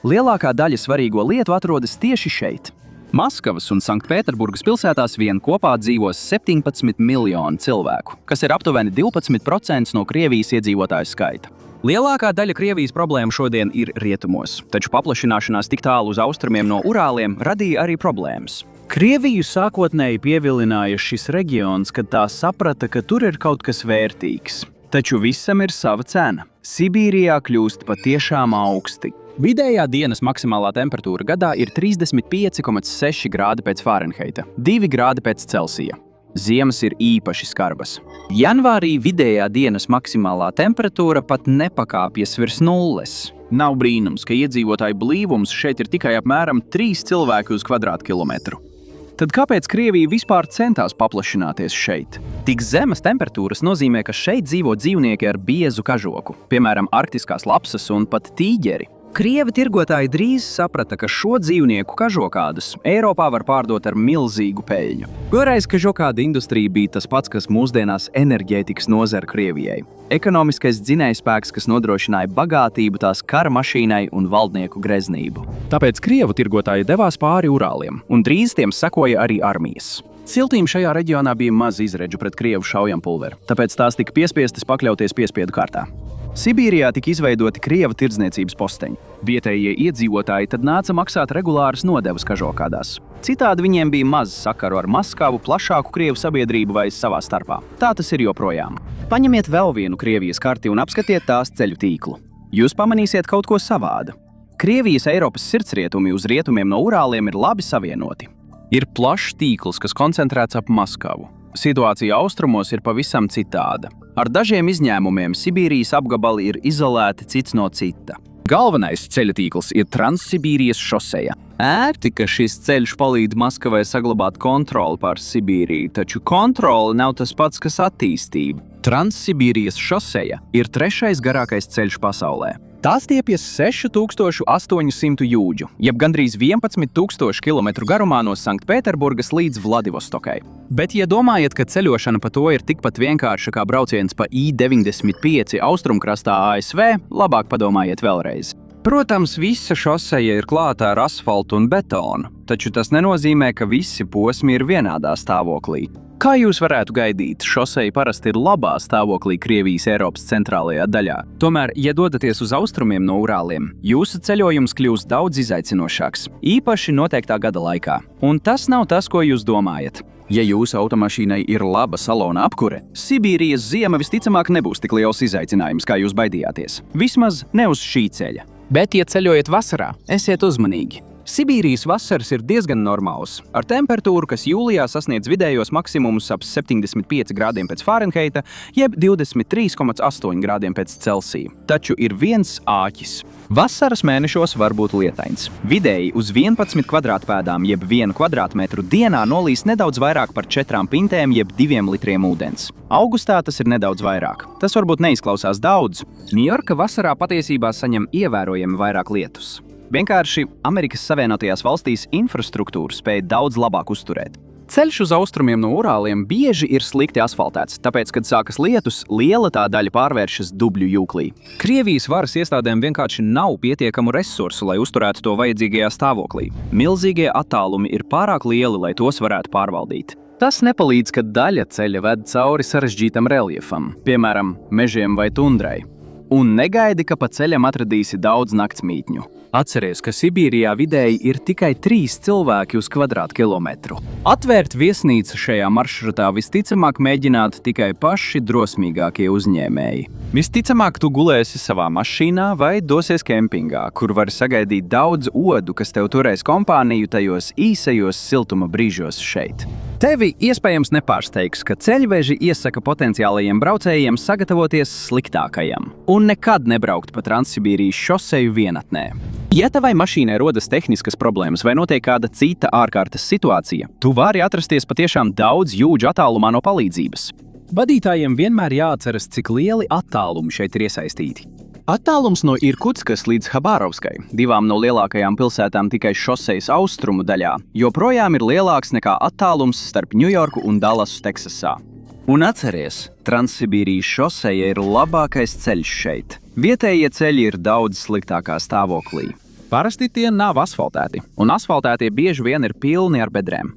Lielākā daļa svarīgo lietu atrodas tieši šeit. Maskavas un Sanktpēterburgas pilsētās vien kopā dzīvos 17 miljoni cilvēku, kas ir aptuveni 12% no Krievijas iedzīvotāju skaita. Lielākā daļa Krievijas problēmu šodien ir rietumos, taču paplašināšanās tik tālu uz austrumiem no Urāliem radīja arī problēmas. Krieviju sākotnēji pievilināja šis reģions, kad tā saprata, ka tur ir kaut kas vērtīgs. Taču visam ir sava cena. Sibīrijā kļūst patiešām augsti. Vidējā dienas maksimālā temperatūra gadā ir 35,6 grādi pēc Fārenheita, 2 grādi pēc Celsija. Ziemas ir īpaši skarbas. Janvārī vidējā dienas maksimālā temperatūra pat nepakāpjas virs nulles. Nav brīnums, ka iedzīvotāju blīvums šeit ir tikai apmēram 3 cilvēki uz kvadrātkilometru. Tad kāpēc Krievija vispār centās paplašināties šeit? Tik zemas temperatūras nozīmē, ka šeit dzīvo dzīvnieki ar biezu kažoku, piemēram, arktiskās lapsas un pat tīģeri. Krievi tirgotāji drīz saprata, ka šo dzīvnieku kažokādus Eiropā var pārdot ar milzīgu peļņu. Toreiz kažokāda industrija bija tas pats, kas mūsdienās enerģētikas nozara Krievijai. Ekonomiskais dzinējspēks, kas nodrošināja bagātību tās kara mašīnai un valdnieku greznību. Tāpēc Krievu tirgotāji devās pāri Urāliem, un drīz tiem sekoja arī armijas. Ciltīm šajā reģionā bija maz izredžu pret Krievu šaujampulveri, tāpēc tās tika piespiestas pakļauties piespiedu kārtā. Sibīrijā tika izveidoti Krieva tirdzniecības posteņi. Vietējie iedzīvotāji tad nāca maksāt regulāras nodevas kažokādās. Citādi viņiem bija maz sakaru ar Maskavu, plašāku Krievu sabiedrību vai savā starpā. Tā tas ir joprojām. Paņemiet vēl vienu Krievijas karti un apskatiet tās ceļu tīklu. Jūs pamanīsiet kaut ko savādu. Krievijas Eiropas sirdsrietumi uz rietumiem no Urāliem ir labi savienoti. Ir plašs tīkls, kas koncentrēts ap Maskavu. Situācija austrumos ir pavisam citāda. Ar dažiem izņēmumiem Sibīrijas apgabali ir izolēti cits no cita. Galvenais ceļa tīkls ir Transsibīrijas šoseja. Ērti, ka šis ceļš palīdz Maskavai saglabāt kontroli pār Sibīriju, taču kontrole nav tas pats, kas attīstība. Transsibīrijas šoseja ir 3. garākais ceļš pasaulē. Tās stiepjas 6800 jūdžu, jeb gandrīz 11,000 km garumā no Sanktpēterburgas līdz Vladivostokai. Bet, ja domājat, ka ceļošana pa to ir tikpat vienkārša kā brauciens pa I-95 austrumkrastā ASV, labāk padomājiet vēlreiz. Protams, visa šoseja ir klāta ar asfaltu un betonu, taču tas nenozīmē, ka visi posmi ir vienādā stāvoklī. Kā jūs varētu gaidīt, šoseja parasti ir labā stāvoklī Krievijas Eiropas centrālajā daļā. Tomēr, ja dodaties uz austrumiem no Urāliem, jūsu ceļojums kļūs daudz izaicinošāks, īpaši noteiktā gada laikā. Un tas nav tas, ko jūs domājat. Ja jūsu automašīnai ir laba salona apkure, Sibīrijas ziema visticamāk nebūs tik liels izaicinājums, kā jūs baidījāties. Vismaz ne uz šī ceļa. Bet, ja ceļojat vasarā, esiet uzmanīgi. Sibīrijas vasaras ir diezgan normāls, ar temperatūru, kas jūlijā sasniedz vidējos maksimumus ap 75 grādiem pēc Fārenheita, jeb 23,8 grādiem pēc Celsija. Taču ir viens āķis. Vasaras mēnešos var būt lietains. Vidēji uz 11 kvadrātpēdām, jeb 1 kvadrātmetru dienā nolīs nedaudz vairāk par 4 pintēm, jeb 2 litriem ūdens. Augustā tas ir nedaudz vairāk. Tas varbūt neizklausās daudz. Ņujorka vasarā patiesībā saņem ievērojami vairāk lietus. Vienkārši Amerikas Savienotajās valstīs infrastruktūru spēja daudz labāk uzturēt. Ceļš uz austrumiem no Urāliem bieži ir slikti asfaltēts, tāpēc, kad sākas lietus, liela tā daļa pārvēršas dubļu jūklī. Krievijas varas iestādēm vienkārši nav pietiekamu resursu, lai uzturētu to vajadzīgajā stāvoklī. Milzīgie attālumi ir pārāk lieli, lai tos varētu pārvaldīt. Tas nepalīdz, kad daļa ceļa ved cauri sarežģītam reljefam, piemēram, mežiem vai tundrai. Un negaidi, ka pa ceļam atradīsi daudz naktsmītņu. Atceries, ka Sibīrijā vidēji ir tikai 3 cilvēki uz kvadrātkilometru. Atvērt viesnīcu šajā maršrutā visticamāk mēģināt tikai paši drosmīgākie uzņēmēji. Visticamāk, tu gulēsi savā mašīnā vai dosies kempingā, kur vari sagaidīt daudz odu, kas tev turēs kompāniju tajos īsajos siltuma brīžos šeit. Tevi iespējams nepārsteigs, ka ceļveži iesaka potenciālajiem braucējiem sagatavoties sliktākajam un nekad nebraukt pa Transsibīrijas šoseju vienatnē. Ja tavai mašīnai rodas tehniskas problēmas vai notiek kāda cita ārkārtas situācija, tu vari atrasties patiešām daudz jūdžu attālumā no palīdzības. Vadītājiem vienmēr jāatceras, cik lieli attālumi šeit ir iesaistīti. Attālums no Irkutskas līdz Habārovskai, 2 no lielākajām pilsētām tikai šosejas austrumu daļā, joprojām ir lielāks nekā attālums starp Ņujorku un Dallasu, Teksasā. Un atceries, Transsibīrijas šoseja ir labākais ceļš šeit. Vietējie ceļi ir daudz sliktākā stāvoklī. Parasti tie nav asfaltēti, un asfaltētie bieži vien ir pilni ar bedrēm.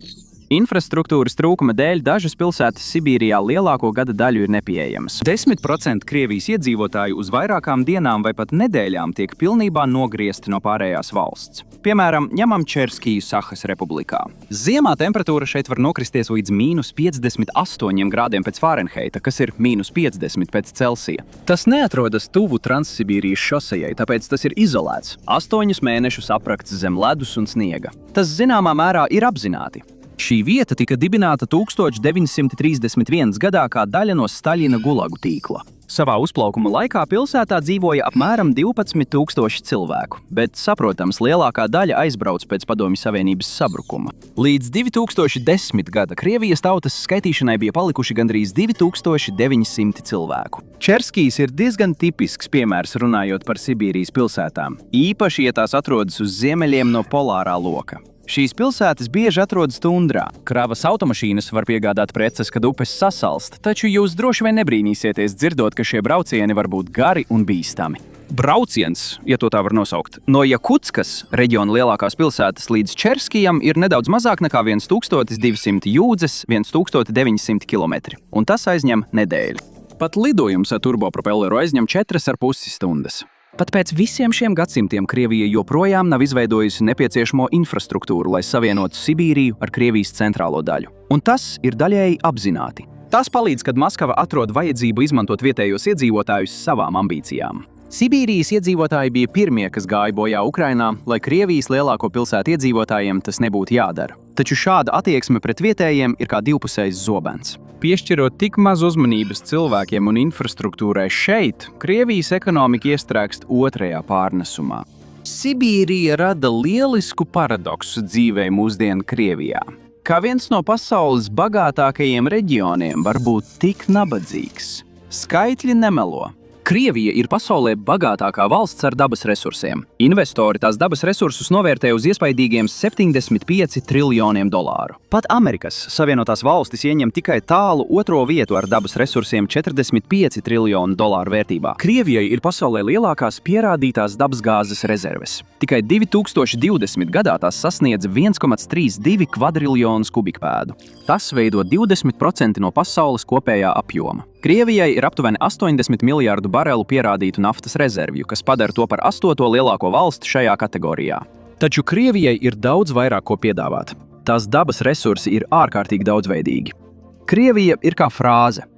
Infrastruktūras trūkuma dēļ dažas pilsētas Sibīrijā lielāko gada daļu ir nepieejamas. 10% Krievijas iedzīvotāju uz vairākām dienām vai pat nedēļām tiek pilnībā nogriezti no pārējās valsts. Piemēram, ņemam Čerskiju Sahas republikā. Ziemā temperatūra šeit var nokristies līdz -58 grādiem pēc Fārenheita, kas ir -50 pēc Celsija. Tas neatrodas tuvu Transsibīrijas šosejai, tāpēc tas ir izolēts. 8 mēnešus aprakts zem ledus un sniega. Tas zināmā mērā ir apzināti. Šī vieta tika dibināta 1931. gadā kā daļa no Staļina gulagu tīkla. Savā uzplaukuma laikā pilsētā dzīvoja apmēram 12,000 cilvēku, bet, saprotams, lielākā daļa aizbrauca pēc Padomju Savienības sabrukuma. Līdz 2010. gada Krievijas tautas skaitīšanai bija palikuši gandrīz 2900 cilvēku. Čerskijs ir diezgan tipisks piemērs runājot par Sibīrijas pilsētām, īpaši, ja tās atrodas uz ziemeļiem no polārā loka. Šīs pilsētas bieži atrodas tundrā. Kravas automašīnas var piegādāt preces, kad upes sasalst, taču jūs droši vien nebrīnīsieties dzirdot, ka šie braucieni var būt gari un bīstami. Brauciens, ja to tā var nosaukt, no Jakutskas reģiona lielākās pilsētas līdz Čerskijam ir nedaudz mazāk nekā 1200 jūdzes, 1900 km, un tas aizņem nedēļu. Pat lidojums ar turbopropelleru aizņem 4,5 stundas. Pat pēc visiem šiem gadsimtiem Krievija joprojām nav izveidojusi nepieciešamo infrastruktūru, lai savienotu Sibīriju ar Krievijas centrālo daļu. Un tas ir daļēji apzināti. Tas palīdz, kad Maskava atrod vajadzību izmantot vietējos iedzīvotājus savām ambīcijām. Sibīrijas iedzīvotāji bija pirmie, kas gāja bojā Ukrainā, lai Krievijas lielāko pilsētu iedzīvotājiem tas nebūtu jādara. Taču šāda attieksme pret vietējiem ir kā divpusējs zobens. Piešķirot tik maz uzmanības cilvēkiem un infrastruktūrai šeit, Krievijas ekonomika iestrēgst otrajā pārnesumā. Sibīrija rada lielisku paradoksu dzīvei mūsdienu Krievijā. Kā viens no pasaules bagātākajiem reģioniem var būt tik nabadzīgs. Skaitļi nemelo. Krievija ir pasaulē bagātākā valsts ar dabas resursiem. Investori tās dabas resursus novērtē uz iespaidīgiem $75 triljoniem. Pat Amerikas Savienotās valstis ieņem tikai tālu otro vietu ar dabas resursiem $45 triljonu vērtībā. Krievijai ir pasaulē lielākās pierādītās dabasgāzes rezerves. Tikai 2020. gadā tās sasniedz 1,32 kvadriljonus kubikpēdu. Tas veido 20% no pasaules kopējā apjoma. Krievijai ir aptuveni 80 miljārdu barelu pierādītu naftas rezervju, kas padara to par 8. lielāko valsti šajā kategorijā. Taču Krievijai ir daudz vairāk ko piedāvāt. Tās dabas resursi ir ārkārtīgi daudzveidīgi. Krievija ir kā frāze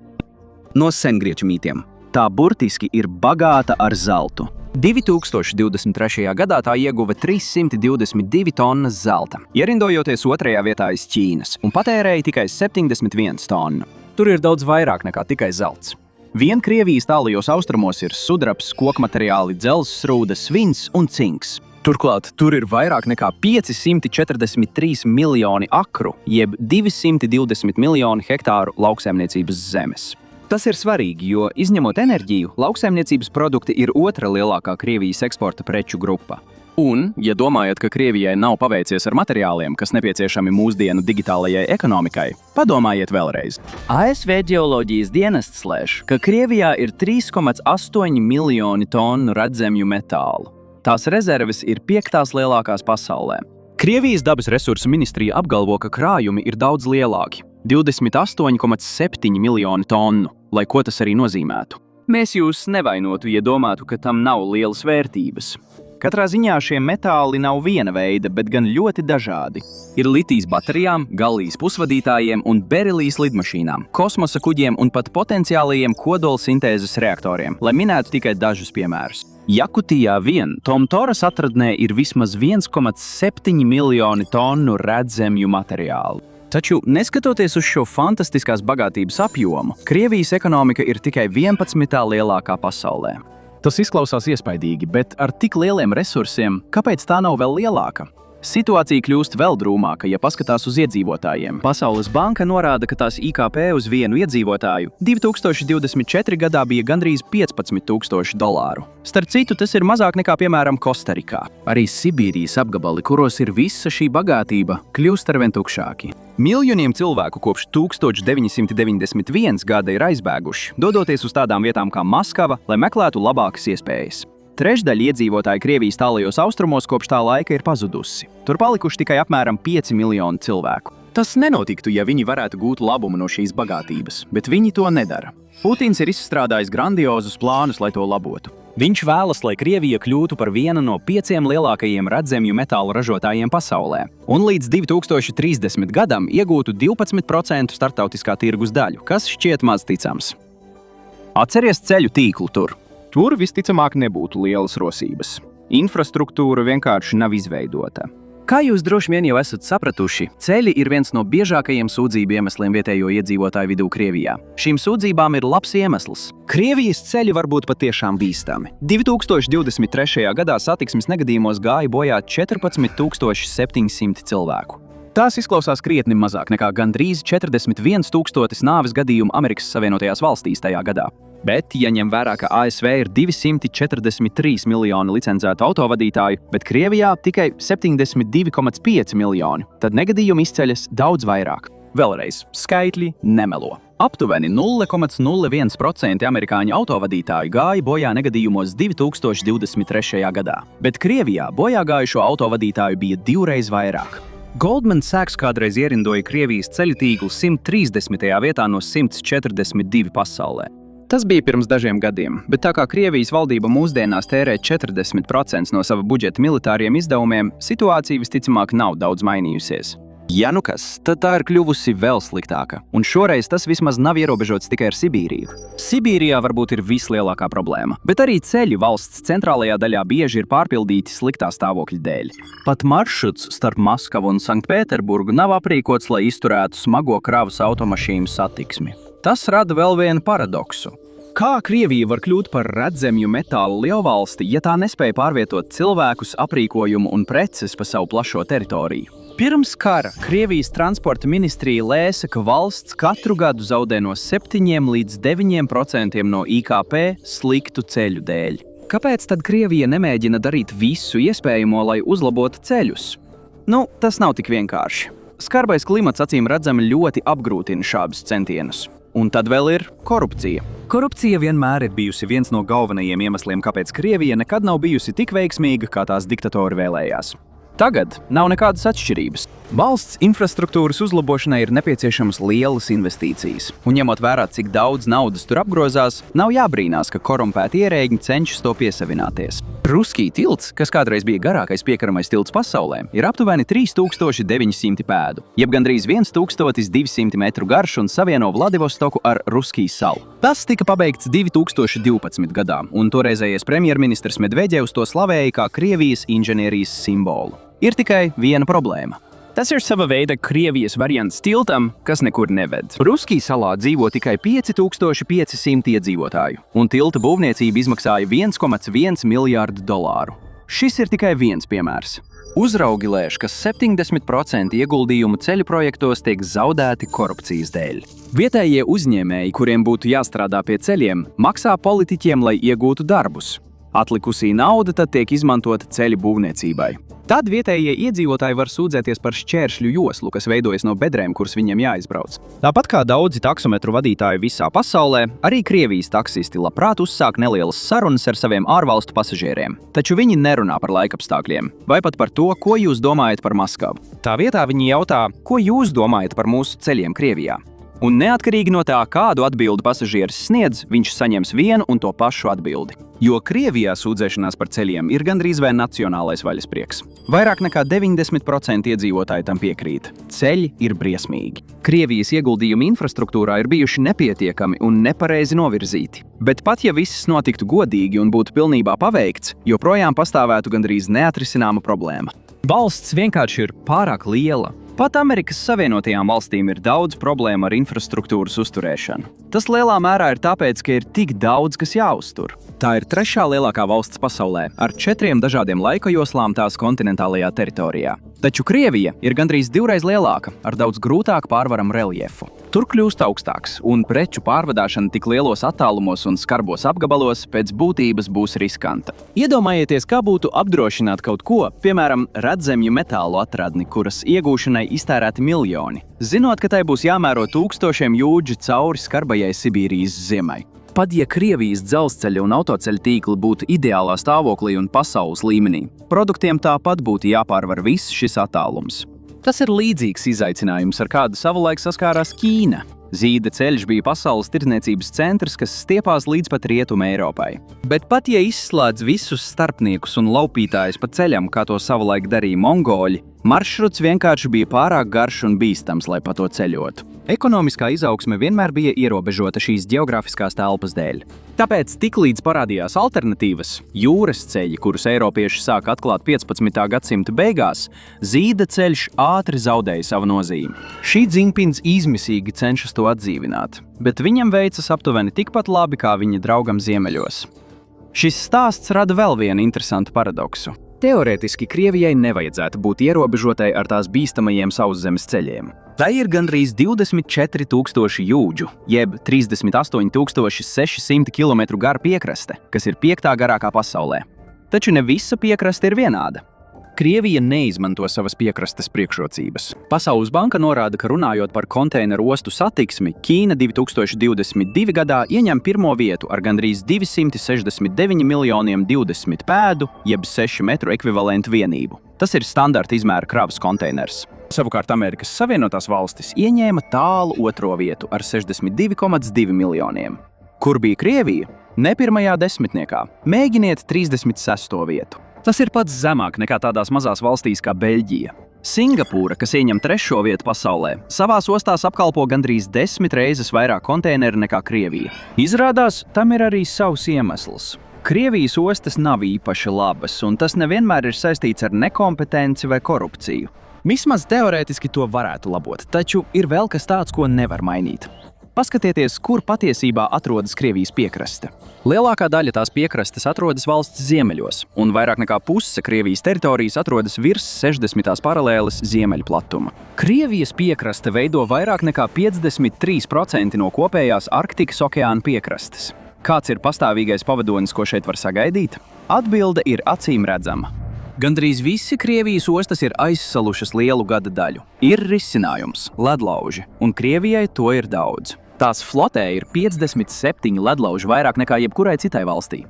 no sengrieķu mītiem. Tā burtiski ir bagāta ar zeltu. 2023. gadā tā ieguva 322 tonnas zelta, ierindojoties otrajā vietā aiz Ķīnas, un patērēja tikai 71 tonu. Tur ir daudz vairāk nekā tikai zelts. Vien Krievijas tālajos austrumos ir sudrabs, kokmateriāli, dzelzsrūda, svins un cinks. Turklāt tur ir vairāk nekā 543 miljoni akru, jeb 220 miljoni hektāru lauksaimniecības zemes. Tas ir svarīgi, jo, izņemot enerģiju, lauksaimniecības produkti ir otra lielākā Krievijas eksporta preču grupa. Un, ja domājat, ka Krievijai nav paveicies ar materiāliem, kas nepieciešami mūsdienu digitālajai ekonomikai, padomājiet vēlreiz. ASV ģeoloģijas dienests lēš, ka Krievijā ir 3,8 miljoni tonu redzemju metālu. Tās rezerves ir 5. lielākās pasaulē. Krievijas dabas resursu ministrija apgalvo, ka krājumi ir daudz lielāki – 28,7 miljoni tonu, lai ko tas arī nozīmētu. Mēs jūs nevainotu, ja domātu, ka tam nav lielas vērtības. Katrā ziņā šie metāli nav viena veida, bet gan ļoti dažādi. Ir litijs baterijām, galijas pusvadītājiem un berilijas lidmašīnām, kosmosa kuģiem un pat potenciālajiem kodolsintēzes reaktoriem, lai minētu tikai dažus piemērus. Jakutijā vien Tomtoras atradnē ir vismaz 1,7 miljoni tonu redzemju materiālu. Taču, neskatoties uz šo fantastiskās bagātības apjomu, Krievijas ekonomika ir tikai 11. lielākā pasaulē. Tas izklausās iespaidīgi, bet ar tik lieliem resursiem, kāpēc tā nav vēl lielāka? Situācija kļūst vēl drūmāka, ja paskatās uz iedzīvotājiem. Pasaules banka norāda, ka tās IKP uz vienu iedzīvotāju 2024. gadā bija gandrīz $15,000. Starp citu, tas ir mazāk nekā, piemēram, Kostarikā. Arī Sibīrijas apgabali, kuros ir visa šī bagātība, kļūst arvien tukšāki. Miljoniem cilvēku kopš 1991. gada ir aizbēguši, dodoties uz tādām vietām kā Maskava, lai meklētu labākas iespējas. Trešdaļa iedzīvotāji Krievijas tālajos austrumos kopš tā laika ir pazudusi. Tur palikuši tikai apmēram 5 miljoni cilvēku. Tas nenotiktu, ja viņi varētu gūt labumu no šīs bagātības, bet viņi to nedara. Putins ir izstrādājis grandiozus plānus, lai to labotu. Viņš vēlas, lai Krievija kļūtu par vienu no 5 lielākajiem redzemju metālu ražotājiem pasaulē, un līdz 2030. gadam iegūtu 12% starptautiskā tirgus daļu, kas šķiet maz ticams. Atceries ceļu tīklu tur. Tur visticamāk nebūtu lielas rosības. Infrastruktūra vienkārši nav izveidota. Kā jūs droši vien jau esat sapratuši, ceļi ir viens no biežākajiem sūdzību iemesliem vietējo iedzīvotāju vidū Krievijā. Šīm sūdzībām ir labs iemesls. Krievijas ceļi var būt patiešām bīstami. 2023. gadā satiksmes negadījumos gāja bojā 14,700 cilvēku. Tās izklausās krietni mazāk nekā gandrīz 41,000 nāves gadījumu Amerikas Savienotajās valstīs tajā gadā. Bet, ja ņem vērā, ka ASV ir 243 miljoni licencētu autovadītāju, bet Krievijā tikai 72,5 miljoni, tad negadījumi izceļas daudz vairāk. Vēlreiz, skaitļi nemelo. Aptuveni 0,01% amerikāņu autovadītāju gāja bojā negadījumos 2023. gadā, bet Krievijā bojāgājušo autovadītāju bija 2 reizes vairāk. Goldman Sachs kādreiz ierindoja Krievijas ceļu tīklu 130. vietā no 142 pasaulē. Tas bija pirms dažiem gadiem, bet tā kā Krievijas valdība mūsdienās tērē 40% no sava budžeta militāriem izdevumiem, situācija visticamāk nav daudz mainījusies. Ja nu kas, tad tā ir kļuvusi vēl sliktāka, un šoreiz tas vismaz nav ierobežots tikai ar Sibīriju. Sibīrijā varbūt ir vislielākā problēma, bet arī ceļi valsts centrālajā daļā bieži ir pārpildīti sliktā stāvokļa dēļ. Pat maršruts starp Maskavu un Sanktpēterburgu nav aprīkots, lai izturētu smago kravas automašīnu satiksmi. Tas rada vēl vienu paradoksu. Kā Krievija var kļūt par redzemju metālu lielvalsti, ja tā nespēja pārvietot cilvēkus, aprīkojumu un preces pa savu plašo teritoriju? Pirms kara Krievijas transporta ministrija lēsa, ka valsts katru gadu zaudē no 7 līdz 9% no IKP sliktu ceļu dēļ. Kāpēc tad Krievija nemēģina darīt visu iespējamo, lai uzlabotu ceļus? Tas nav tik vienkārši. Skarbais klimats acīm redzami ļoti apgrūtina šādus centienus. Un tad vēl ir korupcija. Korupcija vienmēr ir bijusi viens no galvenajiem iemesliem, kāpēc Krievija nekad nav bijusi tik veiksmīga, kā tās diktatori vēlējās. Tagad nav nekādas atšķirības. Valsts infrastruktūras uzlabošanai ir nepieciešamas lielas investīcijas. Un ņemot vērā, cik daudz naudas tur apgrozās, nav jābrīnās, ka korumpēti ierēģi cenšas to piesavināties. Ruskij tilts, kas kādreiz bija garākais piekaramais tilts pasaulē, ir aptuveni 3900 pēdu, jeb gandrīz 1200 metru garš un savieno Vladivostoku ar Ruskij salu. Tas tika pabeigts 2012. gadā, un toreizējais premjerministrs Medvedevs to slavēja kā Krievijas inženierijas simbolu. Ir tikai viena problēma. Tas ir sava veida Krievijas variants tiltam, kas nekur neved. Ruskij salā dzīvo tikai 5500 iedzīvotāju, un tilta būvniecība izmaksāja $1,1 miljārdu. Šis ir tikai viens piemērs. Uzraugi lēš, ka 70% ieguldījumu ceļu projektos tiek zaudēti korupcijas dēļ. Vietējie uzņēmēji, kuriem būtu jāstrādā pie ceļiem, maksā politiķiem, lai iegūtu darbus. Atlikusī nauda tad tiek izmantota ceļu būvniecībai. Tad vietējie iedzīvotāji var sūdzēties par šķēršļu joslu, kas veidojas no bedrēm, kuras viņiem jāizbrauc. Tāpat kā daudzi taksometru vadītāji visā pasaulē, arī Krievijas taksisti labprāt uzsāk nelielas sarunas ar saviem ārvalstu pasažieriem. Taču viņi nerunā par laikapstākļiem, vai pat par to, ko jūs domājat par Maskavu. Tā vietā viņi jautā, ko jūs domājat par mūsu ceļiem Krievijā. Un neatkarīgi no tā, kādu atbildi pasažieris sniedz, viņš saņems vienu un to pašu atbildi. Jo Krievijā sūdzēšanās par ceļiem ir gandrīz vai nacionālais vaļasprieks. Vairāk nekā 90% iedzīvotāji tam piekrīt. Ceļi ir briesmīgi. Krievijas ieguldījumi infrastruktūrā ir bijuši nepietiekami un nepareizi novirzīti. Bet pat ja viss notiktu godīgi un būtu pilnībā paveikts, joprojām pastāvētu gandrīz neatrisināma problēma. Valsts vienkārši ir pārāk liela. Pat Amerikas Savienotajām valstīm ir daudz problēmu ar infrastruktūras uzturēšanu. Tas lielā mērā ir tāpēc, ka ir tik daudz, kas jāuztur. Tā ir trešā lielākā valsts pasaulē, ar 4 dažādiem laika joslām tās kontinentālajā teritorijā. Taču Krievija ir gandrīz 2 lielāka, ar daudz grūtāk pārvaramu reljefu. Tur kļūst augstāks, un preču pārvadāšana tik lielos attālumos un skarbos apgabalos pēc būtības būs riskanta. Iedomājieties, kā būtu apdrošināt kaut ko, piemēram, redzemju metālu atradni, kuras iegūšanai iztērēti miljoni, zinot, ka tai būs jāmēro 1000 jūdžu cauri skarbajai Sibīrijas ziemai. Pat ja Krievijas dzelzceļa un autoceļa tīkli būtu ideālā stāvoklī un pasaules līmenī, produktiem tāpat būtu jāpārvar viss šis attālums. Tas ir līdzīgs izaicinājums, ar kādu savulaik saskārās Ķīna. Zīda ceļš bija pasaules tirdzniecības centrs, kas stiepās līdz pat Rietumu Eiropai. Bet pat ja izslēdz visus starpniekus un laupītājus pa ceļam, kā to savulaik darīja mongoļi, maršruts vienkārši bija pārāk garš un bīstams, lai pa to ceļotu. Ekonomiskā izaugsme vienmēr bija ierobežota šīs geogrāfiskās telpas dēļ. Tāpēc tiklīdz parādījās alternatīvas, jūras ceļi, kurus eiropieši sāk atklāt 15. gadsimta beigās, zīda ceļš ātri zaudēja savu nozīmi. Šī Dzinpins izmisīgi cenšas to atdzīvināt, bet viņam veicas aptuveni tikpat labi kā viņa draugam ziemeļos. Šis stāsts rada vēl vienu interesantu paradoksu. Teorētiski Krievijai nevajadzētu būt ierobežotai ar tās bīstamajiem sauszemes ceļiem. Tai ir gandrīz 24,000 jūdžu, jeb 38,600 km gara piekraste, kas ir 5. garākā pasaulē. Taču ne visa piekraste ir vienāda. Krievija neizmanto savas piekrastes priekšrocības. Pasaules banka norāda, ka runājot par konteineru ostu satiksmi, Ķīna 2022. gadā ieņem pirmo vietu ar gandrīz 269 miljoniem 20 pēdu, jeb 6 metru ekvivalentu vienību. Tas ir standarta izmēra kravas konteiners. Savukārt Amerikas Savienotās valstis ieņēma tālu otro vietu ar 62,2 miljoniem. Kur bija Krievija? Ne pirmajā desmitniekā. Mēģiniet 36. vietu. Tas ir pats zemāk nekā tādās mazās valstīs kā Beļģija. Singapūra, kas ieņem 3. vietu pasaulē, savās ostās apkalpo gandrīz 10 reizes vairāk konteineru nekā Krievija. Izrādās, tam ir arī savs iemesls. Krievijas ostas nav īpaši labas, un tas nevienmēr ir saistīts ar nekompetenci vai korupciju. Vismaz teorētiski to varētu labot, taču ir vēl kas tāds, ko nevar mainīt. Paskatieties, kur patiesībā atrodas Krievijas piekraste. Lielākā daļa tās piekrastes atrodas valsts ziemeļos, un vairāk nekā puse Krievijas teritorijas atrodas virs 60. paralēles ziemeļu platuma. Krievijas piekraste veido vairāk nekā 53% no kopējās Arktikas okeāna piekrastes. Kāds ir pastāvīgais pavadonis, ko šeit var sagaidīt? Atbilde ir acīm redzama. Gandrīz visi Krievijas ostas ir aizsalušas lielu gada daļu. Ir risinājums – ledlauži, un Krievijai to ir daudz. Tās flotē ir 57 ledlauži vairāk nekā jebkurai citai valstī.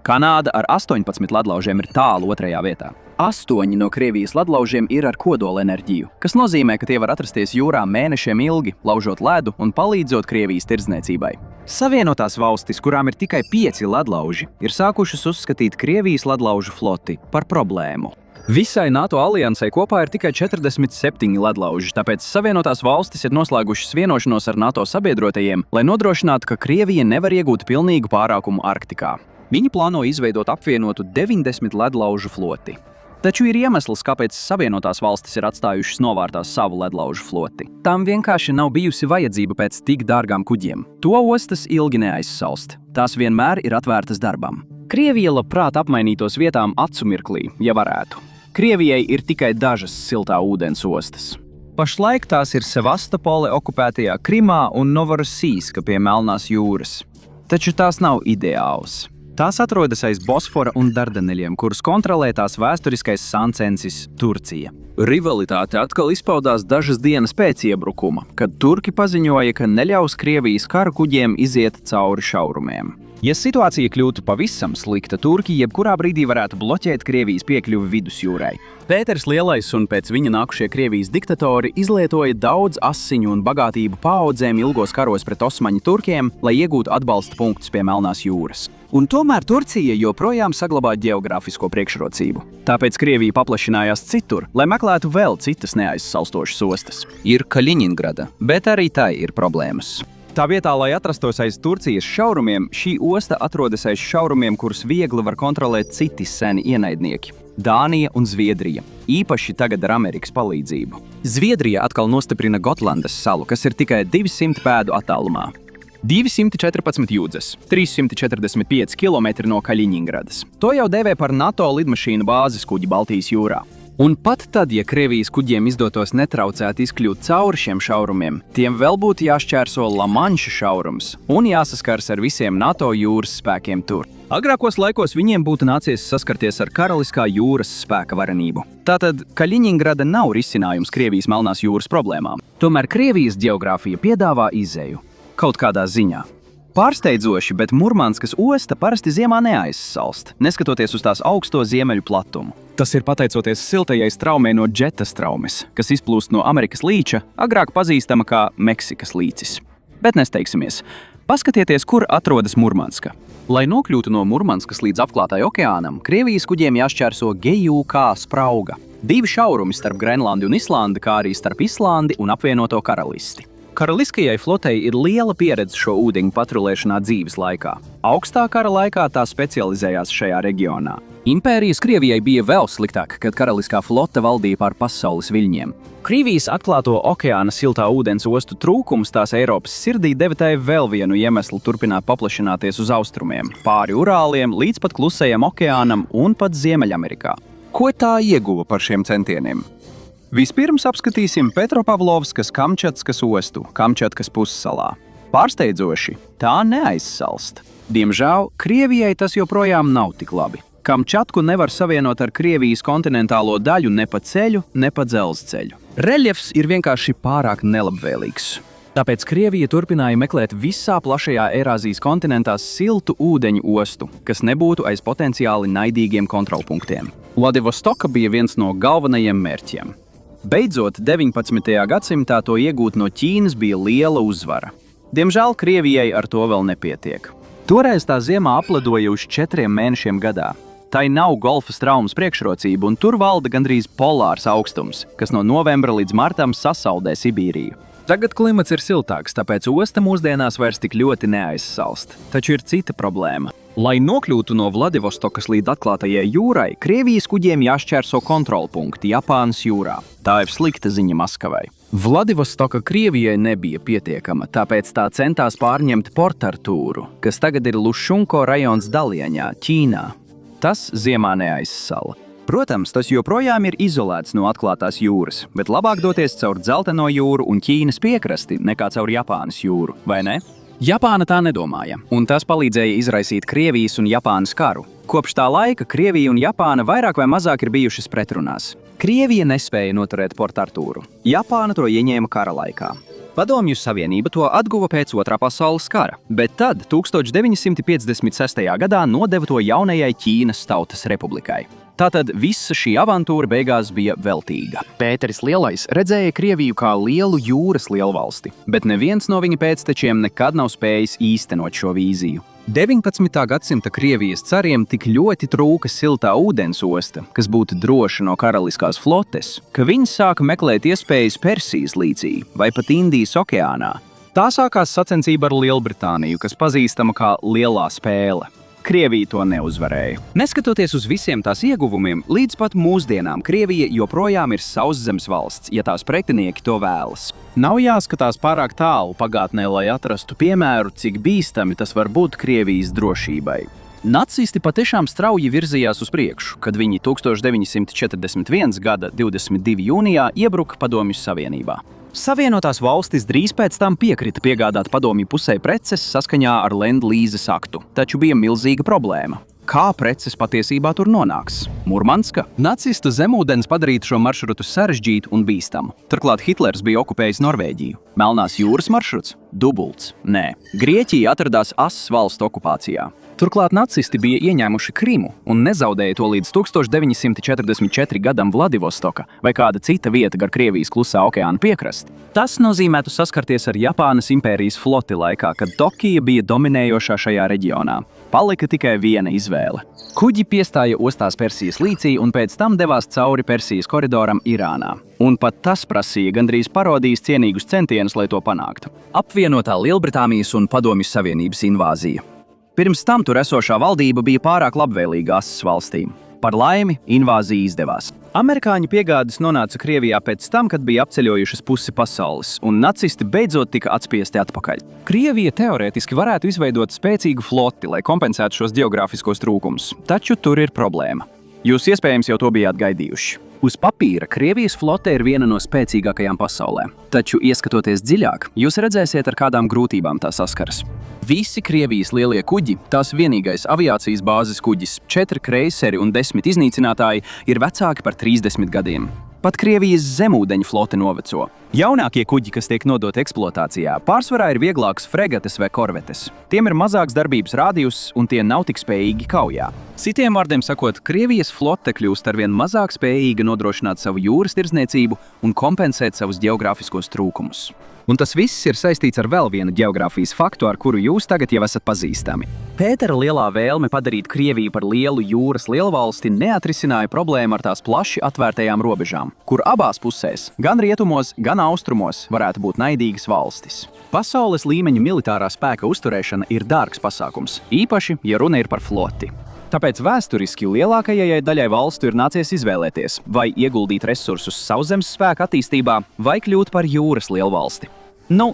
Kanāda ar 18 ledlaužiem ir tālu otrajā vietā. 8 no Krievijas ledlaužiem ir ar kodolenerģiju, kas nozīmē, ka tie var atrasties jūrā mēnešiem ilgi, laužot ledu un palīdzot Krievijas tirdzniecībai. Savienotās valstis, kurām ir tikai 5 ledlauži, ir sākušas uzskatīt Krievijas ledlaužu floti par problēmu. Visai NATO aliansei kopā ir tikai 47 ledlauži, tāpēc Savienotās valstis ir noslēgušas vienošanos ar NATO sabiedrotajiem, lai nodrošinātu, ka Krievija nevar iegūt pilnīgu pārākumu Arktikā. Viņi plāno izveidot apvienotu 90 ledlaužu floti. Taču ir iemesls, kāpēc Savienotās valstis ir atstājušas novārtā savu ledlaužu floti. Tām vienkārši nav bijusi vajadzība pēc tik dārgām kuģiem. To ostas ilgi neaizsalst. Tās vienmēr ir atvērtas darbam. Krievija labprāt apmainītos vietām acu mirklī, ja varētu. Krievijai ir tikai dažas siltā ūdens ostas. Pašlaik tās ir Sevastopole okupētajā Krimā un Novorossijska pie Melnās jūras. Taču tās nav ideāls. Tās atrodas aiz Bosfora un Dardaneļiem, kurus kontrolē tās vēsturiskais sancensis Turcija. Rivalitāte atkal izpaudās dažas dienas pēc iebrukuma, kad turki paziņoja, ka neļaus Krievijas kara kuģiem iziet cauri šaurumiem. Ja situācija kļūtu pavisam slikta, turki jebkurā brīdī varētu bloķēt Krievijas piekļuvi vidusjūrai. Pēters Lielais un pēc viņa nākušie Krievijas diktatori izlietoja daudz asiņu un bagātību paaudzēm ilgos karos pret osmaņu turkiem, lai iegūtu atbalsta punktus pie Melnās jūras. Un tomēr Turcija joprojām saglabā ģeogrāfisko priekšrocību. Tāpēc Krievija paplašinājās citur, lai meklētu vēl citas neaizsalstošas ostas. Ir Kaļiņingrada, bet arī tai ir problēmas. Tā vietā, lai atrastos aiz Turcijas šaurumiem, šī osta atrodas aiz šaurumiem, kurus viegli var kontrolēt citi seni ienaidnieki – Dānija un Zviedrija, īpaši tagad ar Amerikas palīdzību. Zviedrija atkal nostiprina Gotlandes salu, kas ir tikai 200 pēdu attālumā. 214 jūdzes, 345 km no Kaļiņingradas. To jau dēvē par NATO lidmašīnu bāzes kuģi Baltijas jūrā. Un pat tad, ja Krievijas kuģiem izdotos netraucēti izkļūt cauri šiem šaurumiem, tiem vēl būtu jāšķērso Lamanša šaurums un jāsaskars ar visiem NATO jūras spēkiem tur. Agrākos laikos viņiem būtu nācies saskarties ar karaliskā jūras spēka varenību. Tātad Kaļiņingrada nav risinājums Krievijas Melnās jūras problēmām. Tomēr Krievijas ģeogrāfija piedāvā izēju. Kaut kādā ziņā. Pārsteidzoši, bet Murmanskas osta parasti ziemā neaizsalst, neskatoties uz tās augsto ziemeļu platumu. Tas ir pateicoties siltajai straumei no Džeta straumes, kas izplūst no Amerikas līča, agrāk pazīstama kā Meksikas līcis. Bet nesteigsimies. Paskatieties, kur atrodas Murmanska. Lai nokļūtu no Murmanskas līdz apklātai okeānam, Krievijas kuģiem jāšķērso GUK sprauga. 2 šaurumi starp Grenlandi un Islandi, kā arī starp Islandi un apvienoto karalisti. Karaliskajai flotei ir liela pieredze šo ūdeņu patrulēšanā dzīves laikā. Augstā kara laikā tā specializējās šajā reģionā. Impērijas Krievijai bija vēl sliktāk, kad karaliskā flote valdīja pār pasaules viļņiem. Krievijas atklāto okeāna siltā ūdens ostu trūkums tās Eiropas sirdī deva tai vēl vienu iemeslu turpināt paplašināties uz austrumiem, pāri Urāliem, līdz pat Klusajam okeānam un pat Ziemeļamerikā. Ko tā ieguva par šiem centieniem? Vispirms apskatīsim Petropavlovskas Kamčatskas ostu, Kamčatkas pussalā. Pārsteidzoši, tā neaizsalst. Diemžēl, Krievijai tas joprojām nav tik labi. Kamčatku nevar savienot ar Krievijas kontinentālo daļu ne pa ceļu, ne pa dzelzceļu. Reļefs ir vienkārši pārāk nelabvēlīgs. Tāpēc Krievija turpināja meklēt visā plašajā Eirāzijas kontinentā siltu ūdeņu ostu, kas nebūtu aiz potenciāli naidīgiem kontrolpunktiem. Vladivostoka bija viens no galvenajiem mērķiem. Beidzot, 19. gadsimtā to iegūt no Ķīnas bija liela uzvara. Diemžēl Krievijai ar to vēl nepietiek. Toreiz tā ziemā apledoja uz 4 mēnešiem gadā. Tai nav golfa straumes priekšrocība, un tur valda gandrīz polārs augstums, kas no novembra līdz martam sasaldē Sibīriju. Tagad klimats ir siltāks, tāpēc osta mūsdienās vairs tik ļoti neaizsalst. Taču ir cita problēma. Lai nokļūtu no Vladivostokas līdz atklātajai jūrai, Krievijas kuģiem jāšķērso kontrolpunkti Japānas jūrā. Tā ir slikta ziņa Maskavai. Vladivostoka Krievijai nebija pietiekama, tāpēc tā centās pārņemt Port-Artūru, kas tagad ir Lušunko rajons Daljaņā, Ķīnā. Tas ziemā neaizsala. Protams, tas joprojām ir izolēts no atklātās jūras, bet labāk doties caur Dzelteno jūru un Ķīnas piekrasti nekā caur Japānas jūru, vai ne? Japāna tā nedomāja, un tas palīdzēja izraisīt Krievijas un Japānas karu. Kopš tā laika Krievija un Japāna vairāk vai mazāk ir bijušas pretrunās. Krievija nespēja noturēt Port-Artūru. Japāna to ieņēma kara laikā. Padomju Savienība to atguva pēc Otrā pasaules kara, bet tad 1956. gadā nodeva to jaunajai Ķīnas Tautas Republikai. Tātad visa šī avantūra beigās bija veltīga. Pēteris Lielais redzēja Krieviju kā lielu jūras lielvalsti, bet neviens no viņa pēctečiem nekad nav spējis īstenot šo vīziju. 19. gadsimta Krievijas cariem tik ļoti trūka siltā ūdensosta, kas būtu droša no karaliskās flotes, ka viņi sāka meklēt iespējas Persijas līcī vai pat Indijas okeānā. Tā sākās sacensība ar Lielbritāniju, kas pazīstama kā Lielā spēle. Krievija to neuzvarēja. Neskatoties uz visiem tās ieguvumiem, līdz pat mūsdienām Krievija joprojām ir sauszemes valsts, ja tās pretinieki to vēlas. Nav jāskatās pārāk tālu pagātnē, lai atrastu piemēru, cik bīstami tas var būt Krievijas drošībai. Nacisti patiešām strauji virzījās uz priekšu, kad viņi 1941. gada 22. jūnijā iebruka Padomju Savienībā. Savienotās valstis drīz pēc tam piekrita piegādāt padomju pusē preces saskaņā ar Lend-līzes aktu, taču bija milzīga problēma. Kā preces patiesībā tur nonāks? Murmanska? Nacistu zemūdens padarītu šo maršrutu sarežģītu un bīstamu. Turklāt Hitlers bija okupējis Norvēģiju. Melnās jūras maršruts? Dubults. Nē. Grieķija atradās asas valstu okupācijā. Turklāt nacisti bija ieņēmuši Krimu un nezaudēja to līdz 1944. gadam Vladivostoka vai kāda cita vieta gar Krievijas klusā okeāna piekrasti. Tas nozīmētu saskarties ar Japānas impērijas floti laikā, kad Tokija bija dominējošā šajā reģionā. Palika tikai viena izvēle. Kuģi piestāja ostās Persijas līcī un pēc tam devās cauri Persijas koridoram Irānā. Un pat tas prasīja gandrīz parodijas cienīgus centienus, lai to panāktu. Apvienotā Lielbritānijas un Padomju Savienības invāzija. Pirms tam tur esošā valdība bija pārāk labvēlīga asas valstīm. Par laimi, invāzija izdevās. Amerikāņu piegādes nonāca Krievijā pēc tam, kad bija apceļojušas pusi pasaules, un nacisti beidzot tika atspiesti atpakaļ. Krievija teorētiski varētu izveidot spēcīgu floti, lai kompensētu šos geogrāfiskos trūkumus, taču tur ir problēma. Jūs iespējams jau to bijāt gaidījuši. Uz papīra Krievijas flote ir viena no spēcīgākajām pasaulē, taču ieskatoties dziļāk, jūs redzēsiet, ar kādām grūtībām tā saskaras. Visi Krievijas lielie kuģi, tās vienīgais aviācijas bāzes kuģis, 4 kreiseri un 10 iznīcinātāji ir vecāki par 30 gadiem. Pat Krievijas zemūdeņu flote noveco. Jaunākie kuģi, kas tiek nodoti eksploatācijā, pārsvarā ir vieglākas fregates vai korvetes. Tiem ir mazāks darbības rādijus un tie nav tik spējīgi kaujā. Citiem vārdiem sakot, Krievijas flote kļūst arvien mazāk spējīga nodrošināt savu jūras tirdzniecību un kompensēt savus geogrāfiskos trūkumus. Un tas viss ir saistīts ar vēl vienu geogrāfijas faktu, ar kuru jūs tagad jau esat pazīstami. Pētera lielā vēlme padarīt Krieviju par lielu jūras lielvalsti neatrisināja problēmu ar tās plaši atvērtajām robežām, kur abās pusēs, gan rietumos, gan austrumos, varētu būt naidīgas valstis. Pasaules līmeņa militārā spēka uzturēšana ir dārgs pasākums, īpaši, ja runa ir par floti. Tāpēc vēsturiski lielākajai daļai valstu ir nācies izvēlēties, vai ieguldīt resursus sauszemes spēka attīstībā, vai kļūt par jūras lielvalsti.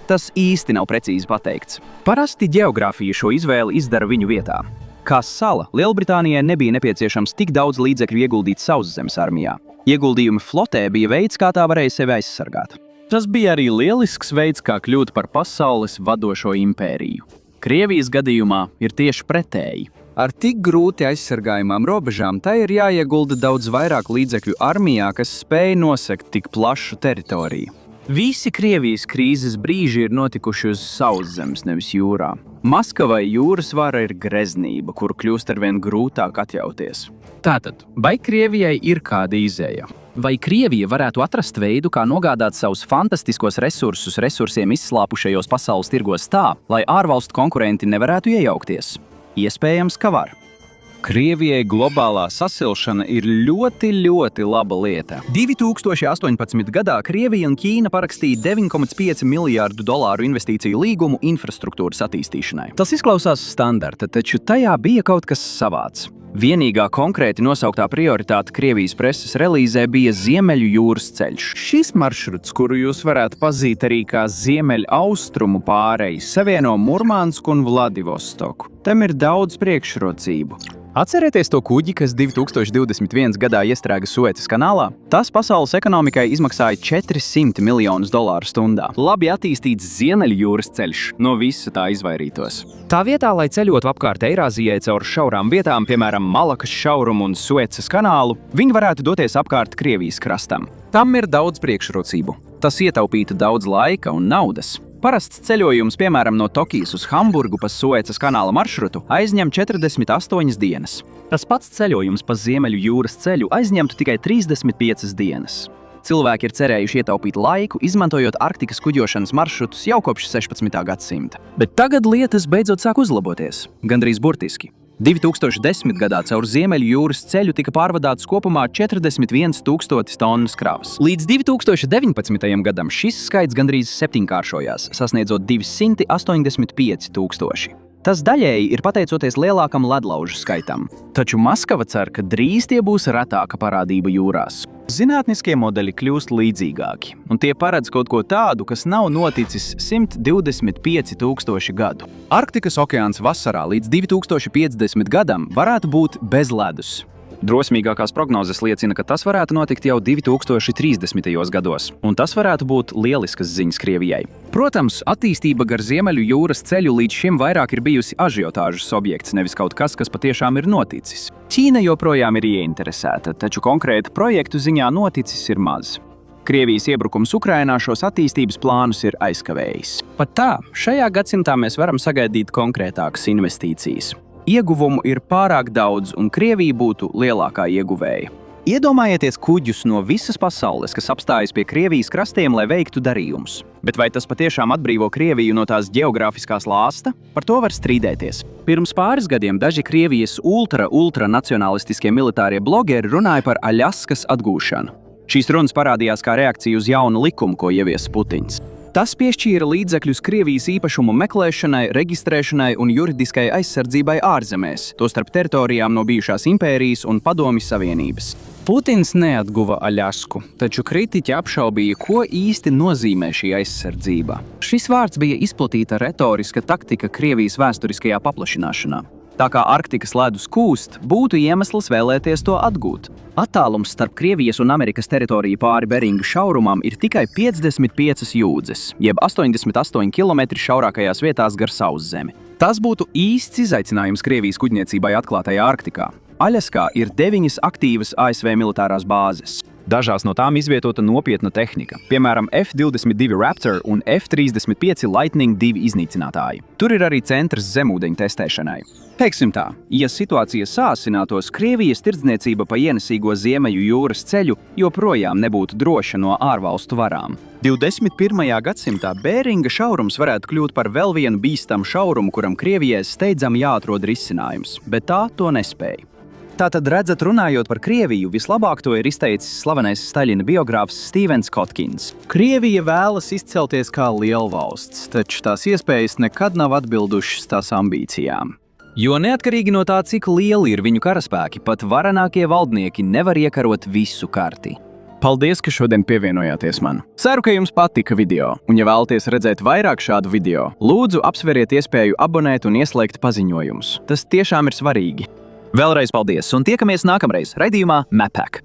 Tas īsti nav precīzi pateikts. Parasti geogrāfija šo izvēli izdara viņu vietā. Kā sala, Lielbritānijai nebija nepieciešams tik daudz līdzekļu ieguldīt sauszemes armijā. Ieguldījumi flotē bija veids, kā tā varēja sevi aizsargāt. Tas bija arī lielisks veids, kā kļūt par pasaules vadošo impēriju. Krievijas gadījumā ir tieši pretēji. Ar tik grūti aizsargājumām robežām tai ir jāiegulda daudz vairāk līdzekļu armijā, kas spēj nosegt tik plašu teritoriju. Visi Krievijas krīzes brīži ir notikuši uz sauszemes, nevis jūrā. Maskavai jūras vara ir greznība, kuru kļūst arvien grūtāk atļauties. Tātad, vai Krievijai ir kāda izēja? Vai Krievija varētu atrast veidu, kā nogādāt savus fantastiskos resursiem izslāpušajos pasaules tirgos tā, lai ārvalstu konkurenti nevarētu iejaukties? Iespējams, ka var. Krievijai globālā sasilšana ir ļoti laba lieta. 2018. gadā Krievija un Ķīna parakstīja $9,5 miljārdu investīciju līgumu infrastruktūras attīstīšanai. Tas izklausās standarta, taču tajā bija kaut kas savāds. Vienīgā konkrēti nosauktā prioritāte Krievijas preses relīzē bija Ziemeļu jūras ceļš. Šis maršruts, kuru jūs varētu pazīt arī kā ziemeļaustrumu pāreju, savieno Murmansku un Vladivostoku. Tam ir daudz priekšrocību. Atcerieties to kuģi, kas 2021. gadā iestrēga Suecas kanālā? Tas pasaules ekonomikai izmaksāja $400 miljonus stundā. Labi attīstīts Ziemeļjūras ceļš no visa tā izvairītos. Tā vietā, lai ceļotu apkārt Eirāzijai caur šaurām vietām, piemēram, Malakas šaurumu un Suecas kanālu, viņi varētu doties apkārt Krievijas krastam. Tam ir daudz priekšrocību. Tas ietaupītu daudz laika un naudas. Parasts ceļojums, piemēram, no Tokijas uz Hamburgu pa Suecas kanāla maršrutu, aizņem 48 dienas. Tas pats ceļojums pa Ziemeļu jūras ceļu aizņemtu tikai 35 dienas. Cilvēki ir cerējuši ietaupīt laiku, izmantojot Arktikas kuģošanas maršrutus jau kopš 16. gadsimta. Bet tagad lietas beidzot sāk uzlaboties. Gandrīz burtiski. 2010. gadā caur Ziemeļu jūras ceļu tika pārvadāts kopumā 41 000 tonnas kravas. Līdz 2019. gadam šis skaits gandrīz septiņkāršojās, sasniedzot 285 000. Tas daļēji ir pateicoties lielākam ledlaužu skaitam. Taču Maskava cer, ka drīz tie būs retāka parādība jūrās. Zinātniskie modeļi kļūst līdzīgāki, un tie paredz kaut ko tādu, kas nav noticis 125 000 gadu. Arktikas okeāns vasarā līdz 2050 gadam varētu būt bez ledus. Drosmīgākās prognozes liecina, ka tas varētu notikt jau 2030. gados, un tas varētu būt lieliskas ziņas Krievijai. Protams, attīstība gar Ziemeļu jūras ceļu līdz šim vairāk ir bijusi ažiotāžas objekts, nevis kaut kas, kas patiešām ir noticis. Ķīna joprojām ir ieinteresēta, taču konkrēti projektu ziņā noticis ir maz. Krievijas iebrukums Ukrainā šos attīstības plānus ir aizkavējis. Pat tā, šajā gadsimtā mēs varam sagaidīt konkrētākas investīcijas. Ieguvumu ir pārāk daudz, un Krievija būtu lielākā ieguvēja. Iedomājieties kuģus no visas pasaules, kas apstājas pie Krievijas krastiem, lai veiktu darījumus. Bet vai tas patiešām atbrīvo Krieviju no tās ģeogrāfiskās lāsta? Par to var strīdēties. Pirms pāris gadiem daži Krievijas ultranacionalistiskie militārie blogeri runāja par Aļaskas atgūšanu. Šīs runas parādījās kā reakcija uz jaunu likumu, ko ieviesa Putins. Tas piešķīra līdzekļus Krievijas īpašumu meklēšanai, reģistrēšanai un juridiskai aizsardzībai ārzemēs, tostarp teritorijām no bijušās impērijas un Padomju Savienības. Putins neatguva Aļasku, taču kritiķi apšaubīja, ko īsti nozīmē šī aizsardzība. Šis vārds bija izplatīta retoriska taktika Krievijas vēsturiskajā paplašināšanā. Tā kā Arktikas ledus kūst, būtu iemesls vēlēties to atgūt. Attālums starp Krievijas un Amerikas teritoriju pāri Beringa šaurumam ir tikai 55 jūdzes, jeb 88 km šaurākajās vietās gar Sauszemi. Tas būtu īsts izaicinājums Krievijas kuģniecībai atklātajā Arktikā. Aļaskā ir 9 aktīvas ASV militārās bāzes. Dažās no tām izvietota nopietna tehnika, piemēram, F-22 Raptor un F-35 Lightning II iznīcinātāji. Tur ir arī centrs zemūdeņu testēšanai. Teiksim tā, ja situācija sāsinātos, Krievijas tirdzniecība pa ienesīgo Ziemeļu jūras ceļu joprojām nebūtu droša no ārvalstu varām. 21. gadsimtā Beringa šaurums varētu kļūt par vēl vienu bīstamu šaurumu, kuram Krievijai steidzami jāatrod risinājums, bet tā to nespēja. Tātad redzat, runājot par Krieviju, vislabāk to ir izteicis slavenais Staļina biogrāfs Stīvens Kotkins. Krievija vēlas izcelties kā lielvalsts, taču tās iespējas nekad nav atbildušas tās ambīcijām. Jo neatkarīgi no tā, cik lieli ir viņu karaspēki, pat varenākie valdnieki nevar iekarot visu karti. Paldies, ka šodien pievienojāties man. Ceru, ka jums patika video, un ja vēlaties redzēt vairāk šādu video, lūdzu apsveriet iespēju abonēt un ieslēgt paziņojumus. Tas tiešām ir svarīgi. Vēlreiz paldies, un tiekamies nākamreiz raidījumā MapHack.